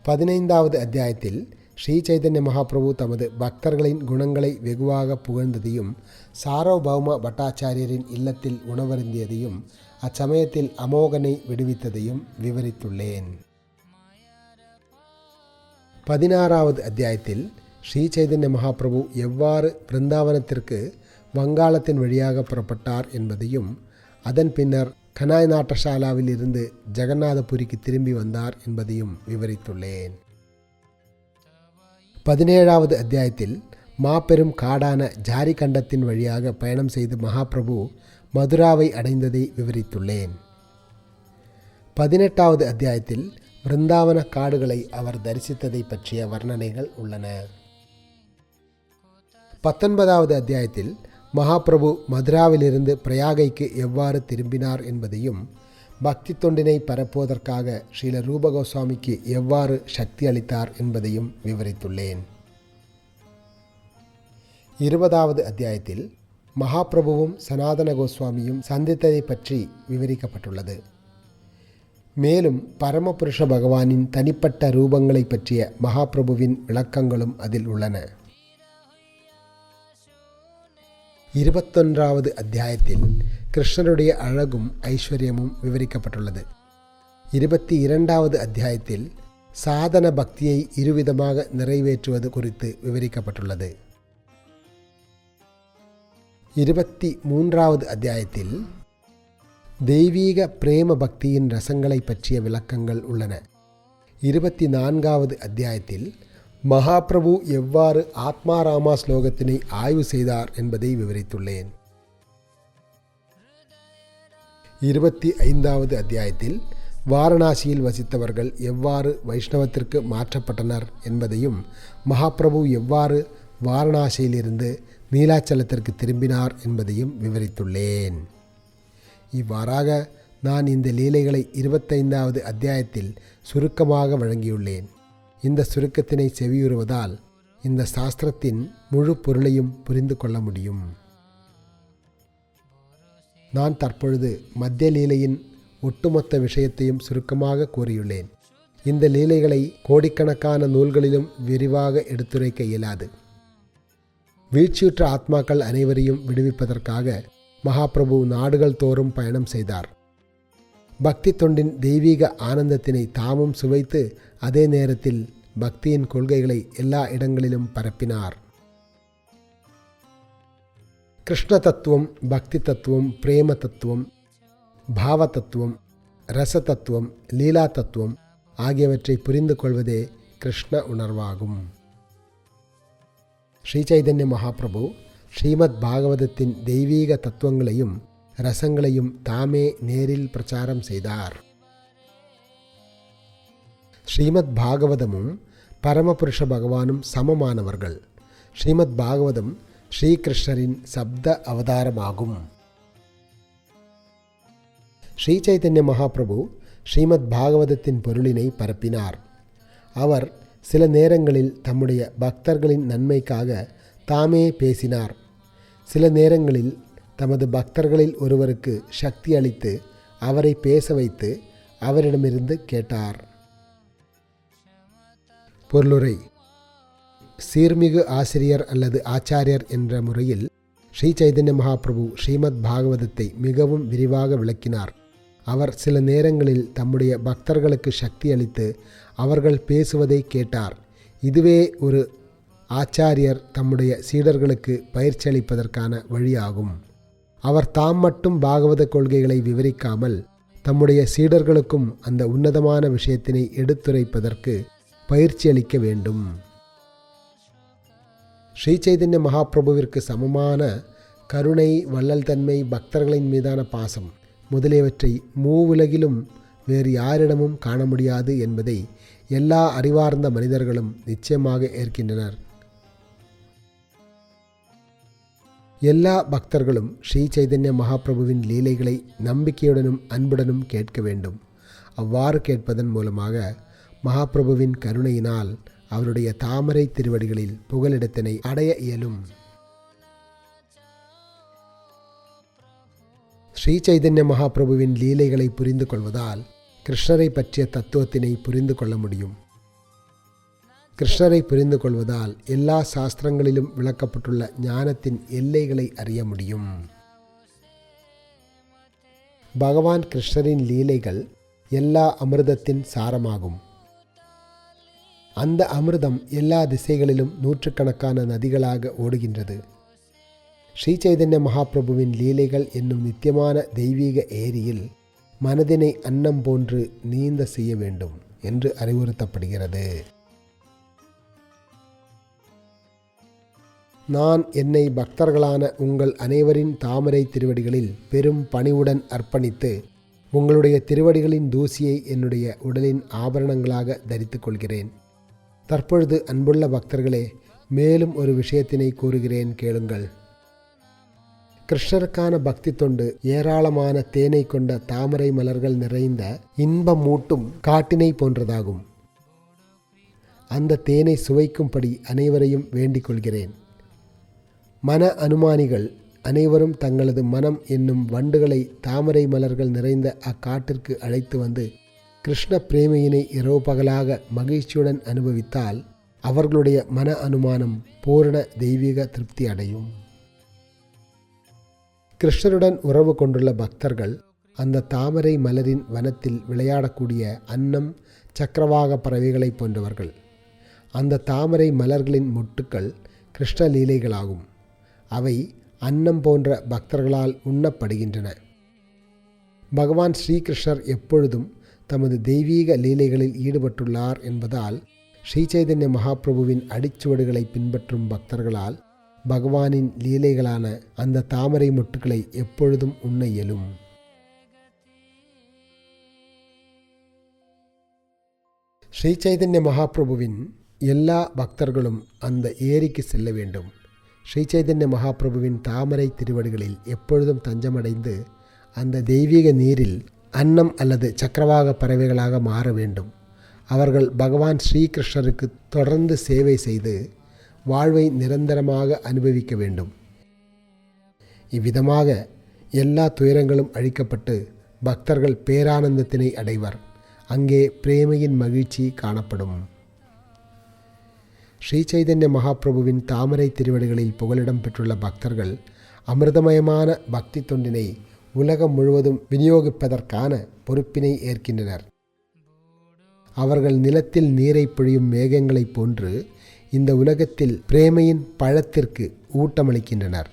15வது அத்தியாயத்தில் ஸ்ரீ சைதன்ய மகாபிரபு தமது பக்தர்களின் குணங்களை வெகுவாக புகழ்ந்ததையும் சார்வபௌம பட்டாச்சாரியரின் இல்லத்தில் உணவருந்தியதையும் அச்சமயத்தில் அமோகனை விடுவித்ததையும் விவரித்துள்ளேன். 16வது அத்தியாயத்தில் ஸ்ரீ சைதன்ய மகாபிரபு எவ்வாறு பிருந்தாவனத்திற்கு வங்காளத்தின் வழியாக புறப்பட்டார் என்பதையும் அதன் பின்னர் கனாய் நாட்டசாலாவில் இருந்து ஜெகநாதபுரிக்கு திரும்பி வந்தார் என்பதையும் விவரித்துள்ளேன். 17வது அத்தியாயத்தில் மாபெரும் காடான ஜாரிகண்டத்தின் வழியாக பயணம் செய்து மகாபிரபு மதுராவை அடைந்ததை விவரித்துள்ளேன். 18வது அத்தியாயத்தில் விருந்தாவன காடுகளை அவர் தரிசித்ததை பற்றிய வர்ணனைகள் உள்ளன. 19வது அத்தியாயத்தில் மகாபிரபு மதுராவிலிருந்து பிரயாகைக்கு எவ்வாறு திரும்பினார் என்பதையும் பக்தி தொண்டினை பரப்புவதற்காக ஸ்ரீல ரூப கோஸ்வாமிக்கு எவ்வாறு சக்தி அளித்தார் என்பதையும் விவரித்துள்ளேன். 20வது அத்தியாயத்தில் மகாபிரபுவும் சனாதன கோஸ்வாமியும் சந்தித்ததை பற்றி விவரிக்கப்பட்டுள்ளது. மேலும் பரமபுருஷ பகவானின் தனிப்பட்ட ரூபங்களை பற்றிய மகாபிரபுவின் விளக்கங்களும் அதில் உள்ளன. 21வது அத்தியாயத்தில் கிருஷ்ணருடைய அழகும் ஐஸ்வர்யமும் விவரிக்கப்பட்டுள்ளது. 22வது அத்தியாயத்தில் சாதன பக்தியை இருவிதமாக நிறைவேற்றுவது குறித்து விவரிக்கப்பட்டுள்ளது. 23வது அத்தியாயத்தில் தெய்வீக பிரேம பக்தியின் ரசங்களை பற்றிய விளக்கங்கள் உள்ளன. 24வது அத்தியாயத்தில் மகாபிரபு எவ்வாறு ஆத்மாராமா ஸ்லோகத்தினை ஆய்வு செய்தார் என்பதை விவரித்துள்ளேன். 25வது அத்தியாயத்தில் வாரணாசியில் வசித்தவர்கள் எவ்வாறு வைஷ்ணவத்திற்கு மாற்றப்பட்டனர் என்பதையும் மகாபிரபு எவ்வாறு வாரணாசியிலிருந்து நீலாச்சலத்திற்கு திரும்பினார் என்பதையும் விவரித்துள்ளேன். இவ்வாறாக நான் இந்த லீலைகளை 25வது அத்தியாயத்தில் சுருக்கமாக வழங்கியுள்ளேன். இந்த சுருக்கத்தினை செவியுறுவதால் இந்த சாஸ்திரத்தின் முழு பொருளையும் புரிந்து கொள்ள முடியும். நான் தற்பொழுது மத்திய லீலையின் ஒட்டுமொத்த விஷயத்தையும் சுருக்கமாக கூறியுள்ளேன். இந்த லீலைகளை கோடிக்கணக்கான நூல்களிலும் விரிவாக எடுத்துரைக்க இயலாது. வீழ்ச்சியுற்ற ஆத்மாக்கள் அனைவரையும் விடுவிப்பதற்காக மகாபிரபு நாடுகள் தோறும் பயணம் செய்தார். பக்தி தொண்டின் தெய்வீக ஆனந்தத்தினை தாமும் சுவைத்து அதே நேரத்தில் பக்தியின் கொள்கைகளை எல்லா இடங்களிலும் பரப்பினார். கிருஷ்ண தத்துவம், பக்தி தத்துவம், பிரேம தத்துவம், பாவ தத்துவம், ரச தத்துவம், லீலா தத்துவம் ஆகியவற்றை புரிந்து கொள்வதே கிருஷ்ண உணர்வாகும். ஸ்ரீ சைதன்ய மகாபிரபு ஸ்ரீமத் பாகவதத்தின் தெய்வீக தத்துவங்களையும் ரசங்களையும் தாமே நேரில் பிரச்சாரம் செய்தார். ஸ்ரீமத் பாகவதமும் பரமபுருஷ பகவானும் சமமானவர்கள். ஸ்ரீமத் பாகவதம் ஸ்ரீகிருஷ்ணரின் சப்த அவதாரமாகும். ஸ்ரீ சைதன்ய மகாபிரபு ஸ்ரீமத் பாகவதத்தின் பொருளினை பரப்பினார். அவர் சில நேரங்களில் தம்முடைய பக்தர்களின் நன்மைக்காக தாமே பேசினார். சில நேரங்களில் தமது பக்தர்களில் ஒருவருக்கு சக்தி அளித்து அவரை பேச வைத்து அவரிடமிருந்து கேட்டார். பொருளுரை: சீர்மிகு ஆசிரியர் அல்லது ஆச்சாரியர் என்ற முறையில் ஸ்ரீ சைதன்ய மகாபிரபு ஸ்ரீமத் பாகவதத்தை மிகவும் விரிவாக விளக்கினார். அவர் சில நேரங்களில் தம்முடைய பக்தர்களுக்கு சக்தி அளித்து அவர்கள் பேசுவதை கேட்டார். இதுவே ஒரு ஆச்சாரியர் தம்முடைய சீடர்களுக்கு பயிற்சி அளிப்பதற்கான வழியாகும். அவர் தாம் மட்டும் பாகவத கொள்கைகளை விவரிக்காமல் தம்முடைய சீடர்களுக்கும் அந்த உன்னதமான விஷயத்தினை எடுத்துரைப்பதற்கு பயிற்சி அளிக்க வேண்டும். ஸ்ரீ சைதன்ய மகாபிரபுவிற்கு சமமான கருணை, வள்ளல் தன்மை, பக்தர்களின் மீதான பாசம் முதலியவற்றை மூவுலகிலும் வேறு யாரிடமும் காண முடியாது என்பதை எல்லா அறிவார்ந்த மனிதர்களும் நிச்சயமாக ஏற்கின்றனர். எல்லா பக்தர்களும் ஸ்ரீ சைதன்ய மகாபிரபுவின் லீலைகளை நம்பிக்கையுடனும் அன்புடனும் கேட்க வேண்டும். அவ்வாறு கேட்பதன் மூலமாக மகாபிரபுவின் கருணையினால் அவருடைய தாமரை திருவடிகளில் புகலிடத்தினை அடைய இயலும். ஸ்ரீ சைதன்ய மகாபிரபுவின் லீலைகளை புரிந்து கொள்வதால் கிருஷ்ணரை பற்றிய தத்துவத்தினை புரிந்து கொள்ள முடியும். கிருஷ்ணரை புரிந்து கொள்வதால் எல்லா சாஸ்திரங்களிலும் விளக்கப்பட்டுள்ள ஞானத்தின் எல்லைகளை அறிய முடியும். பகவான் கிருஷ்ணரின் லீலைகள் எல்லா அமிர்தத்தின் சாரமாகும். அந்த அமிர்தம் எல்லா திசைகளிலும் நூற்றுக்கணக்கான நதிகளாக ஓடுகின்றது. ஸ்ரீ சைதன்ய மகாபிரபுவின் லீலைகள் என்னும் நித்தியமான தெய்வீக ஏரியில் மனதினை அன்னம் போன்று நீந்த செய்ய வேண்டும் என்று அறிவுறுத்தப்படுகிறது. நான் என்னை பக்தர்களான உங்கள் அனைவரின் தாமரை திருவடிகளில் பெரும் பணிவுடன் அர்ப்பணித்து உங்களுடைய திருவடிகளின் தூசியை என்னுடைய உடலின் ஆபரணங்களாக தரித்துக் கொள்கிறேன். தற்பொழுது அன்புள்ள பக்தர்களே, மேலும் ஒரு விஷயத்தினை கூறுகிறேன், கேளுங்கள். கிருஷ்ணருக்கான பக்தி தொண்டு ஏராளமான தேனை கொண்ட தாமரை மலர்கள் நிறைந்த இன்பமூட்டும் காட்டினை போன்றதாகும். அந்த தேனை சுவைக்கும்படி அனைவரையும் வேண்டிக் கொள்கிறேன். மன அனுமானிகள் அனைவரும் தங்களது மனம் என்னும் வண்டுகளை தாமரை மலர்கள் நிறைந்த அக்காட்டிற்கு அழைத்து வந்து கிருஷ்ண பிரேமையினை இரவு பகலாக மகிழ்ச்சியுடன் அனுபவித்தால் அவர்களுடைய மன அனுமானம் பூரண தெய்வீக திருப்தி அடையும். கிருஷ்ணருடன் உறவு கொண்டுள்ள பக்தர்கள் அந்த தாமரை மலரின் வனத்தில் விளையாடக்கூடிய அன்னம் சக்கரவாக பறவைகளை போன்றவர்கள். அந்த தாமரை மலர்களின் மொட்டுக்கள் கிருஷ்ண லீலைகளாகும். அவை அன்னம் போன்ற பக்தர்களால் உண்ணப்படுகின்றன. பகவான் ஸ்ரீகிருஷ்ணர் எப்பொழுதும் தமது தெய்வீக லீலைகளில் ஈடுபட்டுள்ளார் என்பதால் ஸ்ரீ சைதன்ய மகாபிரபுவின் அடிச்சுவடுகளை பின்பற்றும் பக்தர்களால் பகவானின் லீலைகளான அந்த தாமரை மொட்டுக்களை எப்பொழுதும் உண்ண இயலும். ஸ்ரீ சைதன்ய மகாபிரபுவின் எல்லா பக்தர்களும் அந்த ஏரிக்கு செல்ல வேண்டும். ஸ்ரீ சைதன்ய மகாபிரபுவின் தாமரை திருவடிகளில் எப்பொழுதும் தஞ்சமடைந்து அந்த தெய்வீக நீரில் அன்னம் அல்லது சக்கரவாக பறவைகளாக மாற வேண்டும். அவர்கள் பகவான் ஸ்ரீகிருஷ்ணருக்கு தொடர்ந்து சேவை செய்து வாழ்வை நிரந்தரமாக அனுபவிக்க வேண்டும். இவ்விதமாக எல்லா துயரங்களும் அழிக்கப்பட்டு பக்தர்கள் பேரானந்தத்தினை அடைவர். அங்கே பிரேமையின் மகிழ்ச்சி காணப்படும். ஸ்ரீ சைதன்ய மகாபிரபுவின் தாமரை திருவடிகளில் புகலிடம் பெற்றுள்ள பக்தர்கள் அமிர்தமயமான பக்தி தொண்டினை உலகம் முழுவதும் விநியோகிப்பதற்கான பொறுப்பினை ஏற்கின்றனர். அவர்கள் நிலத்தில் நீரை பொழியும் மேகங்களைப் போன்று இந்த உலகத்தில் பிரேமையின் பழத்திற்கு ஊட்டமளிக்கின்றனர்.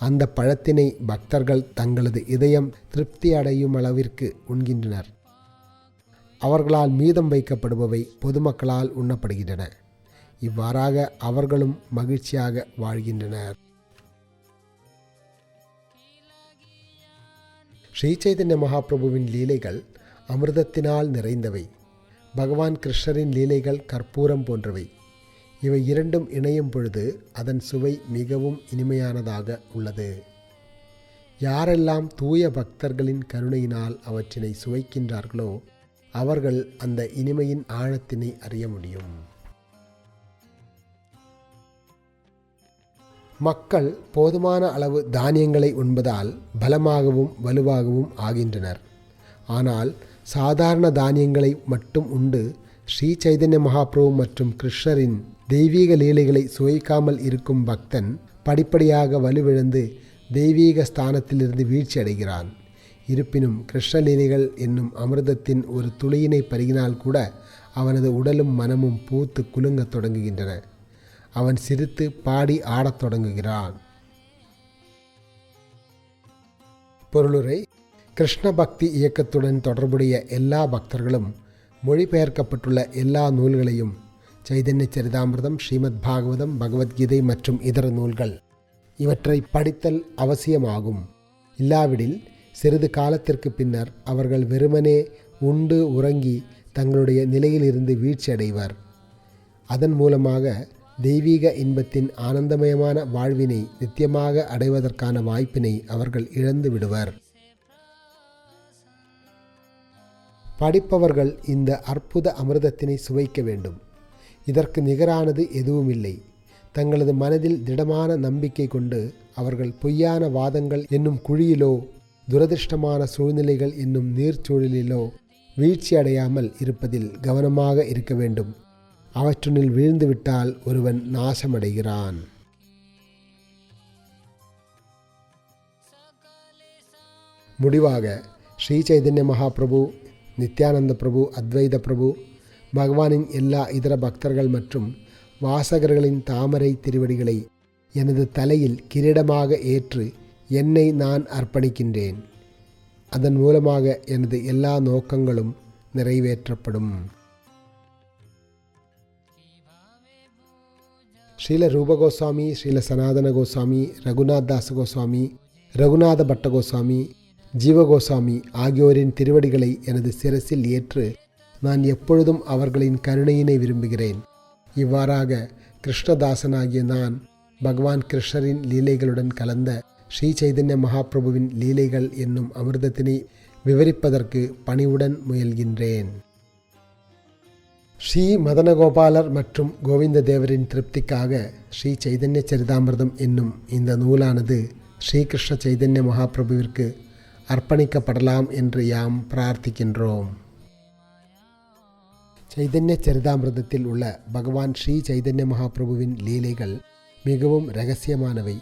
அந்த பழத்தினை பக்தர்கள் தங்களது இதயம் திருப்தி அடையும் அளவிற்கு உண்கின்றனர். அவர்களால் மீதம் வைக்கப்படுபவை பொதுமக்களால் உண்ணப்படுகின்றன. இவ்வாறாக அவர்களும் மகிழ்ச்சியாக வாழ்கின்றனர். ஸ்ரீ சைதன்ய மகாபிரபுவின் லீலைகள் அமிர்தத்தினால் நிறைந்தவை. பகவான் கிருஷ்ணரின் லீலைகள் கற்பூரம் போன்றவை. இவை இரண்டும் இணையும் பொழுது அதன் சுவை மிகவும் இனிமையானதாக உள்ளது. யாரெல்லாம் தூய பக்தர்களின் கருணையினால் அவற்றினை சுவைக்கின்றார்களோ அவர்கள் அந்த இனிமையின் ஆழத்தினை அறிய முடியும். மக்கள் போதுமான அளவு தானியங்களை உண்பதால் பலமாகவும் வலுவாகவும் ஆகின்றனர். ஆனால் சாதாரண தானியங்களை மட்டும் உண்டு ஸ்ரீ சைதன்ய மகாபிரபு மற்றும் கிருஷ்ணரின் தெய்வீக லீலைகளை சுவைக்காமல் இருக்கும் பக்தன் படிப்படியாக வலுவிழந்து தெய்வீக ஸ்தானத்திலிருந்து வீழ்ச்சி அடைகிறான். இருப்பினும் கிருஷ்ண லீலைகள் என்னும் அமிர்தத்தின் ஒரு துளியினை பருகினால் கூட அவனது உடலும் மனமும் பூத்து குலுங்கத் தொடங்குகின்றன. அவன் சிரித்து பாடி ஆடத் தொடங்குகிறான். பொருளுரை: கிருஷ்ண பக்தி இயக்கத்துடன் தொடர்புடைய எல்லா பக்தர்களும் மொழிபெயர்க்கப்பட்டுள்ள எல்லா நூல்களையும் சைதன்ய சரிதாமிர்தம், ஸ்ரீமத் பாகவதம், பகவத்கீதை மற்றும் இதர நூல்கள் இவற்றை படித்தல் அவசியமாகும். இல்லாவிடில் சிறிது காலத்திற்கு பின்னர் அவர்கள் வெறுமனே உண்டு உறங்கி தங்களுடைய நிலையிலிருந்து வீழ்ச்சி அடைவர். அதன் மூலமாக தெய்வீக இன்பத்தின் ஆனந்தமயமான வாழ்வினை நித்தியமாக அடைவதற்கான வாய்ப்பினை அவர்கள் இழந்து விடுவர். படிப்பவர்கள் இந்த அற்புத அமிர்தத்தினை சுவைக்க வேண்டும். இதற்கு நிகரானது எதுவுமில்லை. தங்களது மனதில் திடமான நம்பிக்கை கொண்டு அவர்கள் பொய்யான வாதங்கள் என்னும் குழியிலோ துரதிருஷ்டமான சூழ்நிலைகள் என்னும் நீர்ச்சூழலிலோ வீழ்ச்சி அடையாமல் இருப்பதில் கவனமாக இருக்க வேண்டும். அவற்றுனில் வீழ்ந்துவிட்டால் ஒருவன் நாசமடைகிறான். முடிவாக ஸ்ரீ சைதன்ய மகாபிரபு, நித்யானந்த பிரபு, அத்வைத பிரபு, பகவானின் எல்லா இதர பக்தர்கள் மற்றும் வாசகர்களின் தாமரை திருவடிகளை எனது தலையில் கிரீடமாக ஏற்று என்னை நான் அர்ப்பணிக்கின்றேன். அதன் மூலமாக எனது எல்லா நோக்கங்களும் நிறைவேற்றப்படும். ஸ்ரீல ரூப கோஸ்வாமி, ஸ்ரீல சனாதன கோஸ்வாமி, ரகுநாத் தாச கோஸ்வாமி, ரகுநாத பட்ட கோஸ்வாமி, ஜீவ கோஸ்வாமி ஆகியோரின் திருவடிகளை எனது சிரசில் ஏற்று நான் எப்பொழுதும் அவர்களின் கருணையினை விரும்புகிறேன். இவ்வாறாக கிருஷ்ணதாசனாகிய நான் பகவான் கிருஷ்ணரின் லீலைகளுடன் கலந்த ஸ்ரீ சைதன்ய மகாபிரபுவின் லீலைகள் என்னும் அமிர்தத்தினை விவரிப்பதற்கு பணிவுடன் முயல்கின்றேன். ஸ்ரீ மதனகோபாலர் மற்றும் கோவிந்த தேவரின் திருப்திக்காக ஸ்ரீ சைதன்ய சரிதாமிர்தம் என்னும் இந்த நூலானது ஸ்ரீகிருஷ்ண சைதன்ய மகாபிரபுவிற்கு அர்ப்பணிக்கப்படலாம் என்று யாம் பிரார்த்திக்கின்றோம். சைதன்ய சரிதாமிர்தத்தில் உள்ள பகவான் ஸ்ரீ சைதன்ய மகாபிரபுவின் லீலைகள் மிகவும் இரகசியமானவை.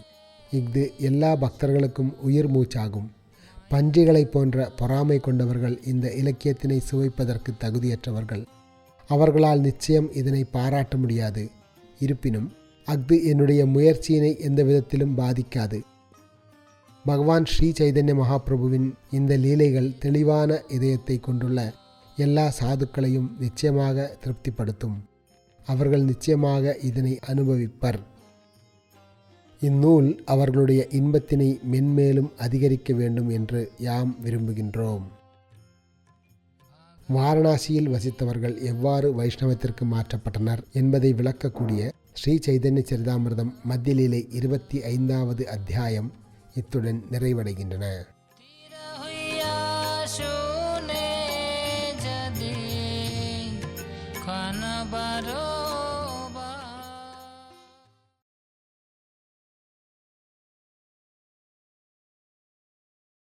இது எல்லா பக்தர்களுக்கும் உயிர் மூச்சாகும். பன்றிகளைப் போன்ற பொறாமை கொண்டவர்கள் இந்த இலக்கியத்தினை சுவைப்பதற்கு தகுதியற்றவர்கள். அவர்களால் நிச்சயம் இதனை பாராட்ட முடியாது. இருப்பினும் அஃது என்னுடைய முயற்சியினை எந்த விதத்திலும் பாதிக்காது. பகவான் ஸ்ரீ சைதன்ய மகாபிரபுவின் இந்த லீலைகள் தெளிவான இதயத்தை கொண்டுள்ள எல்லா சாதுக்களையும் நிச்சயமாக திருப்திப்படுத்தும். அவர்கள் நிச்சயமாக இதனை அனுபவிப்பர். இந்நூல் அவர்களுடைய இன்பத்தினை மென்மேலும் அதிகரிக்க வேண்டும் என்று யாம் விரும்புகின்றோம். வாரணாசியில் வசித்தவர்கள் எவ்வாறு வைஷ்ணவத்திற்கு மாற்றப்பட்டனர் என்பதை விளக்கக்கூடிய ஸ்ரீ சைதன்ய சரிதாமிர்தம் மத்தியலீலை 25வது அத்தியாயம் இத்துடன் நிறைவடைகின்றன. খানা বারো